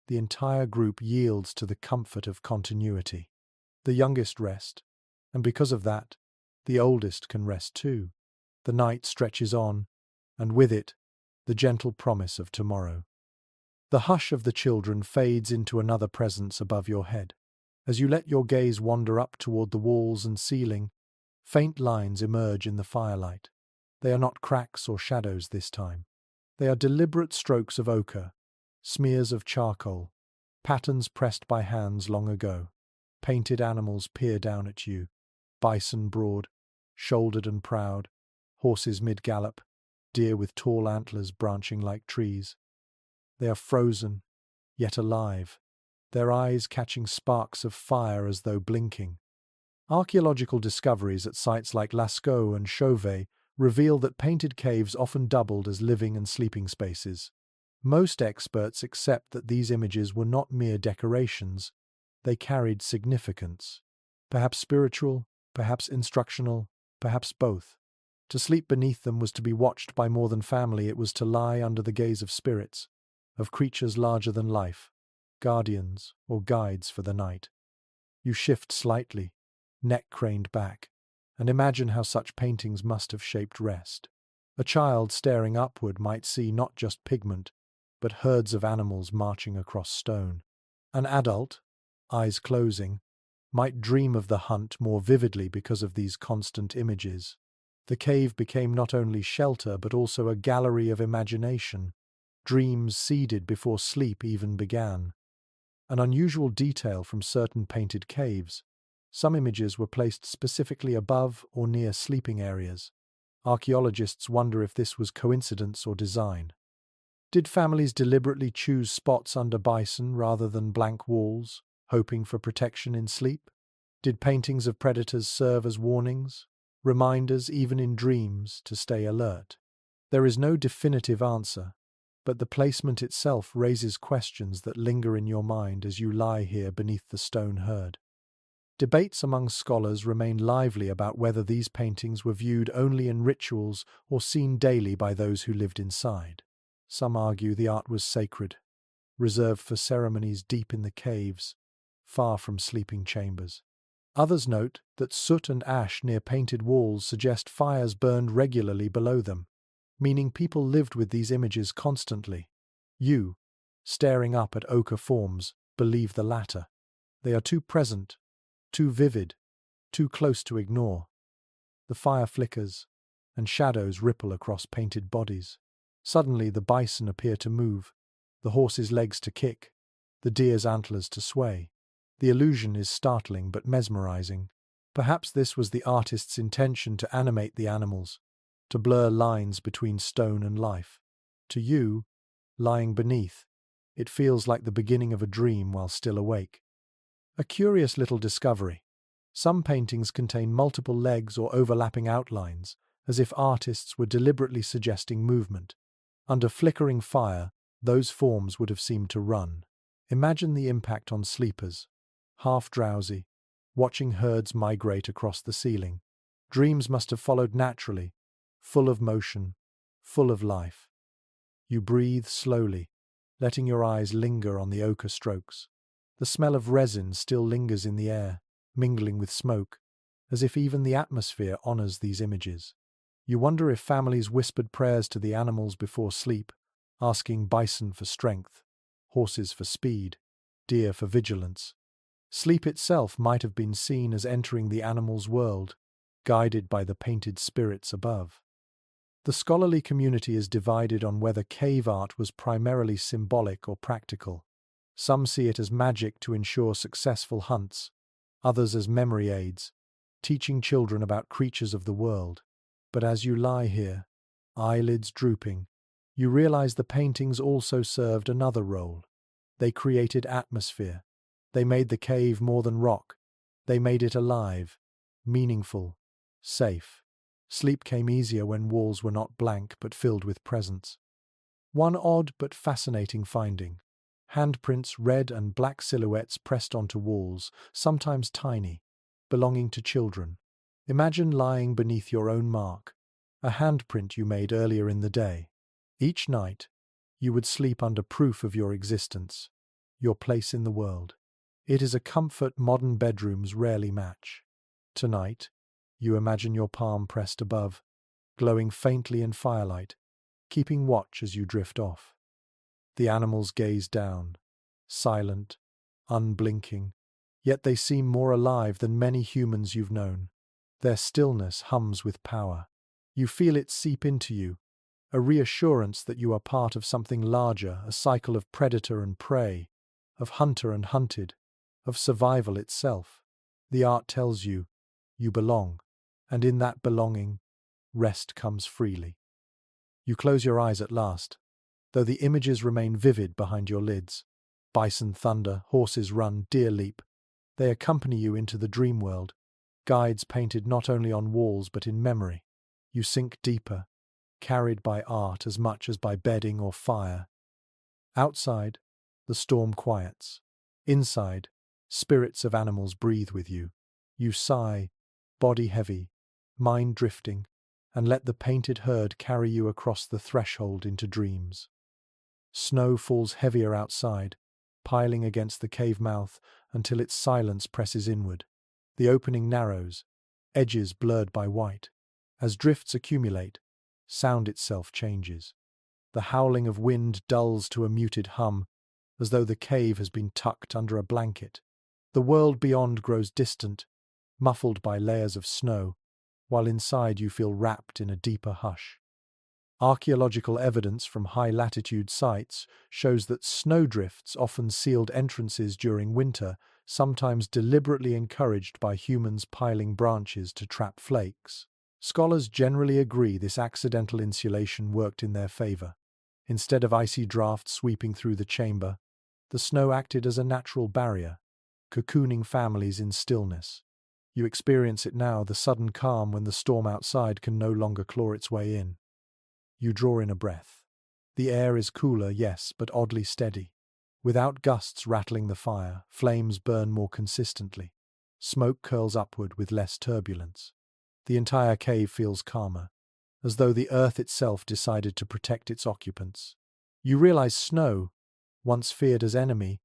the entire group yields to the comfort of continuity. The youngest rest, and because of that, the oldest can rest too. The night stretches on, and with it, the gentle promise of tomorrow. The hush of the children fades into another presence above your head. As you let your gaze wander up toward the walls and ceiling, faint lines emerge in the firelight. They are not cracks or shadows this time. They are deliberate strokes of ochre, smears of charcoal, patterns pressed by hands long ago. Painted animals peer down at you, bison broad, shouldered and proud, horses mid-gallop, deer with tall antlers branching like trees. They are frozen, yet alive, their eyes catching sparks of fire as though blinking. Archaeological discoveries at sites like Lascaux and Chauvet reveal that painted caves often doubled as living and sleeping spaces. Most experts accept that these images were not mere decorations, they carried significance. Perhaps spiritual, perhaps instructional, perhaps both. To sleep beneath them was to be watched by more than family, it was to lie under the gaze of spirits, of creatures larger than life, guardians or guides for the night. You shift slightly, neck craned back, and imagine how such paintings must have shaped rest. A child staring upward might see not just pigment, but herds of animals marching across stone. An adult, eyes closing, might dream of the hunt more vividly because of these constant images. The cave became not only shelter but also a gallery of imagination, dreams seeded before sleep even began. An unusual detail from certain painted caves. Some images were placed specifically above or near sleeping areas. Archaeologists wonder if this was coincidence or design. Did families deliberately choose spots under bison rather than blank walls, hoping for protection in sleep? Did paintings of predators serve as warnings, reminders even in dreams to stay alert? There is no definitive answer, but the placement itself raises questions that linger in your mind as you lie here beneath the stone herd. Debates among scholars remain lively about whether these paintings were viewed only in rituals or seen daily by those who lived inside. Some argue the art was sacred, reserved for ceremonies deep in the caves, far from sleeping chambers. Others note that soot and ash near painted walls suggest fires burned regularly below them, meaning people lived with these images constantly. You, staring up at ochre forms, believe the latter. They are too present, too vivid, too close to ignore. The fire flickers, and shadows ripple across painted bodies. Suddenly the bison appear to move, the horse's legs to kick, the deer's antlers to sway. The illusion is startling but mesmerizing. Perhaps this was the artist's intention to animate the animals, to blur lines between stone and life. To you, lying beneath, it feels like the beginning of a dream while still awake. A curious little discovery. Some paintings contain multiple legs or overlapping outlines, as if artists were deliberately suggesting movement. Under flickering fire, those forms would have seemed to run. Imagine the impact on sleepers, half drowsy, watching herds migrate across the ceiling. Dreams must have followed naturally, full of motion, full of life. You breathe slowly, letting your eyes linger on the ochre strokes. The smell of resin still lingers in the air, mingling with smoke, as if even the atmosphere honors these images. You wonder if families whispered prayers to the animals before sleep, asking bison for strength, horses for speed, deer for vigilance. Sleep itself might have been seen as entering the animal's world, guided by the painted spirits above. The scholarly community is divided on whether cave art was primarily symbolic or practical. Some see it as magic to ensure successful hunts, others as memory aids, teaching children about creatures of the world. But as you lie here, eyelids drooping, you realize the paintings also served another role. They created atmosphere. They made the cave more than rock. They made it alive, meaningful, safe. Sleep came easier when walls were not blank but filled with presence. One odd but fascinating finding: handprints, red and black silhouettes pressed onto walls, sometimes tiny, belonging to children. Imagine lying beneath your own mark, a handprint you made earlier in the day. Each night, you would sleep under proof of your existence, your place in the world. It is a comfort modern bedrooms rarely match. Tonight, you imagine your palm pressed above, glowing faintly in firelight, keeping watch as you drift off. The animals gaze down, silent, unblinking, yet they seem more alive than many humans you've known. Their stillness hums with power. You feel it seep into you, a reassurance that you are part of something larger, a cycle of predator and prey, of hunter and hunted, of survival itself. The art tells you, you belong, and in that belonging, rest comes freely. You close your eyes at last, though the images remain vivid behind your lids. Bison thunder, horses run, deer leap. They accompany you into the dream world, guides painted not only on walls but in memory. You sink deeper, carried by art as much as by bedding or fire. Outside, the storm quiets. Inside, spirits of animals breathe with you. You sigh, body heavy, mind drifting, and let the painted herd carry you across the threshold into dreams. Snow falls heavier outside, piling against the cave mouth until its silence presses inward. The opening narrows, edges blurred by white. As drifts accumulate, sound itself changes. The howling of wind dulls to a muted hum, as though the cave has been tucked under a blanket. The world beyond grows distant, muffled by layers of snow, while inside you feel wrapped in a deeper hush. Archaeological evidence from high-latitude sites shows that snowdrifts often sealed entrances during winter, sometimes deliberately encouraged by humans piling branches to trap flakes. Scholars generally agree this accidental insulation worked in their favor. Instead of icy drafts sweeping through the chamber, the snow acted as a natural barrier, cocooning families in stillness. You experience it now, the sudden calm when the storm outside can no longer claw its way in. You draw in a breath. The air is cooler, yes, but oddly steady. Without gusts rattling the fire, flames burn more consistently. Smoke curls upward with less turbulence. The entire cave feels calmer, as though the earth itself decided to protect its occupants. You realize snow, once feared as enemy,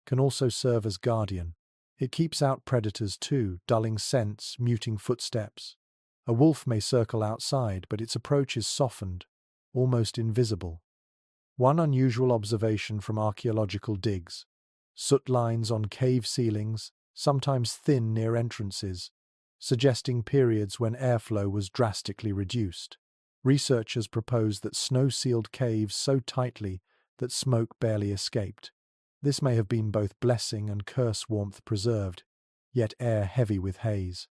can also serve as guardian. It keeps out predators too, dulling scents, muting footsteps. A wolf may circle outside, but its approach is softened, almost invisible. One unusual observation from archaeological digs: soot lines on cave ceilings, sometimes thin near entrances, suggesting periods when airflow was drastically reduced. Researchers propose that snow sealed caves so tightly that smoke barely escaped. This may have been both blessing and curse, warmth preserved, yet air heavy with haze.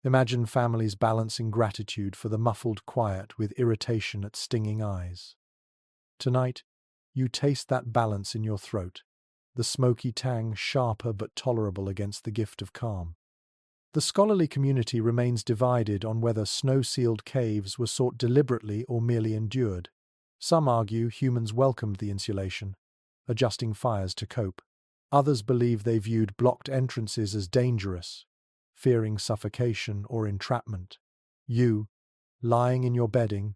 Imagine families balancing gratitude for the muffled quiet with irritation at stinging eyes. Tonight, you taste that balance in your throat, the smoky tang sharper but tolerable against the gift of calm. The scholarly community remains divided on whether snow-sealed caves were sought deliberately or merely endured. Some argue humans welcomed the insulation, adjusting fires to cope. Others believe they viewed blocked entrances as dangerous, fearing suffocation or entrapment. You, lying in your bedding,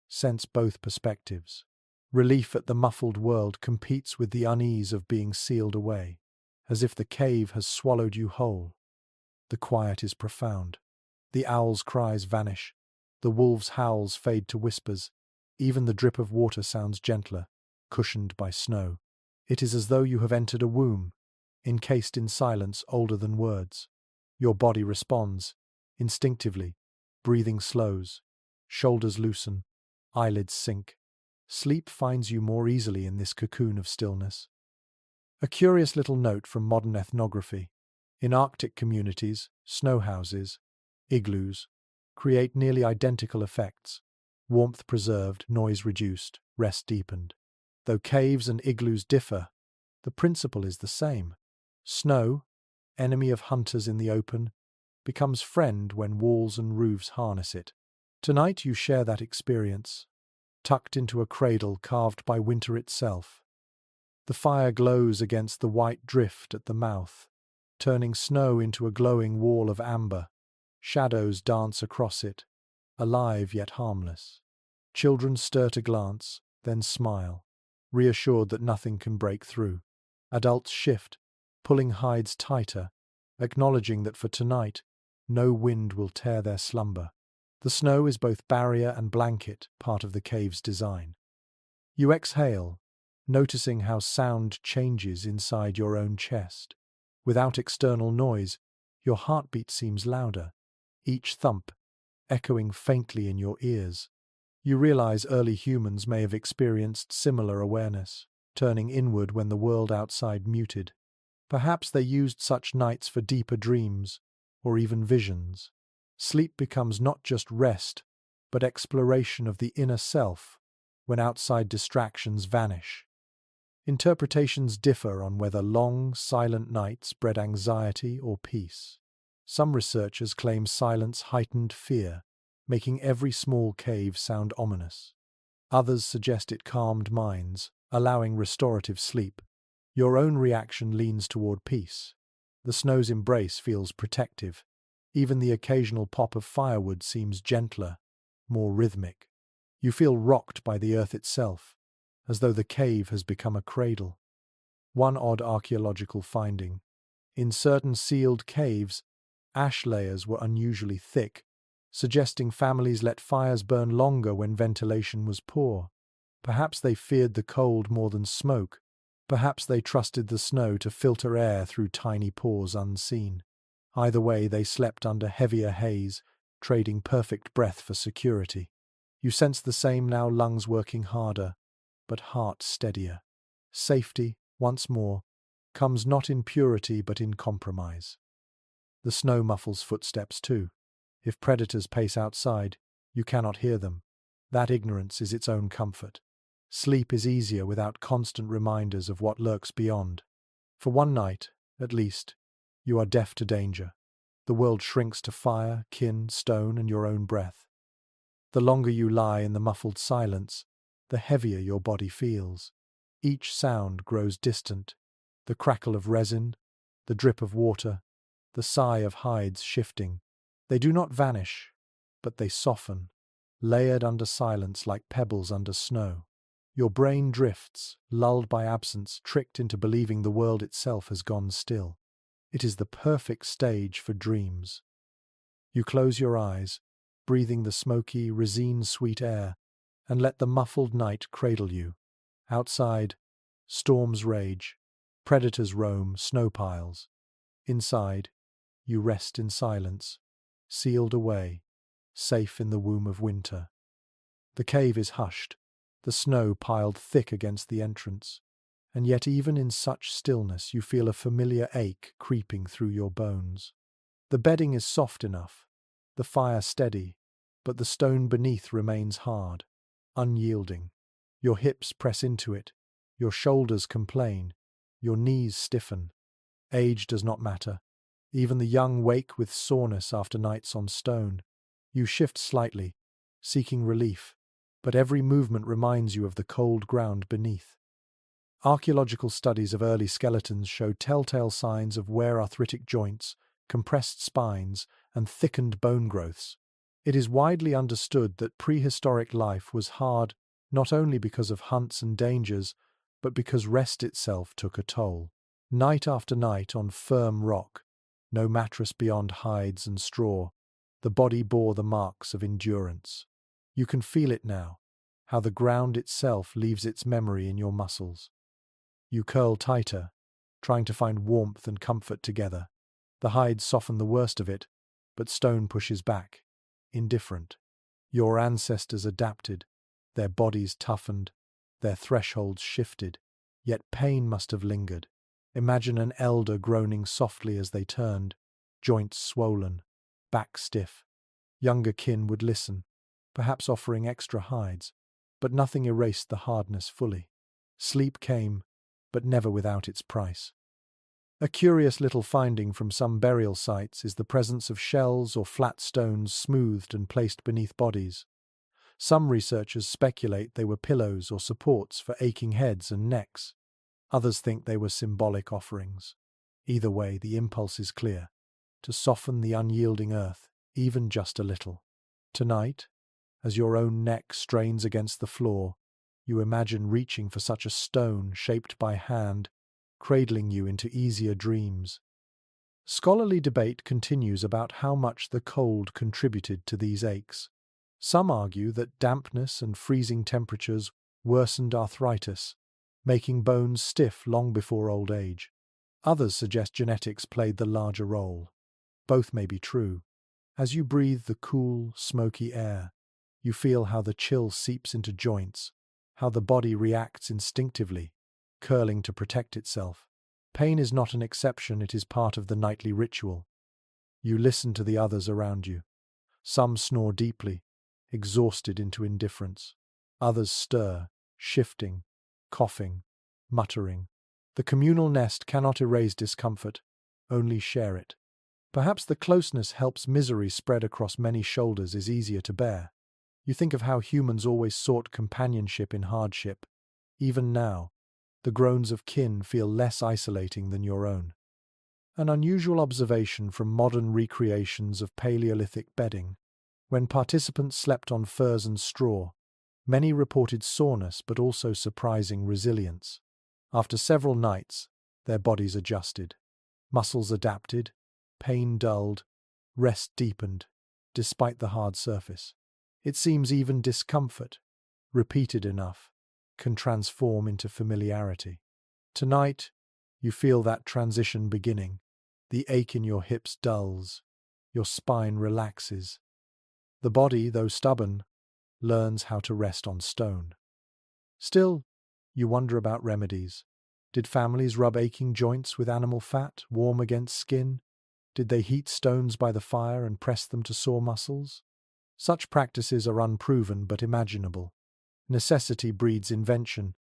sense both perspectives. Relief at the muffled world competes with the unease of being sealed away, as if the cave has swallowed you whole. The quiet is profound. The owl's cries vanish. The wolf's howls fade to whispers. Even the drip of water sounds gentler, cushioned by snow. It is as though you have entered a womb, encased in silence older than words. Your body responds, instinctively. Breathing slows, shoulders loosen, eyelids sink. Sleep finds you more easily in this cocoon of stillness. A curious little note from modern ethnography. In Arctic communities, snow houses, igloos, create nearly identical effects. Warmth preserved, noise reduced, rest deepened. Though caves and igloos differ, the principle is the same. Snow, enemy of hunters in the open, becomes friend when walls and roofs harness it. Tonight you share that experience, tucked into a cradle carved by winter itself. The fire glows against the white drift at the mouth, turning snow into a glowing wall of amber. Shadows dance across it, alive yet harmless. Children stir to glance, then smile, reassured that nothing can break through. Adults shift, pulling hides tighter, acknowledging that for tonight, no wind will tear their slumber. The snow is both barrier and blanket, part of the cave's design. You exhale, noticing how sound changes inside your own chest. Without external noise, your heartbeat seems louder, each thump echoing faintly in your ears. You realize early humans may have experienced similar awareness, turning inward when the world outside muted. Perhaps they used such nights for deeper dreams, or even visions. Sleep becomes not just rest, but exploration of the inner self, when outside distractions vanish. Interpretations differ on whether long, silent nights bred anxiety or peace. Some researchers claim silence heightened fear, making every small cave sound ominous. Others suggest it calmed minds, allowing restorative sleep. Your own reaction leans toward peace. The snow's embrace feels protective. Even the occasional pop of firewood seems gentler, more rhythmic. You feel rocked by the earth itself, as though the cave has become a cradle. One odd archaeological finding. In certain sealed caves, ash layers were unusually thick, suggesting families let fires burn longer when ventilation was poor. Perhaps they feared the cold more than smoke. Perhaps they trusted the snow to filter air through tiny pores unseen. Either way, they slept under heavier haze, trading perfect breath for security. You sense the same now, lungs working harder, but heart steadier. Safety, once more, comes not in purity but in compromise. The snow muffles footsteps too. If predators pace outside, you cannot hear them. That ignorance is its own comfort. Sleep is easier without constant reminders of what lurks beyond. For one night, at least, you are deaf to danger. The world shrinks to fire, kin, stone, and your own breath. The longer you lie in the muffled silence, the heavier your body feels. Each sound grows distant. The crackle of resin, the drip of water, the sigh of hides shifting. They do not vanish, but they soften, layered under silence like pebbles under snow. Your brain drifts, lulled by absence, tricked into believing the world itself has gone still. It is the perfect stage for dreams. You close your eyes, breathing the smoky, resin-sweet air, and let the muffled night cradle you. Outside, storms rage, predators roam, snow piles. Inside, you rest in silence, sealed away, safe in the womb of winter. The cave is hushed, the snow piled thick against the entrance, and yet even in such stillness you feel a familiar ache creeping through your bones. The bedding is soft enough, the fire steady, but the stone beneath remains hard, unyielding. Your hips press into it, your shoulders complain, your knees stiffen. Age does not matter. Even the young wake with soreness after nights on stone. You shift slightly, seeking relief, but every movement reminds you of the cold ground beneath. Archaeological studies of early skeletons show telltale signs of wear: arthritic joints, compressed spines, and thickened bone growths. It is widely understood that prehistoric life was hard not only because of hunts and dangers, but because rest itself took a toll. Night after night on firm rock, no mattress beyond hides and straw, the body bore the marks of endurance. You can feel it now, how the ground itself leaves its memory in your muscles. You curl tighter, trying to find warmth and comfort together. The hides soften the worst of it, but stone pushes back, indifferent. Your ancestors adapted, their bodies toughened, their thresholds shifted, yet pain must have lingered. Imagine an elder groaning softly as they turned, joints swollen, back stiff. Younger kin would listen, perhaps offering extra hides, but nothing erased the hardness fully. Sleep came, but never without its price. A curious little finding from some burial sites is the presence of shells or flat stones smoothed and placed beneath bodies. Some researchers speculate they were pillows or supports for aching heads and necks. Others think they were symbolic offerings. Either way, the impulse is clear: to soften the unyielding earth, even just a little. Tonight, as your own neck strains against the floor, you imagine reaching for such a stone shaped by hand, cradling you into easier dreams. Scholarly debate continues about how much the cold contributed to these aches. Some argue that dampness and freezing temperatures worsened arthritis, making bones stiff long before old age. Others suggest genetics played the larger role. Both may be true. As you breathe the cool, smoky air, you feel how the chill seeps into joints, how the body reacts instinctively, curling to protect itself. Pain is not an exception, it is part of the nightly ritual. You listen to the others around you. Some snore deeply, exhausted into indifference. Others stir, shifting, coughing, muttering. The communal nest cannot erase discomfort, only share it. Perhaps the closeness helps misery spread across many shoulders is easier to bear. You think of how humans always sought companionship in hardship. Even now, the groans of kin feel less isolating than your own. An unusual observation from modern recreations of Paleolithic bedding. When participants slept on furs and straw, many reported soreness but also surprising resilience. After several nights, their bodies adjusted. Muscles adapted, pain dulled, rest deepened, despite the hard surface. It seems even discomfort, repeated enough, can transform into familiarity. Tonight, you feel that transition beginning. The ache in your hips dulls, your spine relaxes. The body, though stubborn, learns how to rest on stone. Still, you wonder about remedies. Did families rub aching joints with animal fat, warm against skin? Did they heat stones by the fire and press them to sore muscles? Such practices are unproven but imaginable. Necessity breeds invention,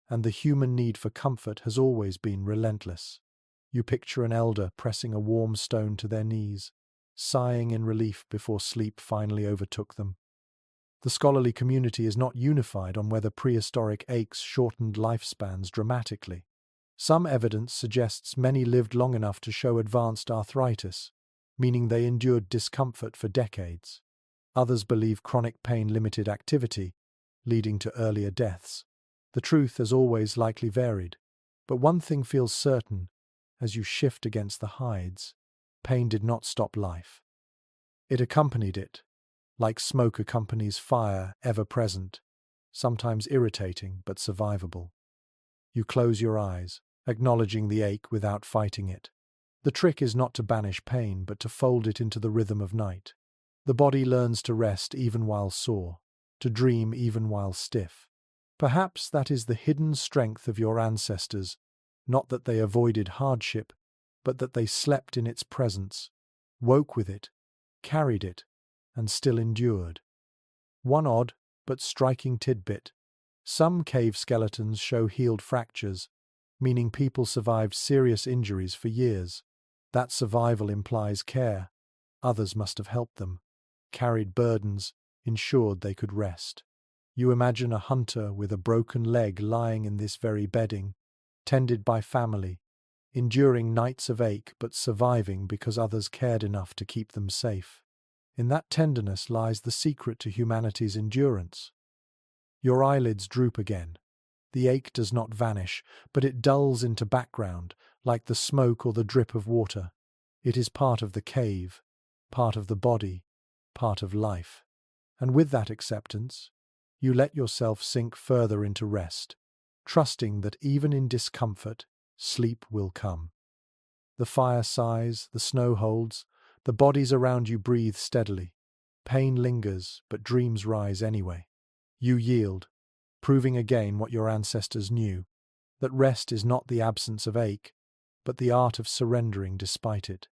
and the human need for comfort has always been relentless. You picture an elder pressing a warm stone to their knees, sighing in relief before sleep finally overtook them. The scholarly community is not unified on whether prehistoric aches shortened lifespans dramatically. Some evidence suggests many lived long enough to show advanced arthritis, meaning they endured discomfort for decades. Others believe chronic pain limited activity, leading to earlier deaths. The truth has always likely varied, but one thing feels certain: as you shift against the hides, pain did not stop life. It accompanied it, like smoke accompanies fire, ever present, sometimes irritating but survivable. You close your eyes, acknowledging the ache without fighting it. The trick is not to banish pain, but to fold it into the rhythm of night. The body learns to rest even while sore, to dream even while stiff. Perhaps that is the hidden strength of your ancestors, not that they avoided hardship, but that they slept in its presence, woke with it, carried it, and still endured. One odd but striking tidbit: some cave skeletons show healed fractures, meaning people survived serious injuries for years. That survival implies care. Others must have helped them, carried burdens, ensured they could rest. You imagine a hunter with a broken leg lying in this very bedding, tended by family, enduring nights of ache but surviving because others cared enough to keep them safe. In that tenderness lies the secret to humanity's endurance. Your eyelids droop again. The ache does not vanish, but it dulls into background, like the smoke or the drip of water. It is part of the cave, part of the body, part of life. And with that acceptance, You let yourself sink further into rest, trusting that even in discomfort, sleep will come. The fire sighs, the snow holds, the bodies around you breathe steadily. Pain lingers, but dreams rise anyway. You yield, proving again what your ancestors knew, that rest is not the absence of ache, but the art of surrendering despite it.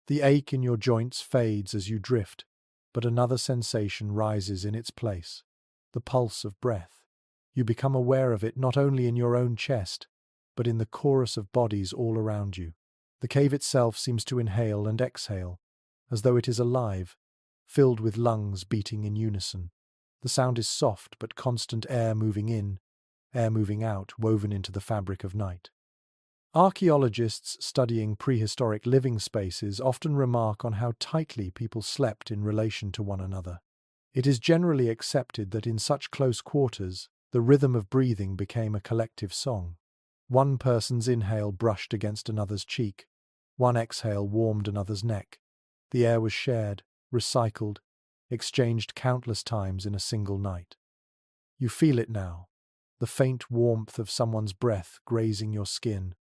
The ache in your joints fades as you drift, but another sensation rises in its place, the pulse of breath. You become aware of it not only in your own chest, but in the chorus of bodies all around you. The cave itself seems to inhale and exhale, as though it is alive, filled with lungs beating in unison. The sound is soft but constant, air moving in, air moving out, woven into the fabric of night. Archaeologists studying prehistoric living spaces often remark on how tightly people slept in relation to one another. It is generally accepted that in such close quarters, the rhythm of breathing became a collective song. One person's inhale brushed against another's cheek, one exhale warmed another's neck. The air was shared, recycled, exchanged countless times in a single night. You feel it now, the faint warmth of someone's breath grazing your skin,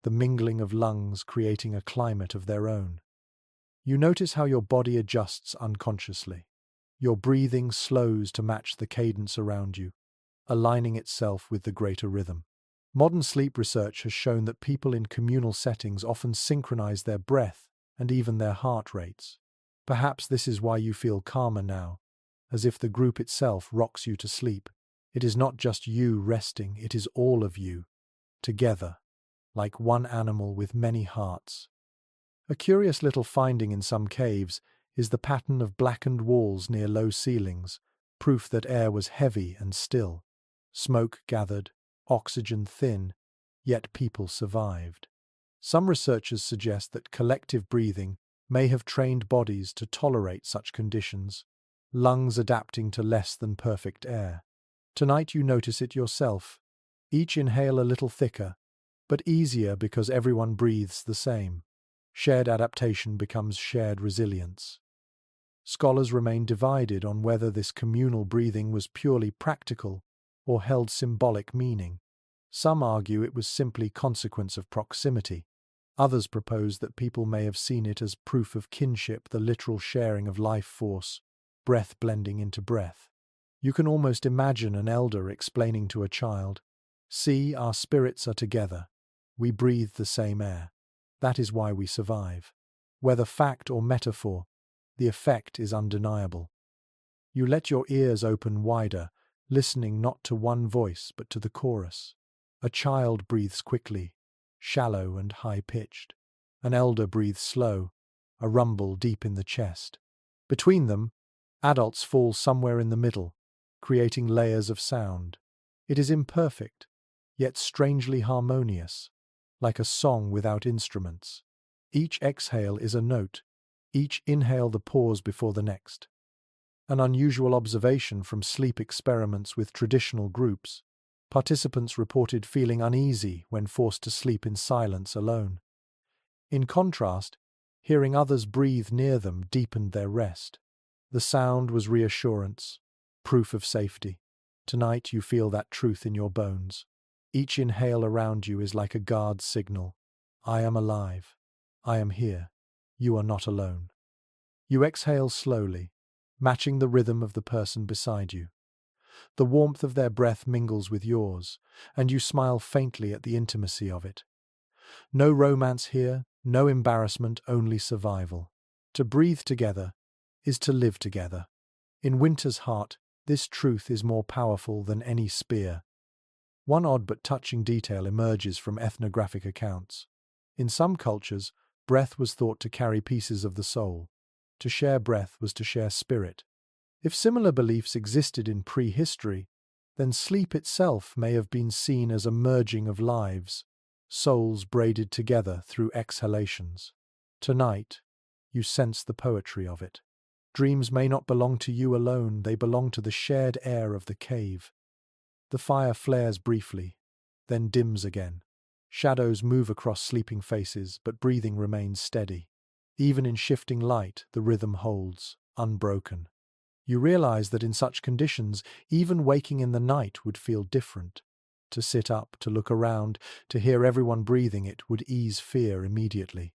the mingling of lungs creating a climate of their own. You notice how your body adjusts unconsciously. Your breathing slows to match the cadence around you, aligning itself with the greater rhythm. Modern sleep research has shown that people in communal settings often synchronize their breath and even their heart rates. Perhaps this is why you feel calmer now, as if the group itself rocks you to sleep. It is not just you resting, it is all of you, together, like one animal with many hearts. A curious little finding in some caves is the pattern of blackened walls near low ceilings, proof that air was heavy and still. Smoke gathered, oxygen thin, yet people survived. Some researchers suggest that collective breathing may have trained bodies to tolerate such conditions, lungs adapting to less than perfect air. Tonight you notice it yourself. Each inhale a little thicker, but easier because everyone breathes the same. Shared adaptation becomes shared resilience. Scholars remain divided on whether this communal breathing was purely practical or held symbolic meaning. Some argue it was simply consequence of proximity. Others propose that people may have seen it as proof of kinship, the literal sharing of life force, breath blending into breath. You can almost imagine an elder explaining to a child, "See, our spirits are together. We breathe the same air. That is why we survive." Whether fact or metaphor, the effect is undeniable. You let your ears open wider, listening not to one voice but to the chorus. A child breathes quickly, shallow and high-pitched. An elder breathes slow, a rumble deep in the chest. Between them, adults fall somewhere in the middle, creating layers of sound. It is imperfect, yet strangely harmonious, like a song without instruments. Each exhale is a note, each inhale the pause before the next. An unusual observation from sleep experiments with traditional groups. Participants reported feeling uneasy when forced to sleep in silence alone. In contrast, hearing others breathe near them deepened their rest. The sound was reassurance, proof of safety. Tonight you feel that truth in your bones. Each inhale around you is like a guard's signal. I am alive. I am here. You are not alone. You exhale slowly, matching the rhythm of the person beside you. The warmth of their breath mingles with yours, and you smile faintly at the intimacy of it. No romance here, no embarrassment, only survival. To breathe together is to live together. In winter's heart, this truth is more powerful than any spear. One odd but touching detail emerges from ethnographic accounts. In some cultures, breath was thought to carry pieces of the soul. To share breath was to share spirit. If similar beliefs existed in prehistory, then sleep itself may have been seen as a merging of lives, souls braided together through exhalations. Tonight, you sense the poetry of it. Dreams may not belong to you alone, they belong to the shared air of the cave. The fire flares briefly, then dims again. Shadows move across sleeping faces, but breathing remains steady. Even in shifting light, the rhythm holds, unbroken. You realize that in such conditions, even waking in the night would feel different. To sit up, to look around, to hear everyone breathing it would ease fear immediately.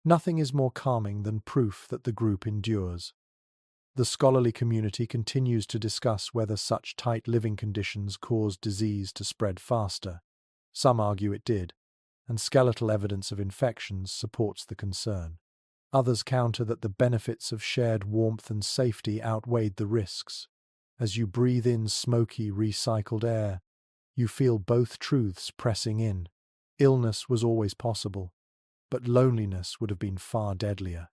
Nothing is more calming than proof that the group endures. The scholarly community continues to discuss whether such tight living conditions caused disease to spread faster. Some argue it did, and skeletal evidence of infections supports the concern. Others counter that the benefits of shared warmth and safety outweighed the risks. As you breathe in smoky, recycled air, you feel both truths pressing in. Illness was always possible, but loneliness would have been far deadlier.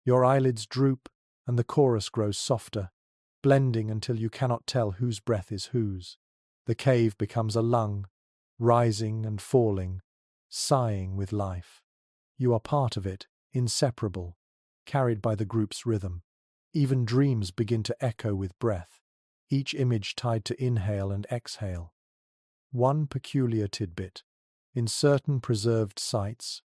Your eyelids droop, and the chorus grows softer, blending until you cannot tell whose breath is whose. The cave becomes a lung, rising and falling, sighing with life. You are part of it, inseparable, carried by the group's rhythm. Even dreams begin to echo with breath, each image tied to inhale and exhale. One peculiar tidbit. In certain preserved sites,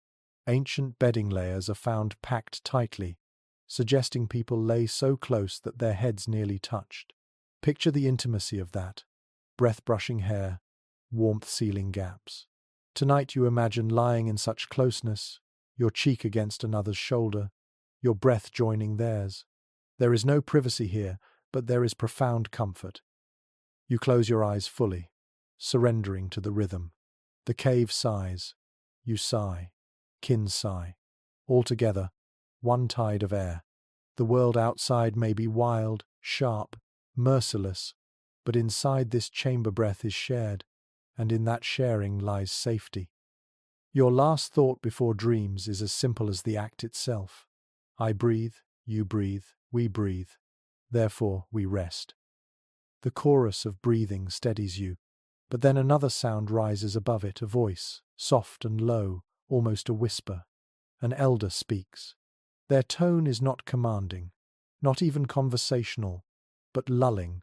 ancient bedding layers are found packed tightly, suggesting people lay so close that their heads nearly touched. Picture the intimacy of that. Breath-brushing hair, warmth-sealing gaps. Tonight you imagine lying in such closeness, your cheek against another's shoulder, your breath joining theirs. There is no privacy here, but there is profound comfort. You close your eyes fully, surrendering to the rhythm. The cave sighs. You sigh. Kin sigh. All together, one tide of air. The world outside may be wild, sharp, merciless, but inside this chamber breath is shared, and in that sharing lies safety. Your last thought before dreams is as simple as the act itself. I breathe, you breathe, we breathe. Therefore we rest. The chorus of breathing steadies you, but then another sound rises above it, a voice, soft and low, almost a whisper. An elder speaks. Their tone is not commanding, not even conversational, but lulling,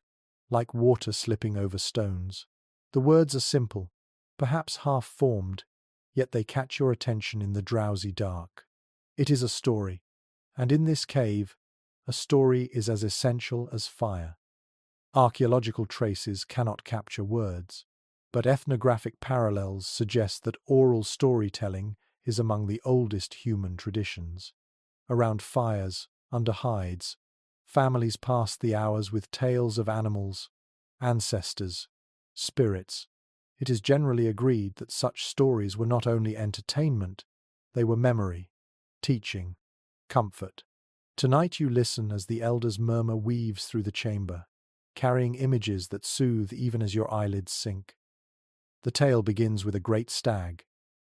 like water slipping over stones. The words are simple, perhaps half-formed, yet they catch your attention in the drowsy dark. It is a story, and in this cave, a story is as essential as fire. Archaeological traces cannot capture words, but ethnographic parallels suggest that oral storytelling is among the oldest human traditions. Around fires, under hides, families passed the hours with tales of animals, ancestors, spirits. It is generally agreed that such stories were not only entertainment, they were memory, teaching, comfort. Tonight you listen as the elder's murmur weaves through the chamber, carrying images that soothe even as your eyelids sink. The tale begins with a great stag,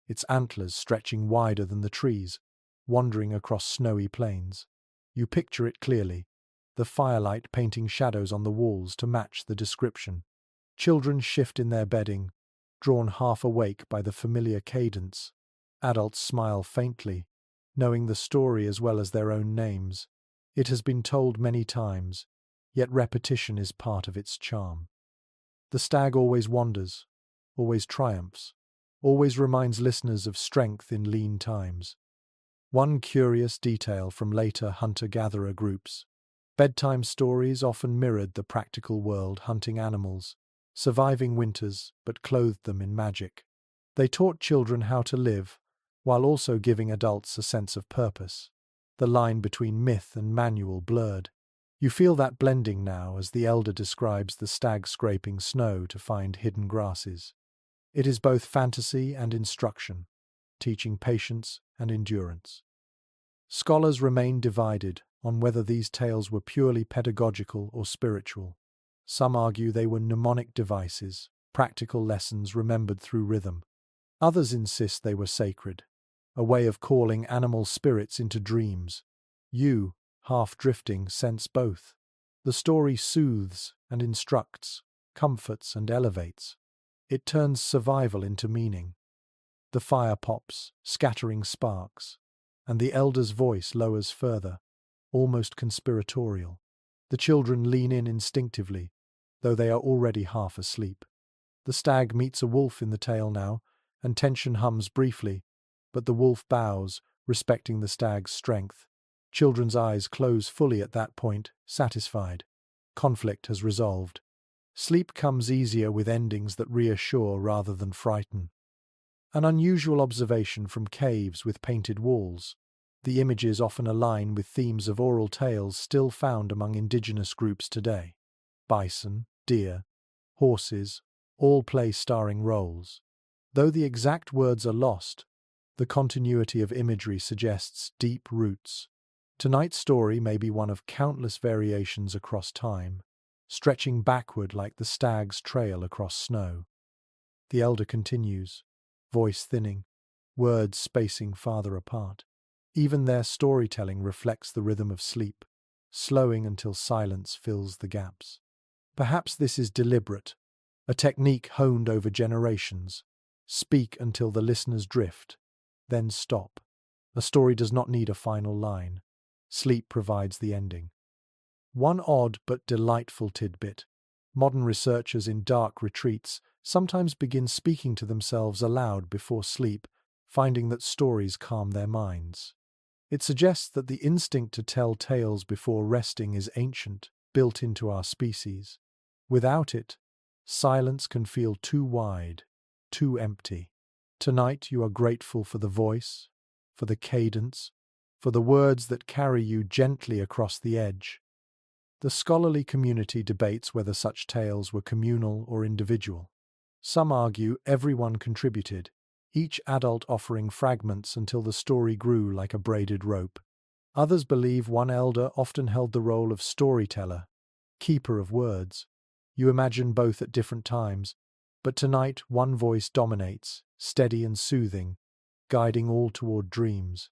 its antlers stretching wider than the trees, wandering across snowy plains. You picture it clearly, the firelight painting shadows on the walls to match the description. Children shift in their bedding, drawn half awake by the familiar cadence. Adults smile faintly, knowing the story as well as their own names. It has been told many times, yet repetition is part of its charm. The stag always wanders, always triumphs, always reminds listeners of strength in lean times. One curious detail from later hunter-gatherer groups. Bedtime stories often mirrored the practical world, hunting animals, surviving winters but clothed them in magic. They taught children how to live, while also giving adults a sense of purpose. The line between myth and manual blurred. You feel that blending now as the elder describes the stag scraping snow to find hidden grasses. It is both fantasy and instruction, teaching patience and endurance. Scholars remain divided on whether these tales were purely pedagogical or spiritual. Some argue they were mnemonic devices, practical lessons remembered through rhythm. Others insist they were sacred, a way of calling animal spirits into dreams. You, half drifting, sense both. The story soothes and instructs, comforts and elevates. It turns survival into meaning. The fire pops, scattering sparks, and the elder's voice lowers further, almost conspiratorial. The children lean in instinctively, though they are already half asleep. The stag meets a wolf in the tale now, and tension hums briefly, but the wolf bows, respecting the stag's strength. Children's eyes close fully at that point, satisfied. conflict has resolved. Sleep comes easier with endings that reassure rather than frighten. An unusual observation from caves with painted walls. The images often align with themes of oral tales still found among indigenous groups today. Bison, deer, horses, all play starring roles. Though the exact words are lost, the continuity of imagery suggests deep roots. Tonight's story may be one of countless variations across time, stretching backward like the stag's trail across snow. The elder continues, voice thinning, words spacing farther apart. Even their storytelling reflects the rhythm of sleep, slowing until silence fills the gaps. Perhaps this is deliberate, a technique honed over generations. Speak until the listeners drift, then stop. A story does not need a final line. Sleep provides the ending. One odd but delightful tidbit. Modern researchers in dark retreats sometimes begin speaking to themselves aloud before sleep, finding that stories calm their minds. It suggests that the instinct to tell tales before resting is ancient, built into our species. Without it, silence can feel too wide, too empty. Tonight you are grateful for the voice, for the cadence, for the words that carry you gently across the edge. The scholarly community debates whether such tales were communal or individual. Some argue everyone contributed, each adult offering fragments until the story grew like a braided rope. Others believe one elder often held the role of storyteller, keeper of words. You imagine both at different times, but tonight one voice dominates, steady and soothing, guiding all toward dreams.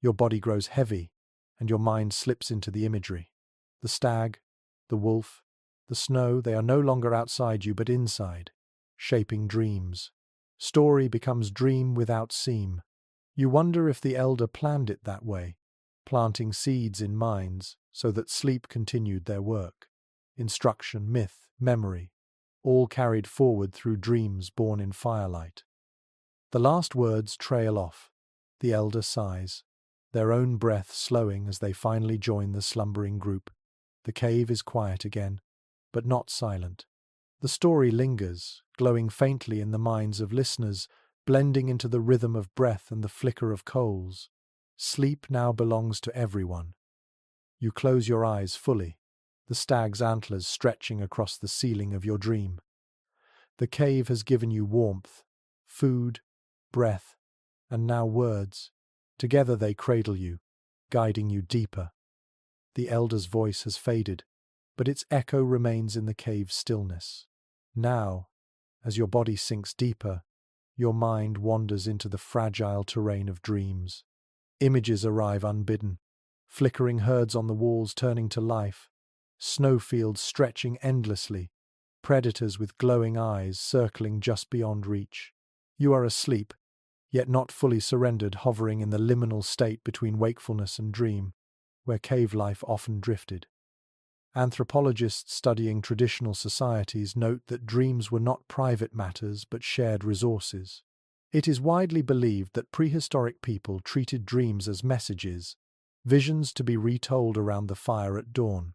Your body grows heavy, and your mind slips into the imagery. The stag, the wolf, the snow, they are no longer outside you but inside, shaping dreams. Story becomes dream without seam. You wonder if the elder planned it that way, planting seeds in minds so that sleep continued their work. Instruction, myth, memory, all carried forward through dreams born in firelight. The last words trail off. The elder sighs, their own breath slowing as they finally join the slumbering group. The cave is quiet again, but not silent. The story lingers, glowing faintly in the minds of listeners, blending into the rhythm of breath and the flicker of coals. Sleep now belongs to everyone. You close your eyes fully, the stag's antlers stretching across the ceiling of your dream. The cave has given you warmth, food, breath, and now words. Together they cradle you, guiding you deeper. The elder's voice has faded, but its echo remains in the cave's stillness. Now, as your body sinks deeper, your mind wanders into the fragile terrain of dreams. Images arrive unbidden, flickering herds on the walls turning to life, snowfields stretching endlessly, predators with glowing eyes circling just beyond reach. You are asleep, yet not fully surrendered, hovering in the liminal state between wakefulness and dream, where cave life often drifted. Anthropologists studying traditional societies note that dreams were not private matters but shared resources. It is widely believed that prehistoric people treated dreams as messages, visions to be retold around the fire at dawn.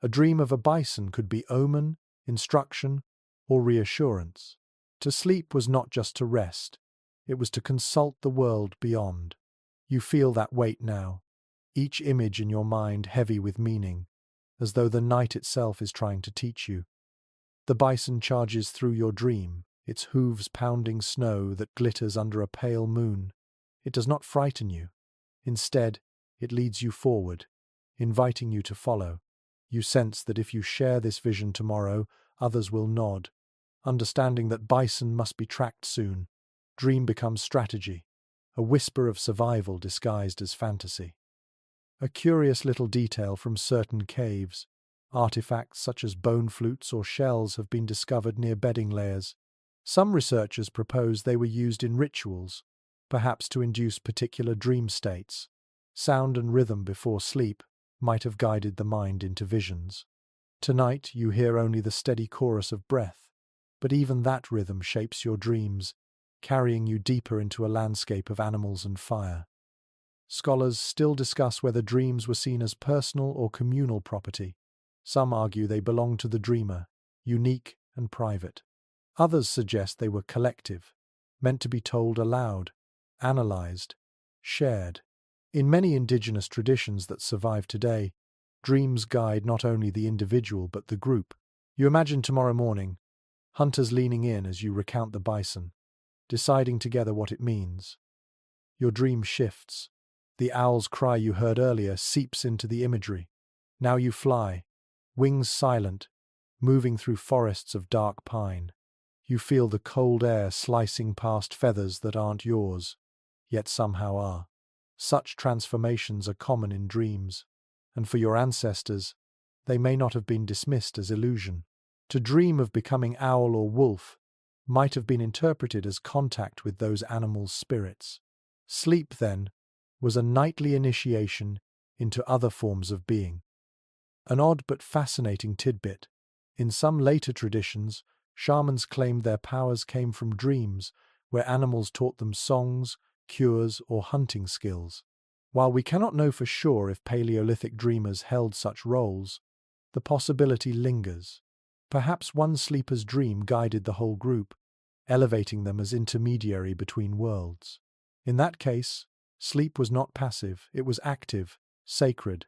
A dream of a bison could be omen, instruction, or reassurance. To sleep was not just to rest, it was to consult the world beyond. You feel that weight now, each image in your mind heavy with meaning, as though the night itself is trying to teach you. The bison charges through your dream, its hooves pounding snow that glitters under a pale moon. It does not frighten you. Instead, it leads you forward, inviting you to follow. You sense that if you share this vision tomorrow, others will nod. Understanding that bison must be tracked soon, dream becomes strategy, a whisper of survival disguised as fantasy. A curious little detail from certain caves. Artifacts such as bone flutes or shells have been discovered near bedding layers. Some researchers propose they were used in rituals, perhaps to induce particular dream states. Sound and rhythm before sleep might have guided the mind into visions. Tonight you hear only the steady chorus of breath, but even that rhythm shapes your dreams, carrying you deeper into a landscape of animals and fire. Scholars still discuss whether dreams were seen as personal or communal property. Some argue they belong to the dreamer, unique and private. Others suggest they were collective, meant to be told aloud, analyzed, shared. In many indigenous traditions that survive today, dreams guide not only the individual but the group. You imagine tomorrow morning, hunters leaning in as you recount the bison, deciding together what it means. Your dream shifts. The owl's cry you heard earlier seeps into the imagery. Now you fly, wings silent, moving through forests of dark pine. You feel the cold air slicing past feathers that aren't yours, yet somehow are. Such transformations are common in dreams, and for your ancestors, they may not have been dismissed as illusion. To dream of becoming owl or wolf might have been interpreted as contact with those animals' spirits. Sleep, then, was a nightly initiation into other forms of being. An odd but fascinating tidbit. In some later traditions, shamans claimed their powers came from dreams, where animals taught them songs, cures, or hunting skills. While we cannot know for sure if Paleolithic dreamers held such roles, the possibility lingers. Perhaps one sleeper's dream guided the whole group, elevating them as intermediary between worlds. In that case, sleep was not passive, it was active, sacred,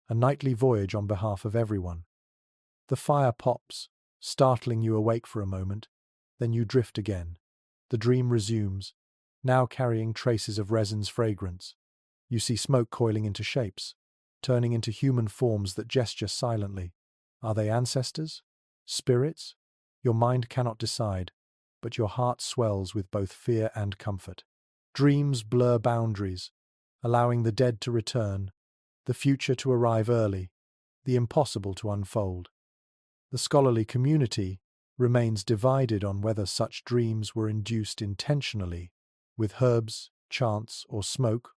a nightly voyage on behalf of everyone. The fire pops, startling you awake for a moment, then you drift again. The dream resumes, now carrying traces of resin's fragrance. You see smoke coiling into shapes, turning into human forms that gesture silently. Are they ancestors? Spirits? Your mind cannot decide, but your heart swells with both fear and comfort. Dreams blur boundaries, allowing the dead to return, the future to arrive early, the impossible to unfold. The scholarly community remains divided on whether such dreams were induced intentionally, with herbs, chants, or smoke,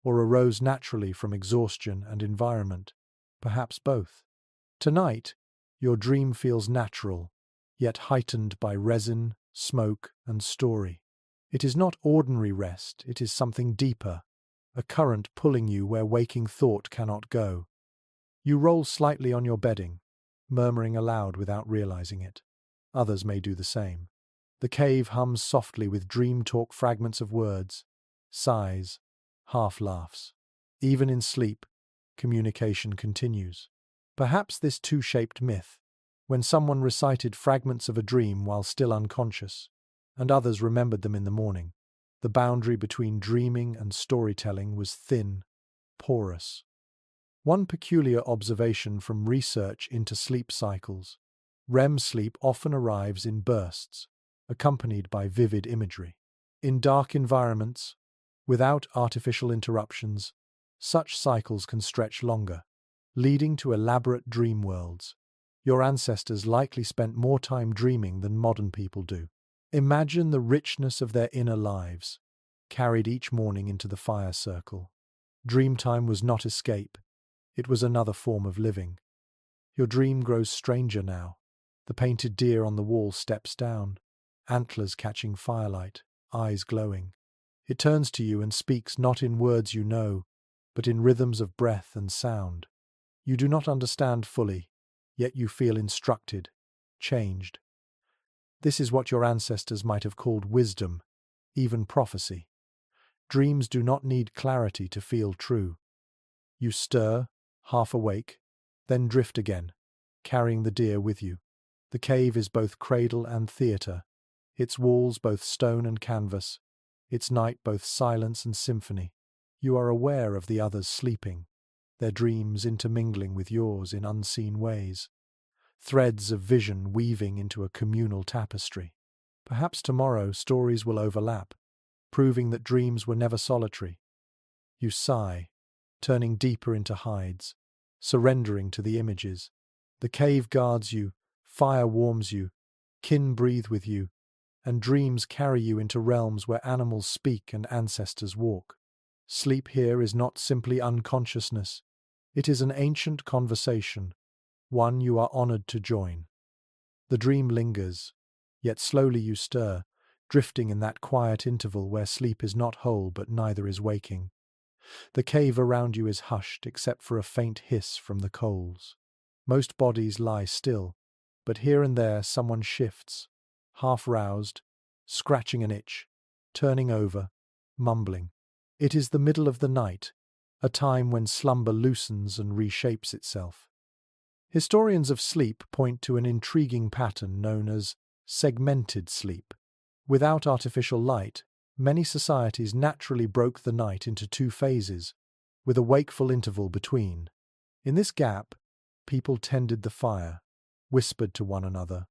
or arose naturally from exhaustion and environment, perhaps both. Tonight, your dream feels natural, yet heightened by resin, smoke, and story. It is not ordinary rest, it is something deeper, a current pulling you where waking thought cannot go. You roll slightly on your bedding, murmuring aloud without realizing it. Others may do the same. The cave hums softly with dream talk fragments of words, sighs, half laughs. Even in sleep, communication continues. Perhaps this two-shaped myth, when someone recited fragments of a dream while still unconscious, and others remembered them in the morning. The boundary between dreaming and storytelling was thin, porous. One peculiar observation from research into sleep cycles: REM sleep often arrives in bursts, accompanied by vivid imagery. In dark environments, without artificial interruptions, such cycles can stretch longer, leading to elaborate dream worlds. Your ancestors likely spent more time dreaming than modern people do. Imagine the richness of their inner lives, carried each morning into the fire circle. Dreamtime was not escape, it was another form of living. Your dream grows stranger now. The painted deer on the wall steps down, antlers catching firelight, eyes glowing. It turns to you and speaks not in words you know, but in rhythms of breath and sound. You do not understand fully, yet you feel instructed, changed. This is what your ancestors might have called wisdom, even prophecy. Dreams do not need clarity to feel true. You stir, half awake, then drift again, carrying the deer with you. The cave is both cradle and theatre, its walls both stone and canvas, its night both silence and symphony. You are aware of the others sleeping, their dreams intermingling with yours in unseen ways, threads of vision weaving into a communal tapestry. Perhaps tomorrow stories will overlap, proving that dreams were never solitary. You sigh, turning deeper into hides, surrendering to the images. The cave guards you, fire warms you, kin breathe with you, and dreams carry you into realms where animals speak and ancestors walk. Sleep here is not simply unconsciousness, it is an ancient conversation, one you are honored to join. The dream lingers, yet slowly you stir, drifting in that quiet interval where sleep is not whole but neither is waking. The cave around you is hushed except for a faint hiss from the coals. Most bodies lie still, but here and there someone shifts, half roused, scratching an itch, turning over, mumbling. It is the middle of the night, a time when slumber loosens and reshapes itself. Historians of sleep point to an intriguing pattern known as segmented sleep. Without artificial light, many societies naturally broke the night into two phases, with a wakeful interval between. In this gap, people tended the fire, whispered to one another,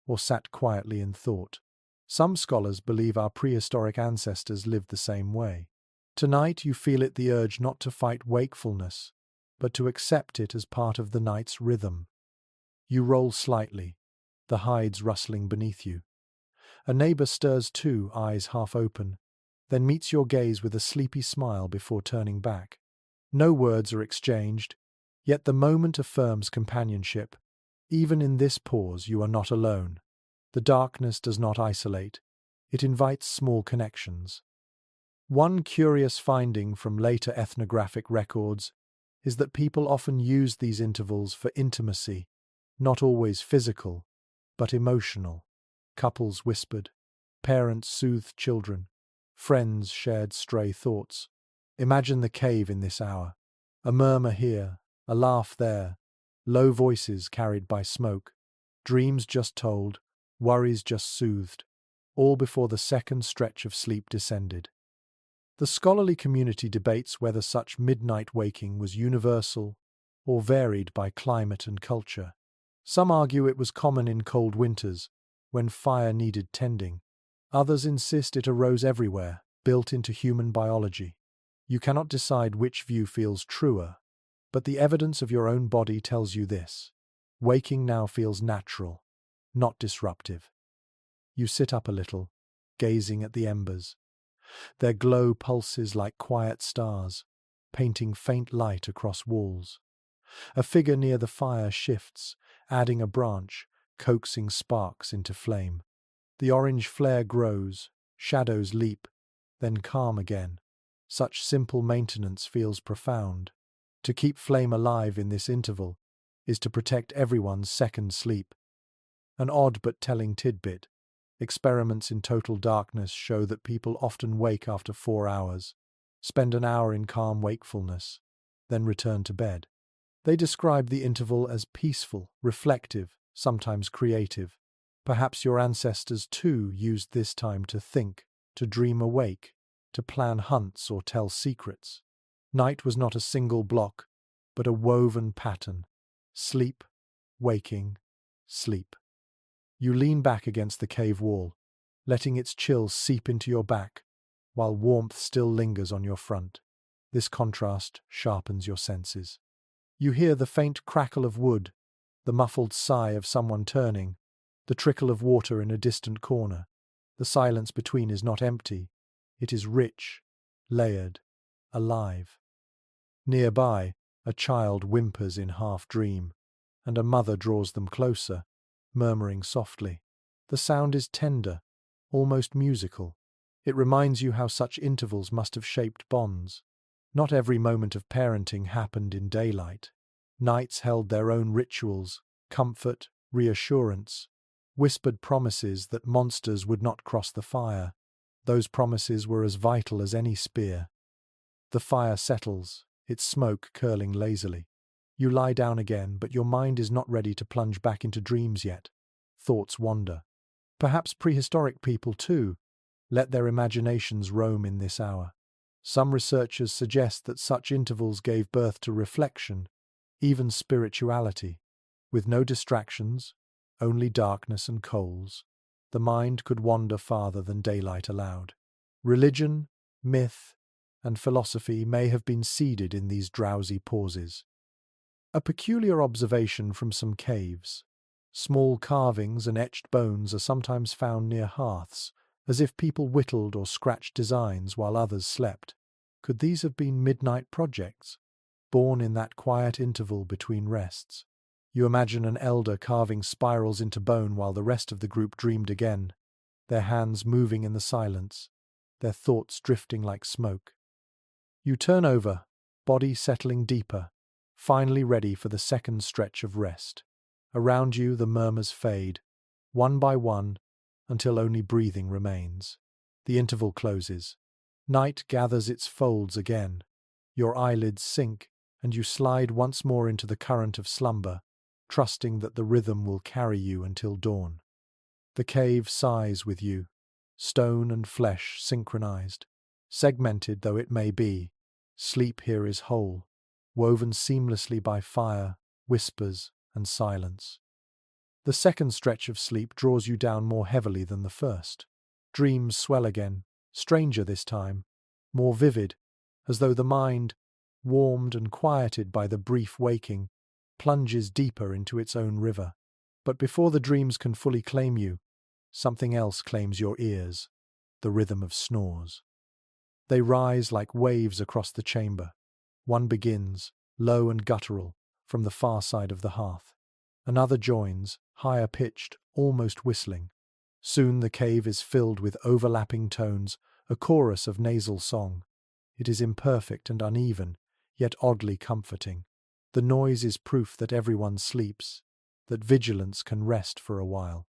or sat quietly in thought. Some scholars believe our prehistoric ancestors lived the same way. Tonight you feel it the urge not to fight wakefulness, but to accept it as part of the night's rhythm. You roll slightly, the hides rustling beneath you. A neighbor stirs too, eyes half open, then meets your gaze with a sleepy smile before turning back. No words are exchanged, yet the moment affirms companionship. Even in this pause you are not alone. The darkness does not isolate, it invites small connections. One curious finding from later ethnographic records is that people often use these intervals for intimacy, not always physical, but emotional. Couples whispered, parents soothed children, friends shared stray thoughts. Imagine the cave in this hour. A murmur here, a laugh there, low voices carried by smoke, dreams just told, worries just soothed, all before the second stretch of sleep descended. The scholarly community debates whether such midnight waking was universal or varied by climate and culture. Some argue it was common in cold winters, when fire needed tending. Others insist it arose everywhere, built into human biology. You cannot decide which view feels truer, but the evidence of your own body tells you this. Waking now feels natural, not disruptive. You sit up a little, gazing at the embers. Their glow pulses like quiet stars, painting faint light across walls. A figure near the fire shifts, adding a branch, coaxing sparks into flame. The orange flare grows, shadows leap, then calm again. Such simple maintenance feels profound. To keep flame alive in this interval is to protect everyone's second sleep. An odd but telling tidbit. Experiments in total darkness show that people often wake after 4 hours, spend an hour in calm wakefulness, then return to bed. They describe the interval as peaceful, reflective, sometimes creative. Perhaps your ancestors too used this time to think, to dream awake, to plan hunts or tell secrets. Night was not a single block, but a woven pattern. Sleep, waking, sleep. You lean back against the cave wall, letting its chill seep into your back, while warmth still lingers on your front. This contrast sharpens your senses. You hear the faint crackle of wood, the muffled sigh of someone turning, the trickle of water in a distant corner. The silence between is not empty, it is rich, layered, alive. Nearby, a child whimpers in half-dream, and a mother draws them closer, murmuring softly. The sound is tender, almost musical. It reminds you how such intervals must have shaped bonds. Not every moment of parenting happened in daylight. Nights held their own rituals, comfort, reassurance, whispered promises that monsters would not cross the fire. Those promises were as vital as any spear. The fire settles, its smoke curling lazily. You lie down again, but your mind is not ready to plunge back into dreams yet. Thoughts wander. Perhaps prehistoric people, too, let their imaginations roam in this hour. Some researchers suggest that such intervals gave birth to reflection, even spirituality. With no distractions, only darkness and coals, the mind could wander farther than daylight allowed. Religion, myth, and philosophy may have been seeded in these drowsy pauses. A peculiar observation from some caves. Small carvings and etched bones are sometimes found near hearths, as if people whittled or scratched designs while others slept. Could these have been midnight projects, born in that quiet interval between rests? You imagine an elder carving spirals into bone while the rest of the group dreamed again, their hands moving in the silence, their thoughts drifting like smoke. You turn over, body settling deeper, finally ready for the second stretch of rest. Around you, the murmurs fade, one by one, until only breathing remains. The interval closes. Night gathers its folds again. Your eyelids sink, and you slide once more into the current of slumber, trusting that the rhythm will carry you until dawn. The cave sighs with you, stone and flesh synchronized. Segmented though it may be, sleep here is whole, woven seamlessly by fire, whispers, and silence. The second stretch of sleep draws you down more heavily than the first. Dreams swell again, stranger this time, more vivid, as though the mind, warmed and quieted by the brief waking, plunges deeper into its own river. But before the dreams can fully claim you, something else claims your ears, the rhythm of snores. They rise like waves across the chamber. One begins, low and guttural, from the far side of the hearth. Another joins, higher pitched, almost whistling. Soon the cave is filled with overlapping tones, a chorus of nasal song. It is imperfect and uneven, yet oddly comforting. The noise is proof that everyone sleeps, that vigilance can rest for a while.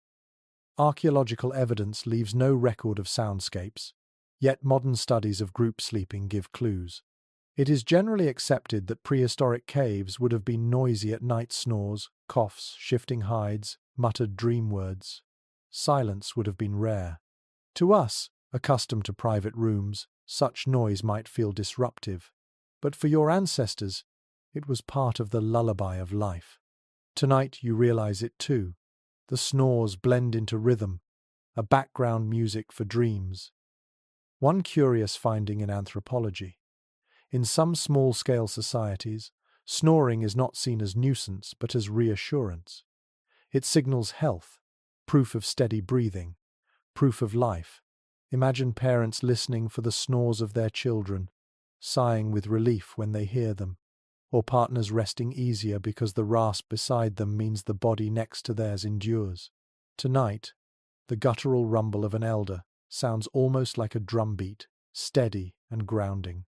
Archaeological evidence leaves no record of soundscapes, yet modern studies of group sleeping give clues. It is generally accepted that prehistoric caves would have been noisy at night. Snores, coughs, shifting hides, muttered dream words. Silence would have been rare. To us, accustomed to private rooms, such noise might feel disruptive. But for your ancestors, it was part of the lullaby of life. Tonight you realize it too. The snores blend into rhythm, a background music for dreams. One curious finding in anthropology. In some small-scale societies, snoring is not seen as nuisance but as reassurance. It signals health, proof of steady breathing, proof of life. Imagine parents listening for the snores of their children, sighing with relief when they hear them, or partners resting easier because the rasp beside them means the body next to theirs endures. Tonight, the guttural rumble of an elder sounds almost like a drumbeat, steady and grounding.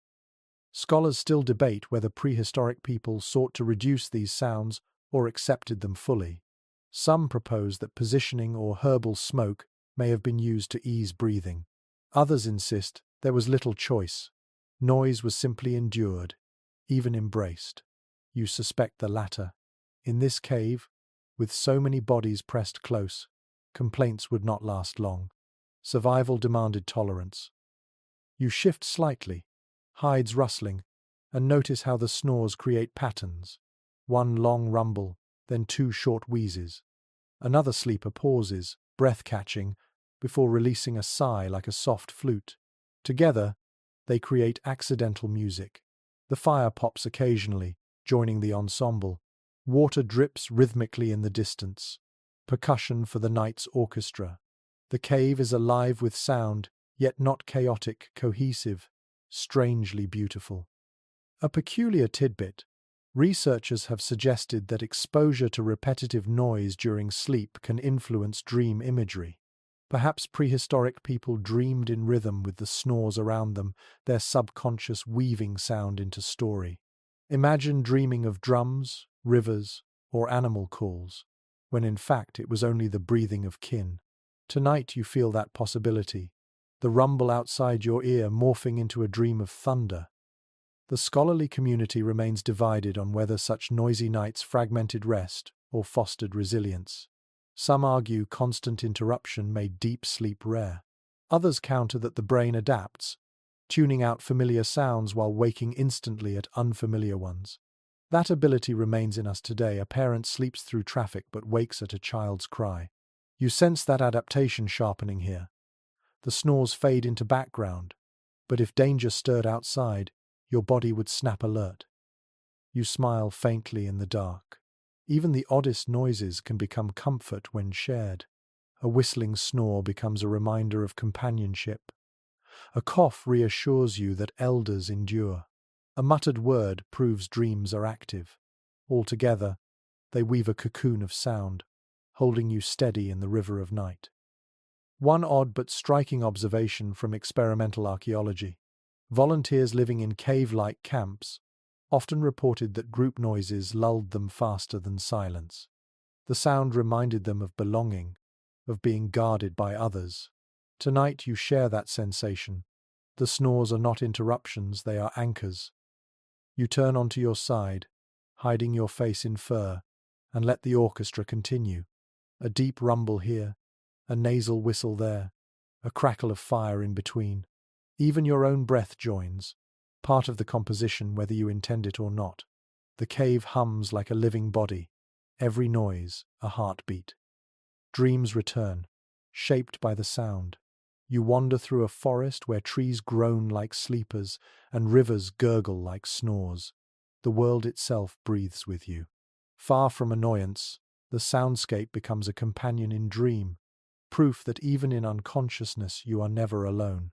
Scholars still debate whether prehistoric people sought to reduce these sounds or accepted them fully. Some propose that positioning or herbal smoke may have been used to ease breathing. Others insist there was little choice. Noise was simply endured, even embraced. You suspect the latter. In this cave, with so many bodies pressed close, complaints would not last long. Survival demanded tolerance. You shift slightly, hides rustling, and notice how the snores create patterns. One long rumble, then two short wheezes. Another sleeper pauses, breath-catching, before releasing a sigh like a soft flute. Together, they create accidental music. The fire pops occasionally, joining the ensemble. Water drips rhythmically in the distance. Percussion for the night's orchestra. The cave is alive with sound, yet not chaotic, cohesive, strangely beautiful. A peculiar tidbit. Researchers have suggested that exposure to repetitive noise during sleep can influence dream imagery. Perhaps prehistoric people dreamed in rhythm with the snores around them, their subconscious weaving sound into story. Imagine dreaming of drums, rivers, or animal calls, when in fact it was only the breathing of kin. Tonight you feel that possibility, the rumble outside your ear morphing into a dream of thunder. The scholarly community remains divided on whether such noisy nights fragmented rest or fostered resilience. Some argue constant interruption made deep sleep rare. Others counter that the brain adapts, tuning out familiar sounds while waking instantly at unfamiliar ones. That ability remains in us today. A parent sleeps through traffic but wakes at a child's cry. You sense that adaptation sharpening here. The snores fade into background, but if danger stirred outside, your body would snap alert. You smile faintly in the dark. Even the oddest noises can become comfort when shared. A whistling snore becomes a reminder of companionship. A cough reassures you that elders endure. A muttered word proves dreams are active. Altogether, they weave a cocoon of sound, holding you steady in the river of night. One odd but striking observation from experimental archaeology. Volunteers living in cave-like camps often reported that group noises lulled them faster than silence. The sound reminded them of belonging, of being guarded by others. Tonight you share that sensation. The snores are not interruptions, they are anchors. You turn onto your side, hiding your face in fur, and let the orchestra continue. A deep rumble here, a nasal whistle there, a crackle of fire in between. Even your own breath joins, part of the composition whether you intend it or not. The cave hums like a living body, every noise a heartbeat. Dreams return, shaped by the sound. You wander through a forest where trees groan like sleepers and rivers gurgle like snores. The world itself breathes with you. Far from annoyance, the soundscape becomes a companion in dream, proof that even in unconsciousness you are never alone.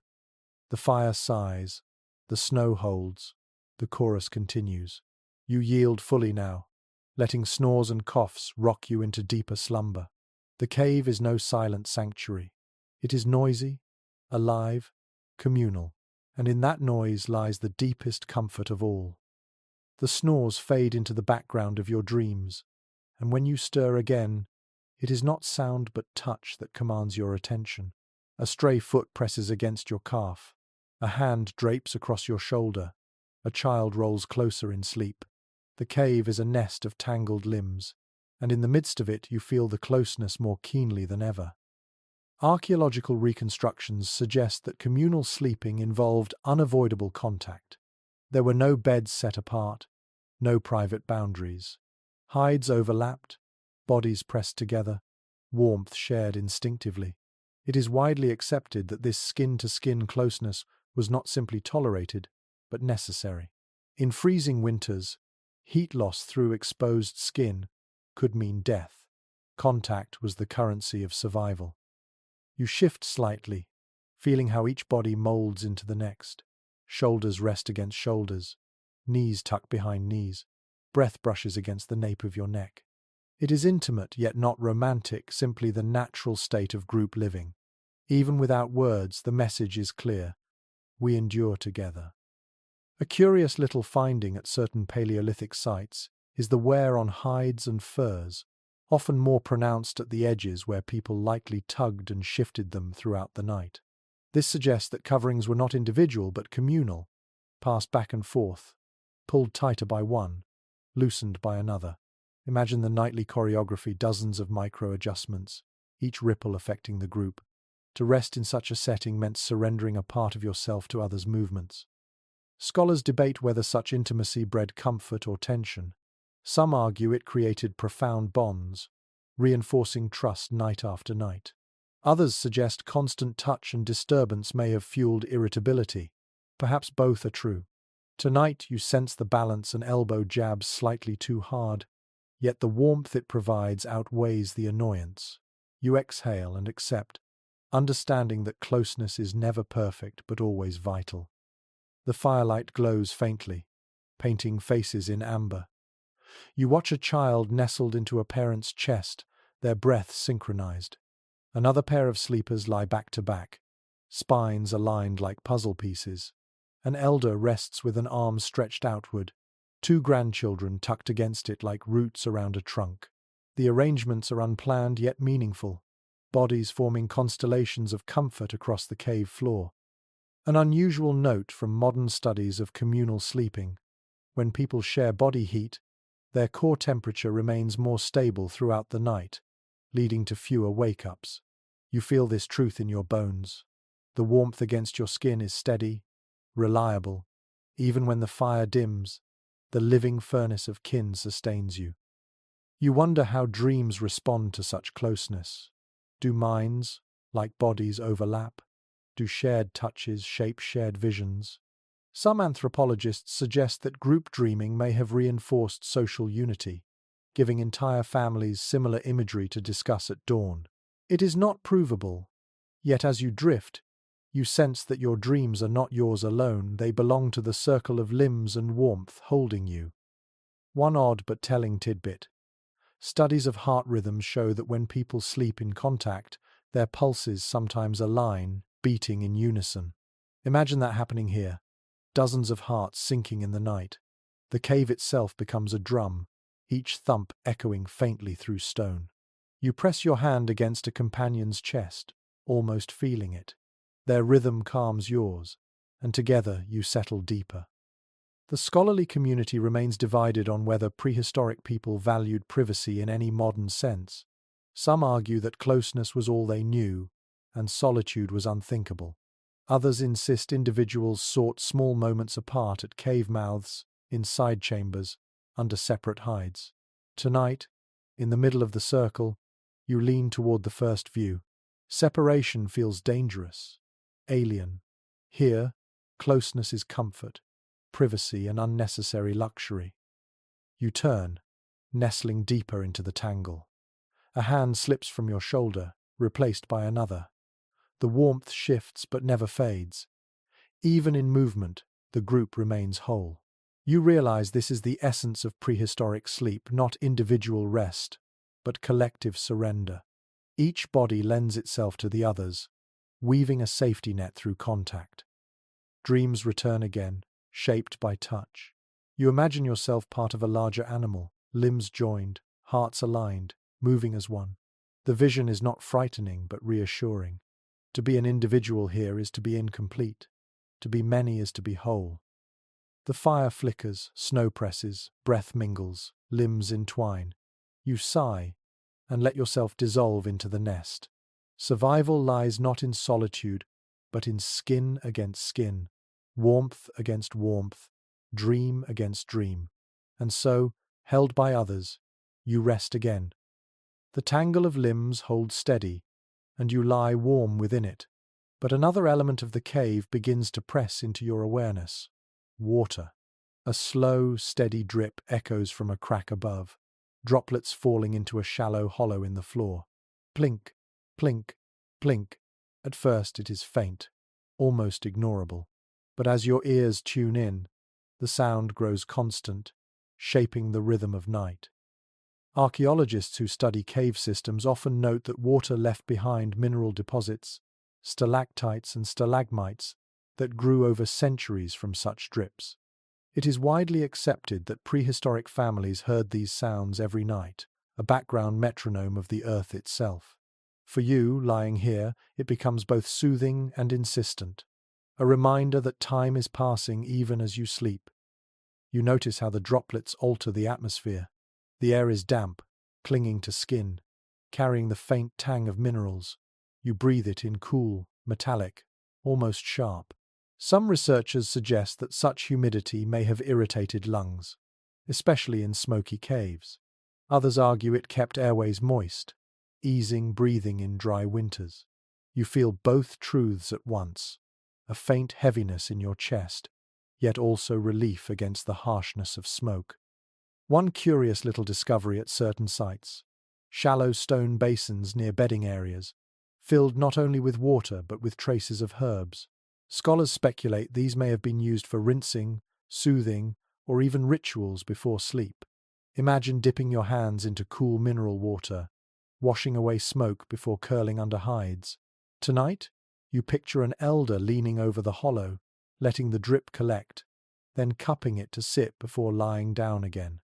The fire sighs, the snow holds, the chorus continues. You yield fully now, letting snores and coughs rock you into deeper slumber. The cave is no silent sanctuary. It is noisy, alive, communal, and in that noise lies the deepest comfort of all. The snores fade into the background of your dreams, and when you stir again, it is not sound but touch that commands your attention. A stray foot presses against your calf, a hand drapes across your shoulder, a child rolls closer in sleep. The cave is a nest of tangled limbs, and in the midst of it you feel the closeness more keenly than ever. Archaeological reconstructions suggest that communal sleeping involved unavoidable contact. There were no beds set apart, no private boundaries. Hides overlapped, bodies pressed together, warmth shared instinctively. It is widely accepted that this skin-to-skin closeness was not simply tolerated, but necessary. In freezing winters, heat loss through exposed skin could mean death. Contact was the currency of survival. You shift slightly, feeling how each body molds into the next. Shoulders rest against shoulders, knees tuck behind knees, breath brushes against the nape of your neck. It is intimate yet not romantic, simply the natural state of group living. Even without words, the message is clear. We endure together. A curious little finding at certain Paleolithic sites is the wear on hides and furs, often more pronounced at the edges where people likely tugged and shifted them throughout the night. This suggests that coverings were not individual but communal, passed back and forth, pulled tighter by one, loosened by another. Imagine the nightly choreography, dozens of micro-adjustments, each ripple affecting the group. To rest in such a setting meant surrendering a part of yourself to others' movements. Scholars debate whether such intimacy bred comfort or tension. Some argue it created profound bonds, reinforcing trust night after night. Others suggest constant touch and disturbance may have fueled irritability. Perhaps both are true. Tonight you sense the balance, an elbow jabs slightly too hard, yet the warmth it provides outweighs the annoyance. You exhale and accept, understanding that closeness is never perfect but always vital. The firelight glows faintly, painting faces in amber. You watch a child nestled into a parent's chest, their breaths synchronized. Another pair of sleepers lie back to back, spines aligned like puzzle pieces. An elder rests with an arm stretched outward, two grandchildren tucked against it like roots around a trunk. The arrangements are unplanned yet meaningful, bodies forming constellations of comfort across the cave floor. An unusual note from modern studies of communal sleeping: when people share body heat, their core temperature remains more stable throughout the night, leading to fewer wake-ups. You feel this truth in your bones. The warmth against your skin is steady, reliable. Even when the fire dims, the living furnace of kin sustains you. You wonder how dreams respond to such closeness. Do minds, like bodies, overlap? Do shared touches shape shared visions? Some anthropologists suggest that group dreaming may have reinforced social unity, giving entire families similar imagery to discuss at dawn. It is not provable, yet as you drift, you sense that your dreams are not yours alone, they belong to the circle of limbs and warmth holding you. One odd but telling tidbit. Studies of heart rhythms show that when people sleep in contact, their pulses sometimes align, beating in unison. Imagine that happening here. Dozens of hearts sinking in the night. The cave itself becomes a drum, each thump echoing faintly through stone. You press your hand against a companion's chest, almost feeling it. Their rhythm calms yours, and together you settle deeper. The scholarly community remains divided on whether prehistoric people valued privacy in any modern sense. Some argue that closeness was all they knew, and solitude was unthinkable. Others insist individuals sought small moments apart at cave mouths, in side chambers, under separate hides. Tonight, in the middle of the circle, you lean toward the first view. Separation feels dangerous, alien. Here, closeness is comfort, privacy an unnecessary luxury. You turn, nestling deeper into the tangle. A hand slips from your shoulder, replaced by another. The warmth shifts but never fades. Even in movement, the group remains whole. You realize this is the essence of prehistoric sleep, not individual rest, but collective surrender. Each body lends itself to the others, weaving a safety net through contact. Dreams return again, shaped by touch. You imagine yourself part of a larger animal, limbs joined, hearts aligned, moving as one. The vision is not frightening but reassuring. To be an individual here is to be incomplete. To be many is to be whole. The fire flickers, snow presses, breath mingles, limbs entwine. You sigh and let yourself dissolve into the nest. Survival lies not in solitude, but in skin against skin, warmth against warmth, dream against dream. And so, held by others, you rest again. The tangle of limbs holds steady, and you lie warm within it. But another element of the cave begins to press into your awareness. Water. A slow, steady drip echoes from a crack above, droplets falling into a shallow hollow in the floor. Plink, plink, plink. At first it is faint, almost ignorable. But as your ears tune in, the sound grows constant, shaping the rhythm of night. Archaeologists who study cave systems often note that water left behind mineral deposits, stalactites and stalagmites, that grew over centuries from such drips. It is widely accepted that prehistoric families heard these sounds every night, a background metronome of the earth itself. For you, lying here, it becomes both soothing and insistent, a reminder that time is passing even as you sleep. You notice how the droplets alter the atmosphere. The air is damp, clinging to skin, carrying the faint tang of minerals. You breathe it in cool, metallic, almost sharp. Some researchers suggest that such humidity may have irritated lungs, especially in smoky caves. Others argue it kept airways moist, easing breathing in dry winters. You feel both truths at once, a faint heaviness in your chest, yet also relief against the harshness of smoke. One curious little discovery at certain sites: shallow stone basins near bedding areas, filled not only with water but with traces of herbs. Scholars speculate these may have been used for rinsing, soothing, or even rituals before sleep. Imagine dipping your hands into cool mineral water, washing away smoke before curling under hides. Tonight, you picture an elder leaning over the hollow, letting the drip collect, then cupping it to sip before lying down again.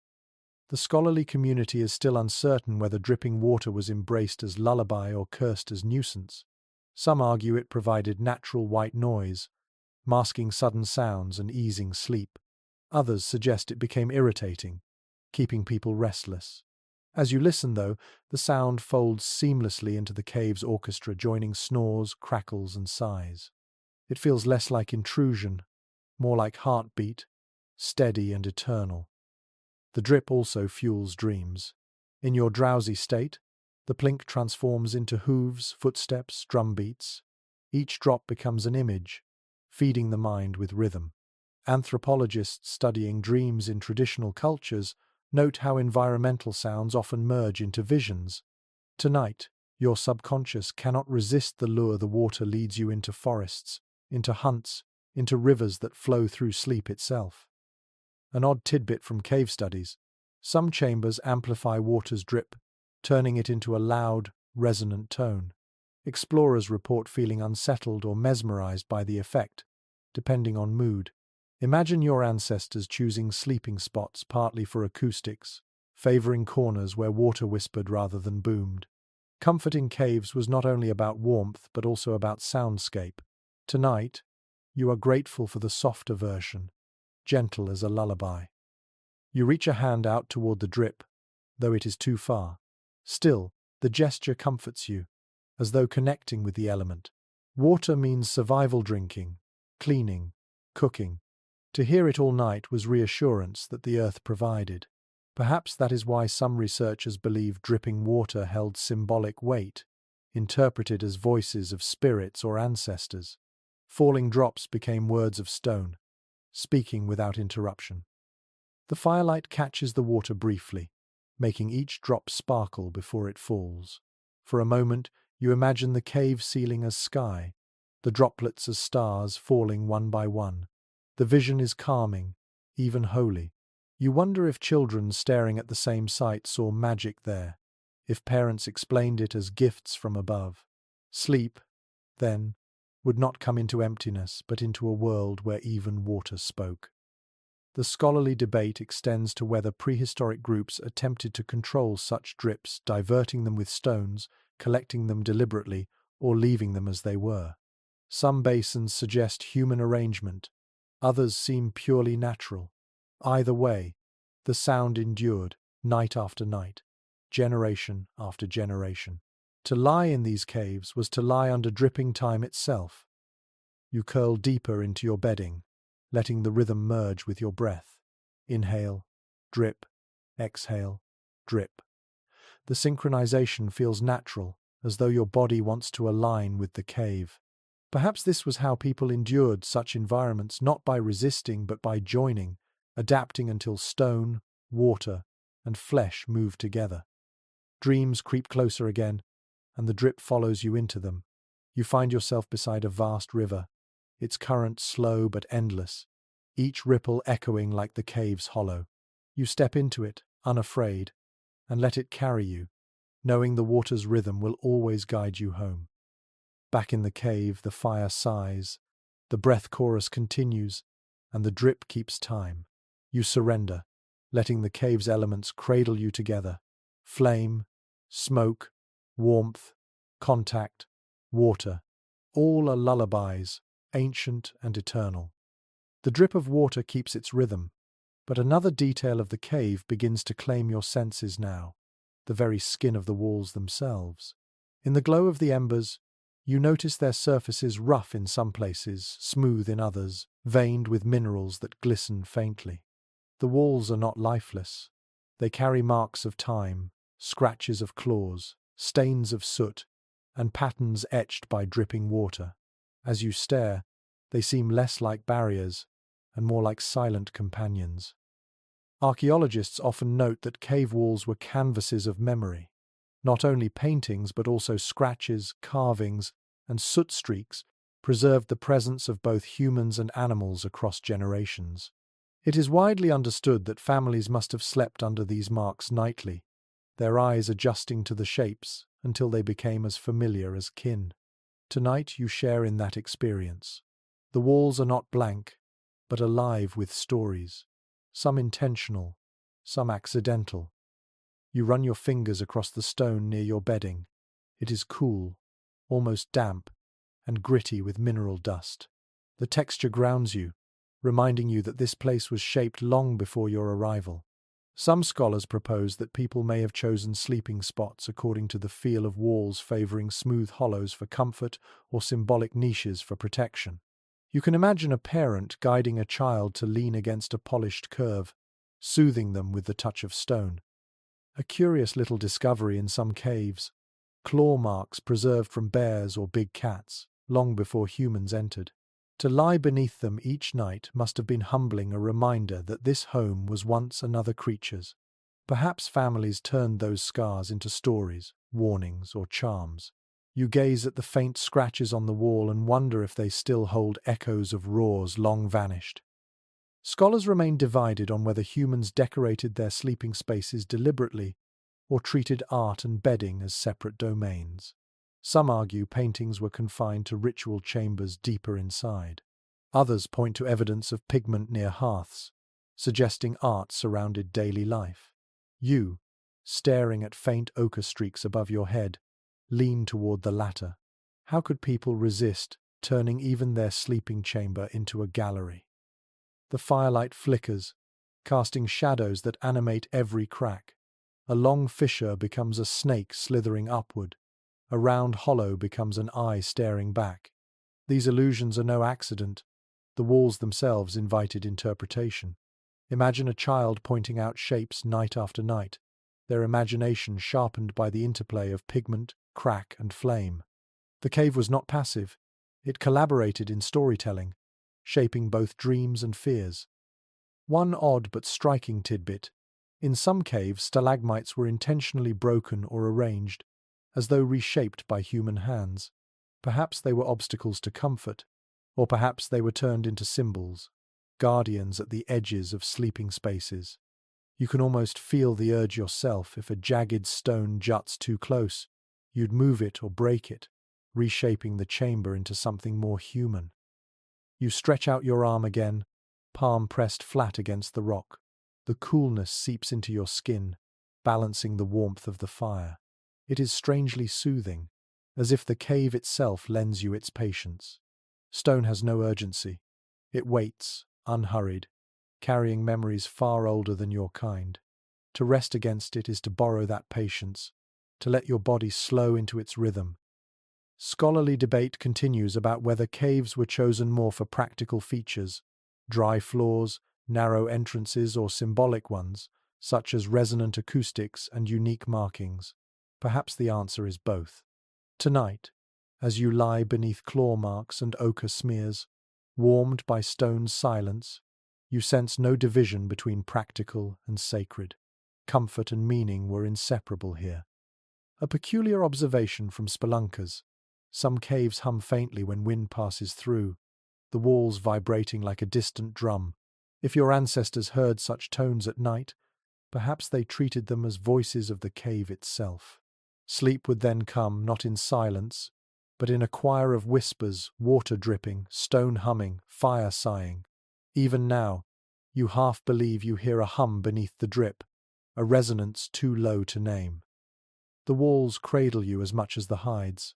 The scholarly community is still uncertain whether dripping water was embraced as lullaby or cursed as nuisance. Some argue it provided natural white noise, masking sudden sounds and easing sleep. Others suggest it became irritating, keeping people restless. As you listen, though, the sound folds seamlessly into the cave's orchestra, joining snores, crackles, and sighs. It feels less like intrusion, more like heartbeat, steady and eternal. The drip also fuels dreams. In your drowsy state, the plink transforms into hooves, footsteps, drum beats. Each drop becomes an image, feeding the mind with rhythm. Anthropologists studying dreams in traditional cultures note how environmental sounds often merge into visions. Tonight, your subconscious cannot resist the lure the water leads you into forests, into hunts, into rivers that flow through sleep itself. An odd tidbit from cave studies: some chambers amplify water's drip, turning it into a loud, resonant tone. Explorers report feeling unsettled or mesmerized by the effect, depending on mood. Imagine your ancestors choosing sleeping spots partly for acoustics, favoring corners where water whispered rather than boomed. Comfort in caves was not only about warmth but also about soundscape. Tonight, you are grateful for the softer version, gentle as a lullaby. You reach a hand out toward the drip, though it is too far. Still, the gesture comforts you, as though connecting with the element. Water means survival, drinking, cleaning, cooking. To hear it all night was reassurance that the earth provided. Perhaps that is why some researchers believe dripping water held symbolic weight, interpreted as voices of spirits or ancestors. Falling drops became words of stone, speaking without interruption. The firelight catches the water briefly, making each drop sparkle before it falls. For a moment, you imagine the cave ceiling as sky, the droplets as stars falling one by one. The vision is calming, even holy. You wonder if children staring at the same sight saw magic there, if parents explained it as gifts from above. Sleep, then, would not come into emptiness, but into a world where even water spoke. The scholarly debate extends to whether prehistoric groups attempted to control such drips, diverting them with stones, collecting them deliberately, or leaving them as they were. Some basins suggest human arrangement, others seem purely natural. Either way, the sound endured, night after night, generation after generation. To lie in these caves was to lie under dripping time itself. You curl deeper into your bedding, letting the rhythm merge with your breath. Inhale, drip, exhale, drip. The synchronization feels natural, as though your body wants to align with the cave. Perhaps this was how people endured such environments, not by resisting but by joining, adapting until stone, water, and flesh move together. Dreams creep closer again, and the drip follows you into them. You find yourself beside a vast river, its current slow but endless, each ripple echoing like the cave's hollow. You step into it, unafraid, and let it carry you, knowing the water's rhythm will always guide you home. Back in the cave, the fire sighs, the breath chorus continues, and the drip keeps time. You surrender, letting the cave's elements cradle you together. Flame, smoke, warmth, contact, water, all are lullabies, ancient and eternal. The drip of water keeps its rhythm, but another detail of the cave begins to claim your senses now, the very skin of the walls themselves. In the glow of the embers, you notice their surfaces rough in some places, smooth in others, veined with minerals that glisten faintly. The walls are not lifeless. They carry marks of time, scratches of claws, stains of soot, and patterns etched by dripping water. As you stare, they seem less like barriers and more like silent companions. Archaeologists often note that cave walls were canvases of memory. Not only paintings but also scratches, carvings, and soot streaks preserved the presence of both humans and animals across generations. It is widely understood that families must have slept under these marks nightly, their eyes adjusting to the shapes until they became as familiar as kin. Tonight you share in that experience. The walls are not blank, but alive with stories, some intentional, some accidental. You run your fingers across the stone near your bedding. It is cool, almost damp, and gritty with mineral dust. The texture grounds you, reminding you that this place was shaped long before your arrival. Some scholars propose that people may have chosen sleeping spots according to the feel of walls, favoring smooth hollows for comfort or symbolic niches for protection. You can imagine a parent guiding a child to lean against a polished curve, soothing them with the touch of stone. A curious little discovery in some caves: claw marks preserved from bears or big cats, long before humans entered. To lie beneath them each night must have been humbling, a reminder that this home was once another creature's. Perhaps families turned those scars into stories, warnings, or charms. You gaze at the faint scratches on the wall and wonder if they still hold echoes of roars long vanished. Scholars remain divided on whether humans decorated their sleeping spaces deliberately or treated art and bedding as separate domains. Some argue paintings were confined to ritual chambers deeper inside. Others point to evidence of pigment near hearths, suggesting art surrounded daily life. You, staring at faint ochre streaks above your head, lean toward the latter. How could people resist turning even their sleeping chamber into a gallery? The firelight flickers, casting shadows that animate every crack. A long fissure becomes a snake slithering upward. A round hollow becomes an eye staring back. These illusions are no accident. The walls themselves invited interpretation. Imagine a child pointing out shapes night after night, their imagination sharpened by the interplay of pigment, crack, and flame. The cave was not passive. It collaborated in storytelling, shaping both dreams and fears. One odd but striking tidbit: in some caves, stalagmites were intentionally broken or arranged, as though reshaped by human hands. Perhaps they were obstacles to comfort, or perhaps they were turned into symbols, guardians at the edges of sleeping spaces. You can almost feel the urge yourself. If a jagged stone juts too close, you'd move it or break it, reshaping the chamber into something more human. You stretch out your arm again, palm pressed flat against the rock. The coolness seeps into your skin, balancing the warmth of the fire. It is strangely soothing, as if the cave itself lends you its patience. Stone has no urgency. It waits, unhurried, carrying memories far older than your kind. To rest against it is to borrow that patience, to let your body slow into its rhythm. Scholarly debate continues about whether caves were chosen more for practical features, dry floors, narrow entrances, or symbolic ones, such as resonant acoustics and unique markings. Perhaps the answer is both. Tonight, as you lie beneath claw marks and ochre smears, warmed by stone's silence, you sense no division between practical and sacred. Comfort and meaning were inseparable here. A peculiar observation from spelunkers. Some caves hum faintly when wind passes through, the walls vibrating like a distant drum. If your ancestors heard such tones at night, perhaps they treated them as voices of the cave itself. Sleep would then come, not in silence, but in a choir of whispers, water dripping, stone humming, fire sighing. Even now, you half believe you hear a hum beneath the drip, a resonance too low to name. The walls cradle you as much as the hides.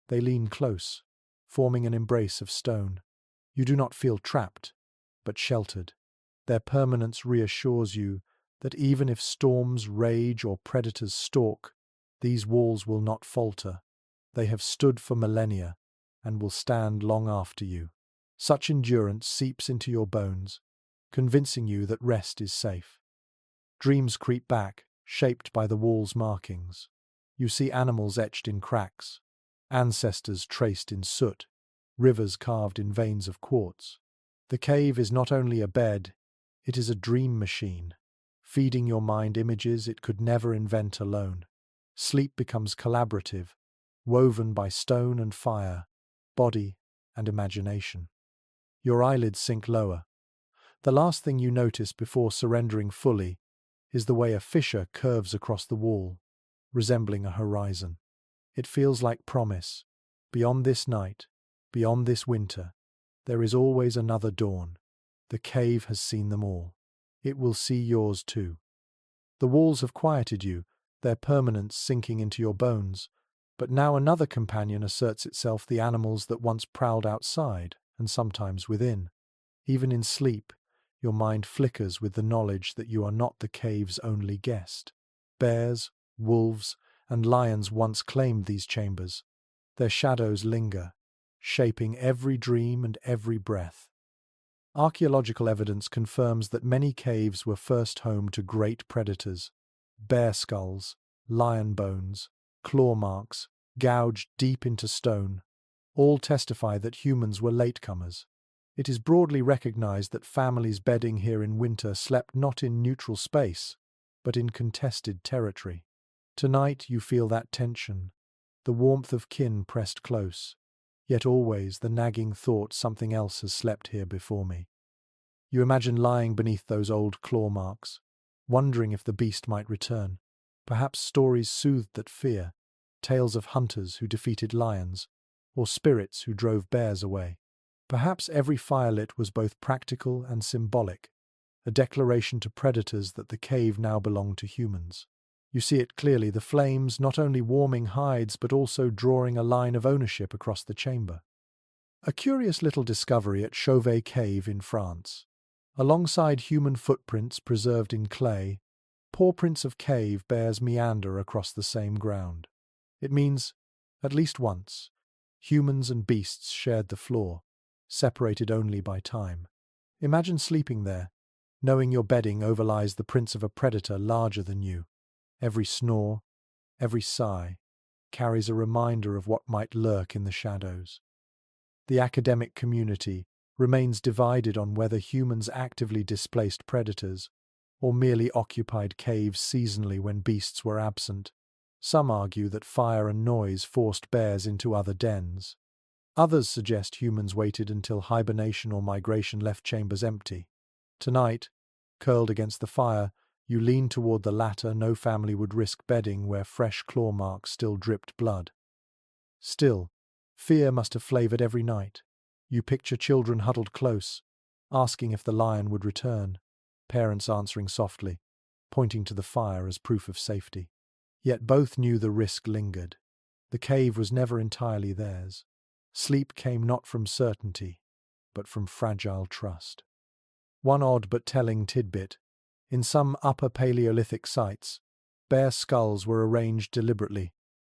They lean close, forming an embrace of stone. You do not feel trapped, but sheltered. Their permanence reassures you that even if storms rage or predators stalk, these walls will not falter. They have stood for millennia and will stand long after you. Such endurance seeps into your bones, convincing you that rest is safe. Dreams creep back, shaped by the wall's markings. You see animals etched in cracks, ancestors traced in soot, rivers carved in veins of quartz. The cave is not only a bed, it is a dream machine, feeding your mind images it could never invent alone. Sleep becomes collaborative, woven by stone and fire, body and imagination. Your eyelids sink lower. The last thing you notice before surrendering fully is the way a fissure curves across the wall, resembling a horizon. It feels like promise. Beyond this night, beyond this winter, there is always another dawn. The cave has seen them all. It will see yours too. The walls have quieted you, their permanence sinking into your bones. But now another companion asserts itself, the animals that once prowled outside and sometimes within. Even in sleep, your mind flickers with the knowledge that you are not the cave's only guest. Bears, wolves, and lions once claimed these chambers. Their shadows linger, shaping every dream and every breath. Archaeological evidence confirms that many caves were first home to great predators. Bear skulls, lion bones, claw marks, gouged deep into stone, all testify that humans were latecomers. It is broadly recognized that families bedding here in winter slept not in neutral space, but in contested territory. Tonight you feel that tension, the warmth of kin pressed close, yet always the nagging thought something else has slept here before me. You imagine lying beneath those old claw marks, wondering if the beast might return. Perhaps stories soothed that fear, tales of hunters who defeated lions, or spirits who drove bears away. Perhaps every firelit was both practical and symbolic, a declaration to predators that the cave now belonged to humans. You see it clearly, the flames not only warming hides but also drawing a line of ownership across the chamber. A curious little discovery at Chauvet Cave in France. Alongside human footprints preserved in clay, paw prints of cave bears meander across the same ground. It means, at least once, humans and beasts shared the floor, separated only by time. Imagine sleeping there, knowing your bedding overlies the prints of a predator larger than you. Every snore, every sigh, carries a reminder of what might lurk in the shadows. The academic community remains divided on whether humans actively displaced predators or merely occupied caves seasonally when beasts were absent. Some argue that fire and noise forced bears into other dens. Others suggest humans waited until hibernation or migration left chambers empty. Tonight, curled against the fire, you lean toward the latter. No family would risk bedding where fresh claw marks still dripped blood. Still, fear must have flavored every night. You picture children huddled close, asking if the lion would return, parents answering softly, pointing to the fire as proof of safety. Yet both knew the risk lingered. The cave was never entirely theirs. Sleep came not from certainty, but from fragile trust. One odd but telling tidbit: in some Upper Paleolithic sites, bear skulls were arranged deliberately,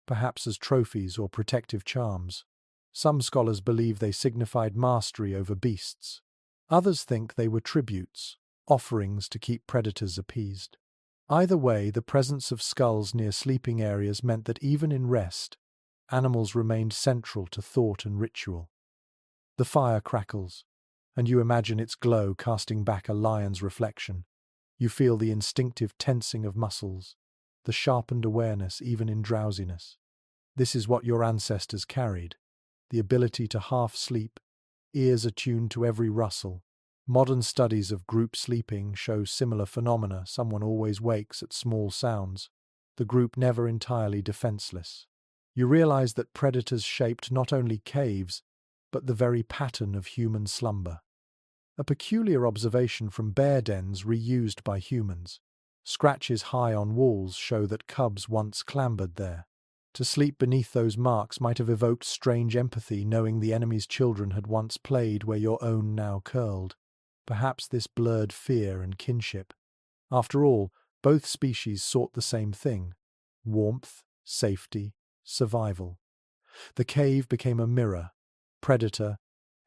perhaps as trophies or protective charms. Some scholars believe they signified mastery over beasts. Others think they were tributes, offerings to keep predators appeased. Either way, the presence of skulls near sleeping areas meant that even in rest, animals remained central to thought and ritual. The fire crackles, and you imagine its glow casting back a lion's reflection. You feel the instinctive tensing of muscles, the sharpened awareness even in drowsiness. This is what your ancestors carried, the ability to half sleep, ears attuned to every rustle. Modern studies of group sleeping show similar phenomena. Someone always wakes at small sounds, the group never entirely defenseless. You realize that predators shaped not only caves, but the very pattern of human slumber. A peculiar observation from bear dens reused by humans. Scratches high on walls show that cubs once clambered there. To sleep beneath those marks might have evoked strange empathy, knowing the enemy's children had once played where your own now curled. Perhaps this blurred fear and kinship. After all, both species sought the same thing: warmth, safety, survival. The cave became a mirror, predator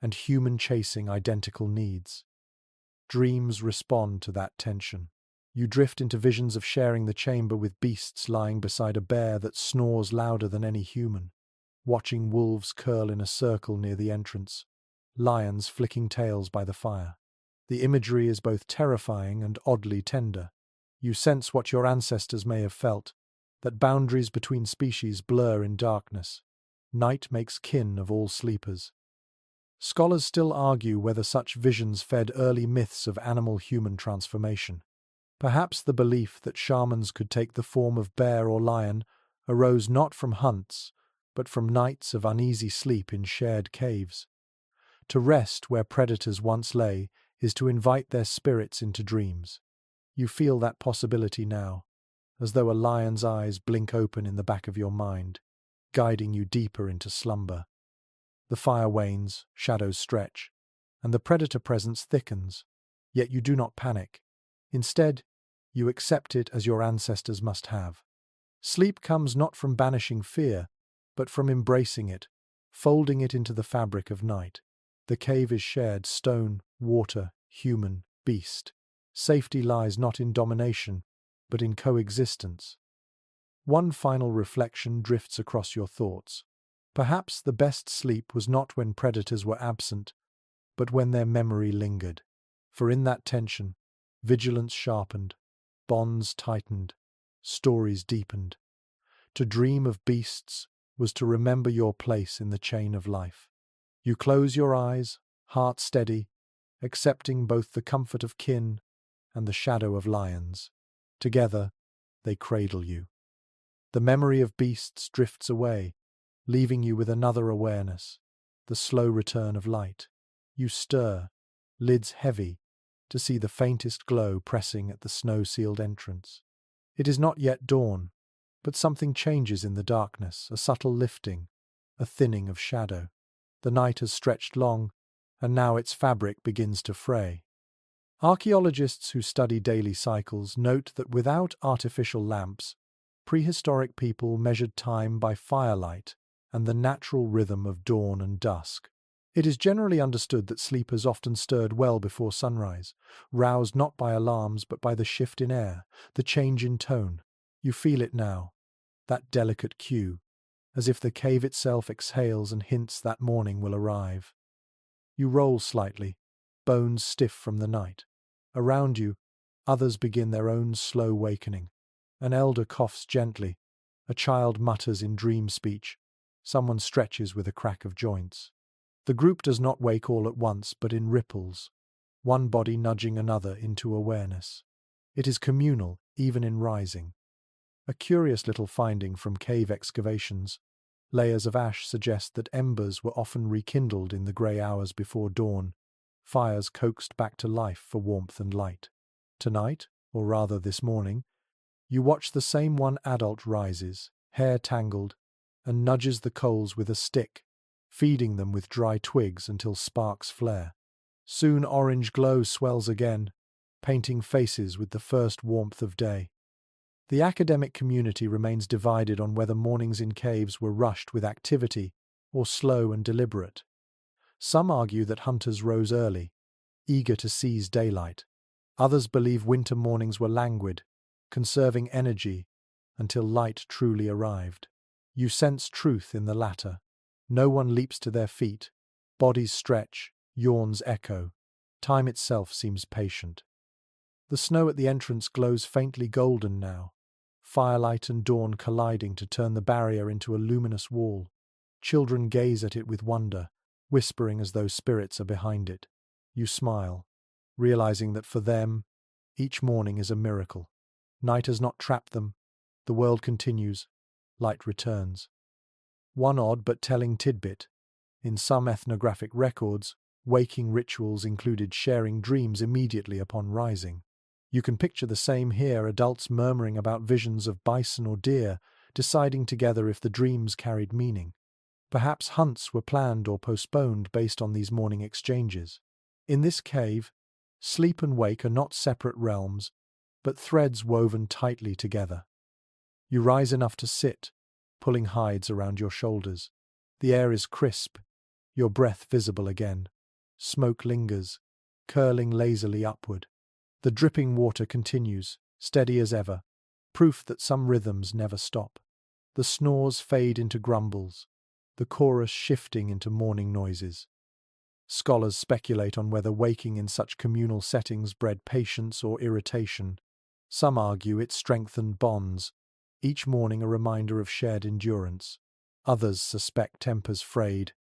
and human chasing identical needs. Dreams respond to that tension. You drift into visions of sharing the chamber with beasts lying beside a bear that snores louder than any human, watching wolves curl in a circle near the entrance, lions flicking tails by the fire. The imagery is both terrifying and oddly tender. You sense what your ancestors may have felt, that boundaries between species blur in darkness. Night makes kin of all sleepers. Scholars still argue whether such visions fed early myths of animal-human transformation. Perhaps the belief that shamans could take the form of bear or lion arose not from hunts, but from nights of uneasy sleep in shared caves. To rest where predators once lay is to invite their spirits into dreams. You feel that possibility now, as though a lion's eyes blink open in the back of your mind, guiding you deeper into slumber. The fire wanes, shadows stretch, and the predator presence thickens, yet you do not panic. Instead, you accept it as your ancestors must have. Sleep comes not from banishing fear, but from embracing it, folding it into the fabric of night. The cave is shared: stone, water, human, beast. Safety lies not in domination, but in coexistence. One final reflection drifts across your thoughts. Perhaps the best sleep was not when predators were absent, but when their memory lingered. For in that tension, vigilance sharpened, bonds tightened, stories deepened. To dream of beasts was to remember your place in the chain of life. You close your eyes, heart steady, accepting both the comfort of kin and the shadow of lions. Together, they cradle you. The memory of beasts drifts away, leaving you with another awareness: the slow return of light. You stir, lids heavy, to see the faintest glow pressing at the snow-sealed entrance. It is not yet dawn, but something changes in the darkness, a subtle lifting, a thinning of shadow. The night has stretched long, and now its fabric begins to fray. Archaeologists who study daily cycles note that without artificial lamps, prehistoric people measured time by firelight and the natural rhythm of dawn and dusk. It is generally understood that sleepers often stirred well before sunrise, roused not by alarms but by the shift in air, the change in tone. You feel it now, that delicate cue, as if the cave itself exhales and hints that morning will arrive. You roll slightly, bones stiff from the night. Around you, others begin their own slow wakening. An elder coughs gently, a child mutters in dream speech, someone stretches with a crack of joints. The group does not wake all at once, but in ripples, one body nudging another into awareness. It is communal, even in rising. A curious little finding from cave excavations. Layers of ash suggest that embers were often rekindled in the grey hours before dawn, fires coaxed back to life for warmth and light. Tonight, or rather this morning, you watch the same one adult rises, hair tangled, and nudges the coals with a stick, feeding them with dry twigs until sparks flare. Soon orange glow swells again, painting faces with the first warmth of day. The academic community remains divided on whether mornings in caves were rushed with activity or slow and deliberate. Some argue that hunters rose early, eager to seize daylight. Others believe winter mornings were languid, conserving energy until light truly arrived. You sense truth in the latter. No one leaps to their feet. Bodies stretch, yawns echo. Time itself seems patient. The snow at the entrance glows faintly golden now, firelight and dawn colliding to turn the barrier into a luminous wall. Children gaze at it with wonder, whispering as though spirits are behind it. You smile, realizing that for them, each morning is a miracle. Night has not trapped them. The world continues. Light returns. One odd but telling tidbit. In some ethnographic records, waking rituals included sharing dreams immediately upon rising. You can picture the same here, adults murmuring about visions of bison or deer, deciding together if the dreams carried meaning. Perhaps hunts were planned or postponed based on these morning exchanges. In this cave, sleep and wake are not separate realms, but threads woven tightly together. You rise enough to sit, pulling hides around your shoulders. The air is crisp, your breath visible again. Smoke lingers, curling lazily upward. The dripping water continues, steady as ever, proof that some rhythms never stop. The snores fade into grumbles, the chorus shifting into morning noises. Scholars speculate on whether waking in such communal settings bred patience or irritation. Some argue it strengthened bonds, each morning a reminder of shared endurance. Others suspect tempers frayed,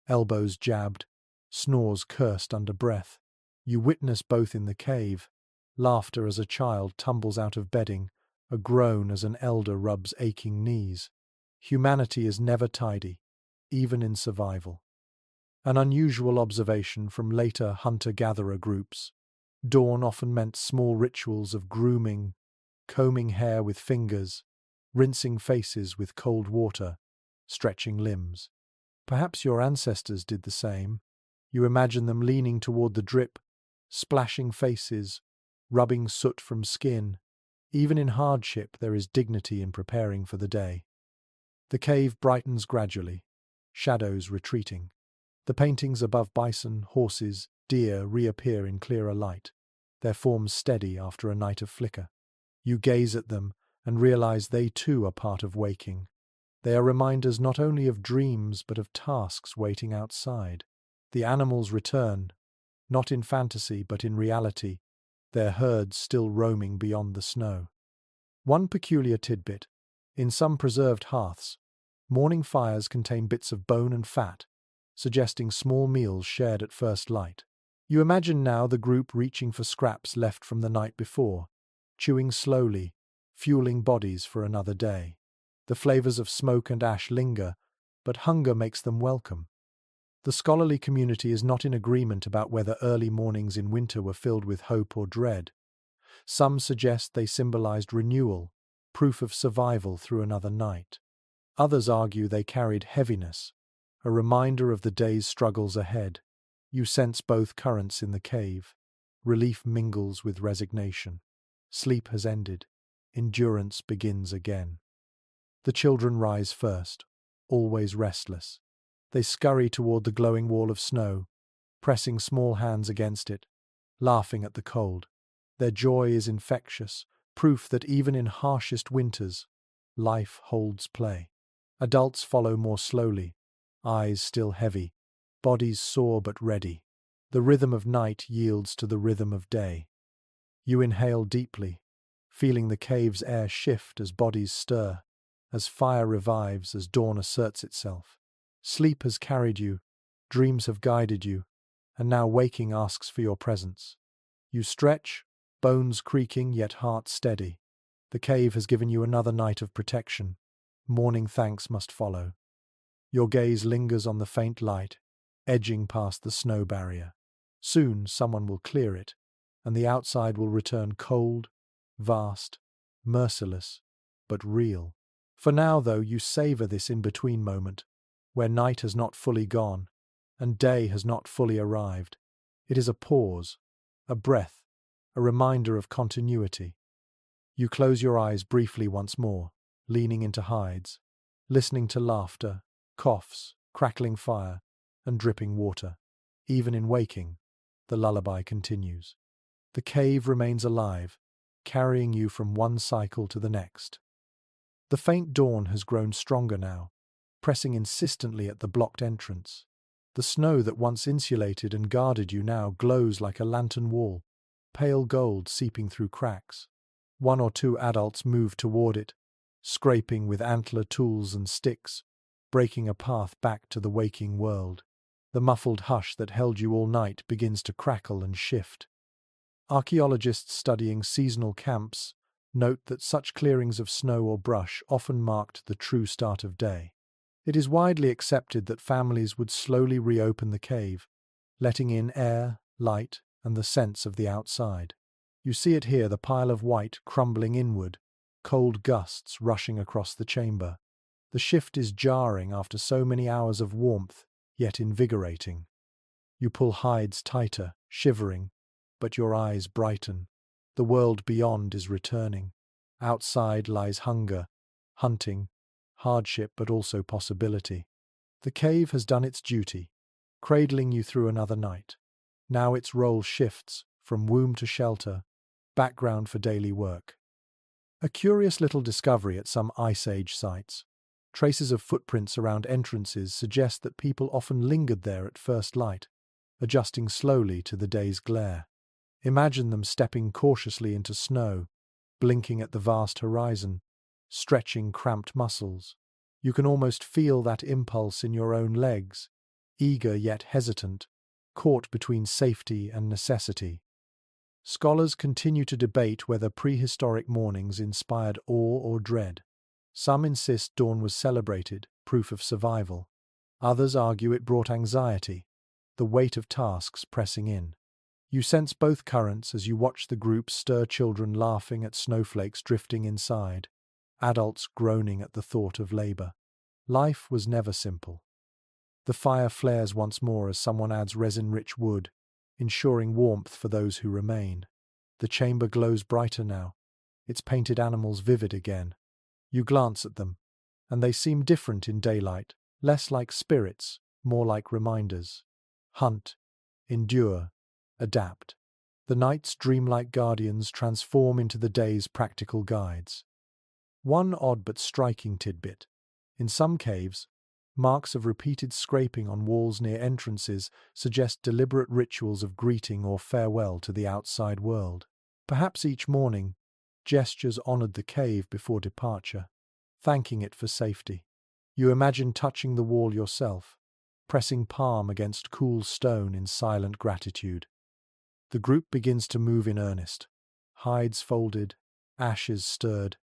elbows jabbed, snores cursed under breath. You witness both in the cave, laughter as a child tumbles out of bedding, a groan as an elder rubs aching knees. Humanity is never tidy, even in survival. An unusual observation from later hunter-gatherer groups. Dawn often meant small rituals of grooming, combing hair with fingers, rinsing faces with cold water, stretching limbs. Perhaps your ancestors did the same. You imagine them leaning toward the drip, splashing faces, rubbing soot from skin. Even in hardship, there is dignity in preparing for the day. The cave brightens gradually, shadows retreating. The paintings above bison, horses, deer reappear in clearer light, their forms steady after a night of flicker. You gaze at them and realize they too are part of waking. They are reminders not only of dreams but of tasks waiting outside. The animals return, not in fantasy but in reality, their herds still roaming beyond the snow. One peculiar tidbit: in some preserved hearths, morning fires contain bits of bone and fat, suggesting small meals shared at first light. You imagine now the group reaching for scraps left from the night before, chewing slowly, fueling bodies for another day. The flavors of smoke and ash linger, but hunger makes them welcome. The scholarly community is not in agreement about whether early mornings in winter were filled with hope or dread. Some suggest they symbolized renewal, proof of survival through another night. Others argue they carried heaviness, a reminder of the day's struggles ahead. You sense both currents in the cave. Relief mingles with resignation. Sleep has ended. Endurance begins again. The children rise first, always restless. They scurry toward the glowing wall of snow, pressing small hands against it, laughing at the cold. Their joy is infectious, proof that even in harshest winters, life holds play. Adults follow more slowly, eyes still heavy, bodies sore but ready. The rhythm of night yields to the rhythm of day. You inhale deeply, feeling the cave's air shift as bodies stir, as fire revives, as dawn asserts itself. Sleep has carried you, dreams have guided you, and now waking asks for your presence. You stretch, bones creaking yet heart steady. The cave has given you another night of protection. Morning thanks must follow. Your gaze lingers on the faint light, edging past the snow barrier. Soon someone will clear it, and the outside will return cold, vast, merciless, but real. For now, though, you savor this in-between moment, where night has not fully gone, and day has not fully arrived. It is a pause, a breath, a reminder of continuity. You close your eyes briefly once more, leaning into hides, listening to laughter, coughs, crackling fire, and dripping water. Even in waking, the lullaby continues. The cave remains alive, carrying you from one cycle to the next. The faint dawn has grown stronger now, pressing insistently at the blocked entrance. The snow that once insulated and guarded you now glows like a lantern wall, pale gold seeping through cracks. One or two adults move toward it, scraping with antler tools and sticks, breaking a path back to the waking world. The muffled hush that held you all night begins to crackle and shift. Archaeologists studying seasonal camps note that such clearings of snow or brush often marked the true start of day. It is widely accepted that families would slowly reopen the cave, letting in air, light, and the sense of the outside. You see it here, the pile of white crumbling inward, cold gusts rushing across the chamber. The shift is jarring after so many hours of warmth, yet invigorating. You pull hides tighter, shivering, but your eyes brighten. The world beyond is returning. Outside lies hunger, hunting, hardship, but also possibility. The cave has done its duty, cradling you through another night. Now its role shifts from womb to shelter, background for daily work. A curious little discovery at some Ice Age sites. Traces of footprints around entrances suggest that people often lingered there at first light, adjusting slowly to the day's glare. Imagine them stepping cautiously into snow, blinking at the vast horizon, stretching cramped muscles. You can almost feel that impulse in your own legs, eager yet hesitant, caught between safety and necessity. Scholars continue to debate whether prehistoric mornings inspired awe or dread. Some insist dawn was celebrated, proof of survival. Others argue it brought anxiety, the weight of tasks pressing in. You sense both currents as you watch the group stir, children laughing at snowflakes drifting inside, adults groaning at the thought of labor. Life was never simple. The fire flares once more as someone adds resin-rich wood, ensuring warmth for those who remain. The chamber glows brighter now, its painted animals vivid again. You glance at them, and they seem different in daylight, less like spirits, more like reminders. Hunt, endure, adapt. The night's dreamlike guardians transform into the day's practical guides. One odd but striking tidbit. In some caves, marks of repeated scraping on walls near entrances suggest deliberate rituals of greeting or farewell to the outside world. Perhaps each morning, gestures honored the cave before departure, thanking it for safety. You imagine touching the wall yourself, pressing palm against cool stone in silent gratitude. The group begins to move in earnest. Hides folded, ashes stirred,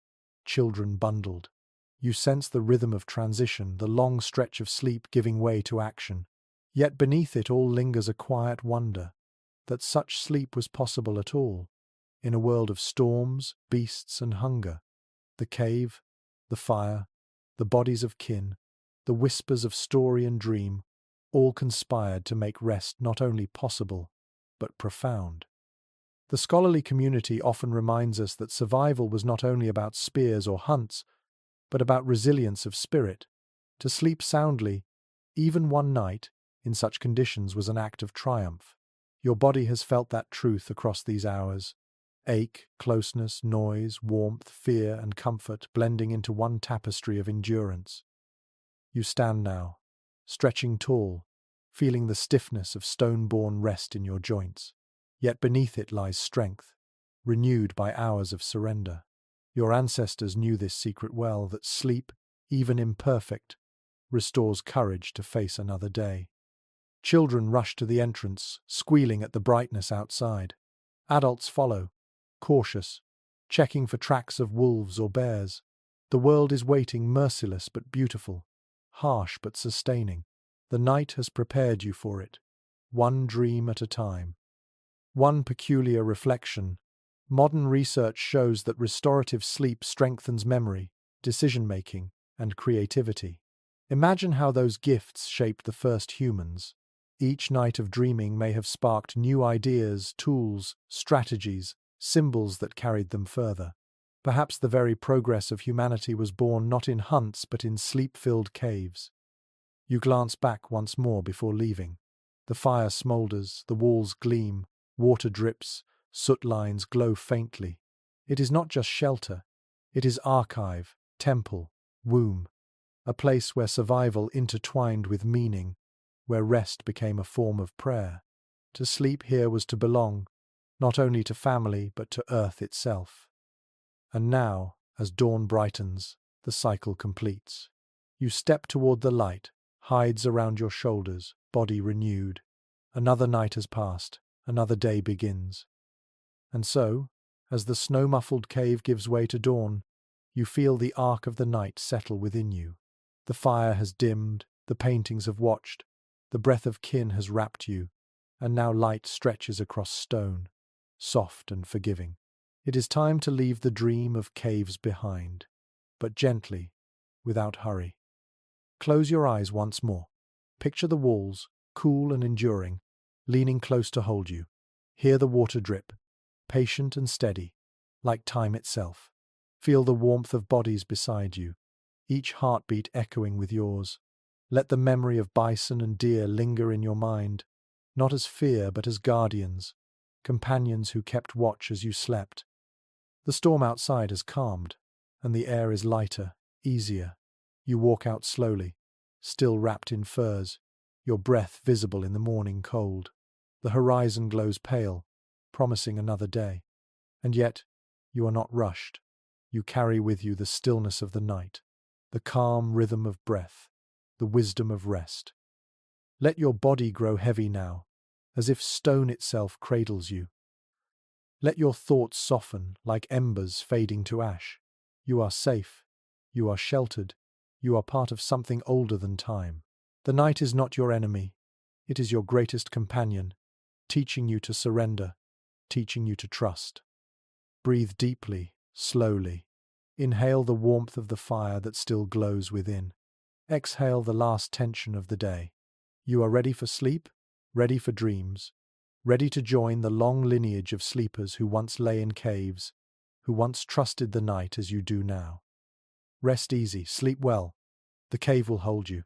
children bundled. You sense the rhythm of transition, the long stretch of sleep giving way to action. Yet beneath it all lingers a quiet wonder that such sleep was possible at all, in a world of storms, beasts, and hunger. The cave, the fire, the bodies of kin, the whispers of story and dream, all conspired to make rest not only possible, but profound. The scholarly community often reminds us that survival was not only about spears or hunts, but about resilience of spirit. To sleep soundly, even one night, in such conditions was an act of triumph. Your body has felt that truth across these hours. Ache, closeness, noise, warmth, fear, and comfort blending into one tapestry of endurance. You stand now, stretching tall, feeling the stiffness of stone-born rest in your joints. Yet beneath it lies strength, renewed by hours of surrender. Your ancestors knew this secret well, that sleep, even imperfect, restores courage to face another day. Children rush to the entrance, squealing at the brightness outside. Adults follow, cautious, checking for tracks of wolves or bears. The world is waiting, merciless but beautiful, harsh but sustaining. The night has prepared you for it, one dream at a time. One peculiar reflection. Modern research shows that restorative sleep strengthens memory, decision-making, and creativity. Imagine how those gifts shaped the first humans. Each night of dreaming may have sparked new ideas, tools, strategies, symbols that carried them further. Perhaps the very progress of humanity was born not in hunts but in sleep-filled caves. You glance back once more before leaving. The fire smoulders, the walls gleam, water drips, soot lines glow faintly. It is not just shelter, it is archive, temple, womb, a place where survival intertwined with meaning, where rest became a form of prayer. To sleep here was to belong, not only to family but to earth itself. And now, as dawn brightens, the cycle completes. You step toward the light, hides around your shoulders, body renewed. Another night has passed, another day begins. And so, as the snow-muffled cave gives way to dawn, you feel the arc of the night settle within you. The fire has dimmed, the paintings have watched, the breath of kin has wrapped you, and now light stretches across stone, soft and forgiving. It is time to leave the dream of caves behind, but gently, without hurry. Close your eyes once more. Picture the walls, cool and enduring, leaning close to hold you. Hear the water drip, patient and steady, like time itself. Feel the warmth of bodies beside you, each heartbeat echoing with yours. Let the memory of bison and deer linger in your mind, not as fear but as guardians, companions who kept watch as you slept. The storm outside has calmed, and the air is lighter, easier. You walk out slowly, still wrapped in furs, your breath visible in the morning cold. The horizon glows pale, promising another day. And yet, you are not rushed. You carry with you the stillness of the night, the calm rhythm of breath, the wisdom of rest. Let your body grow heavy now, as if stone itself cradles you. Let your thoughts soften like embers fading to ash. You are safe. You are sheltered. You are part of something older than time. The night is not your enemy. It is your greatest companion, teaching you to surrender, teaching you to trust. Breathe deeply, slowly. Inhale the warmth of the fire that still glows within. Exhale the last tension of the day. You are ready for sleep, ready for dreams, ready to join the long lineage of sleepers who once lay in caves, who once trusted the night as you do now. Rest easy, sleep well. The cave will hold you.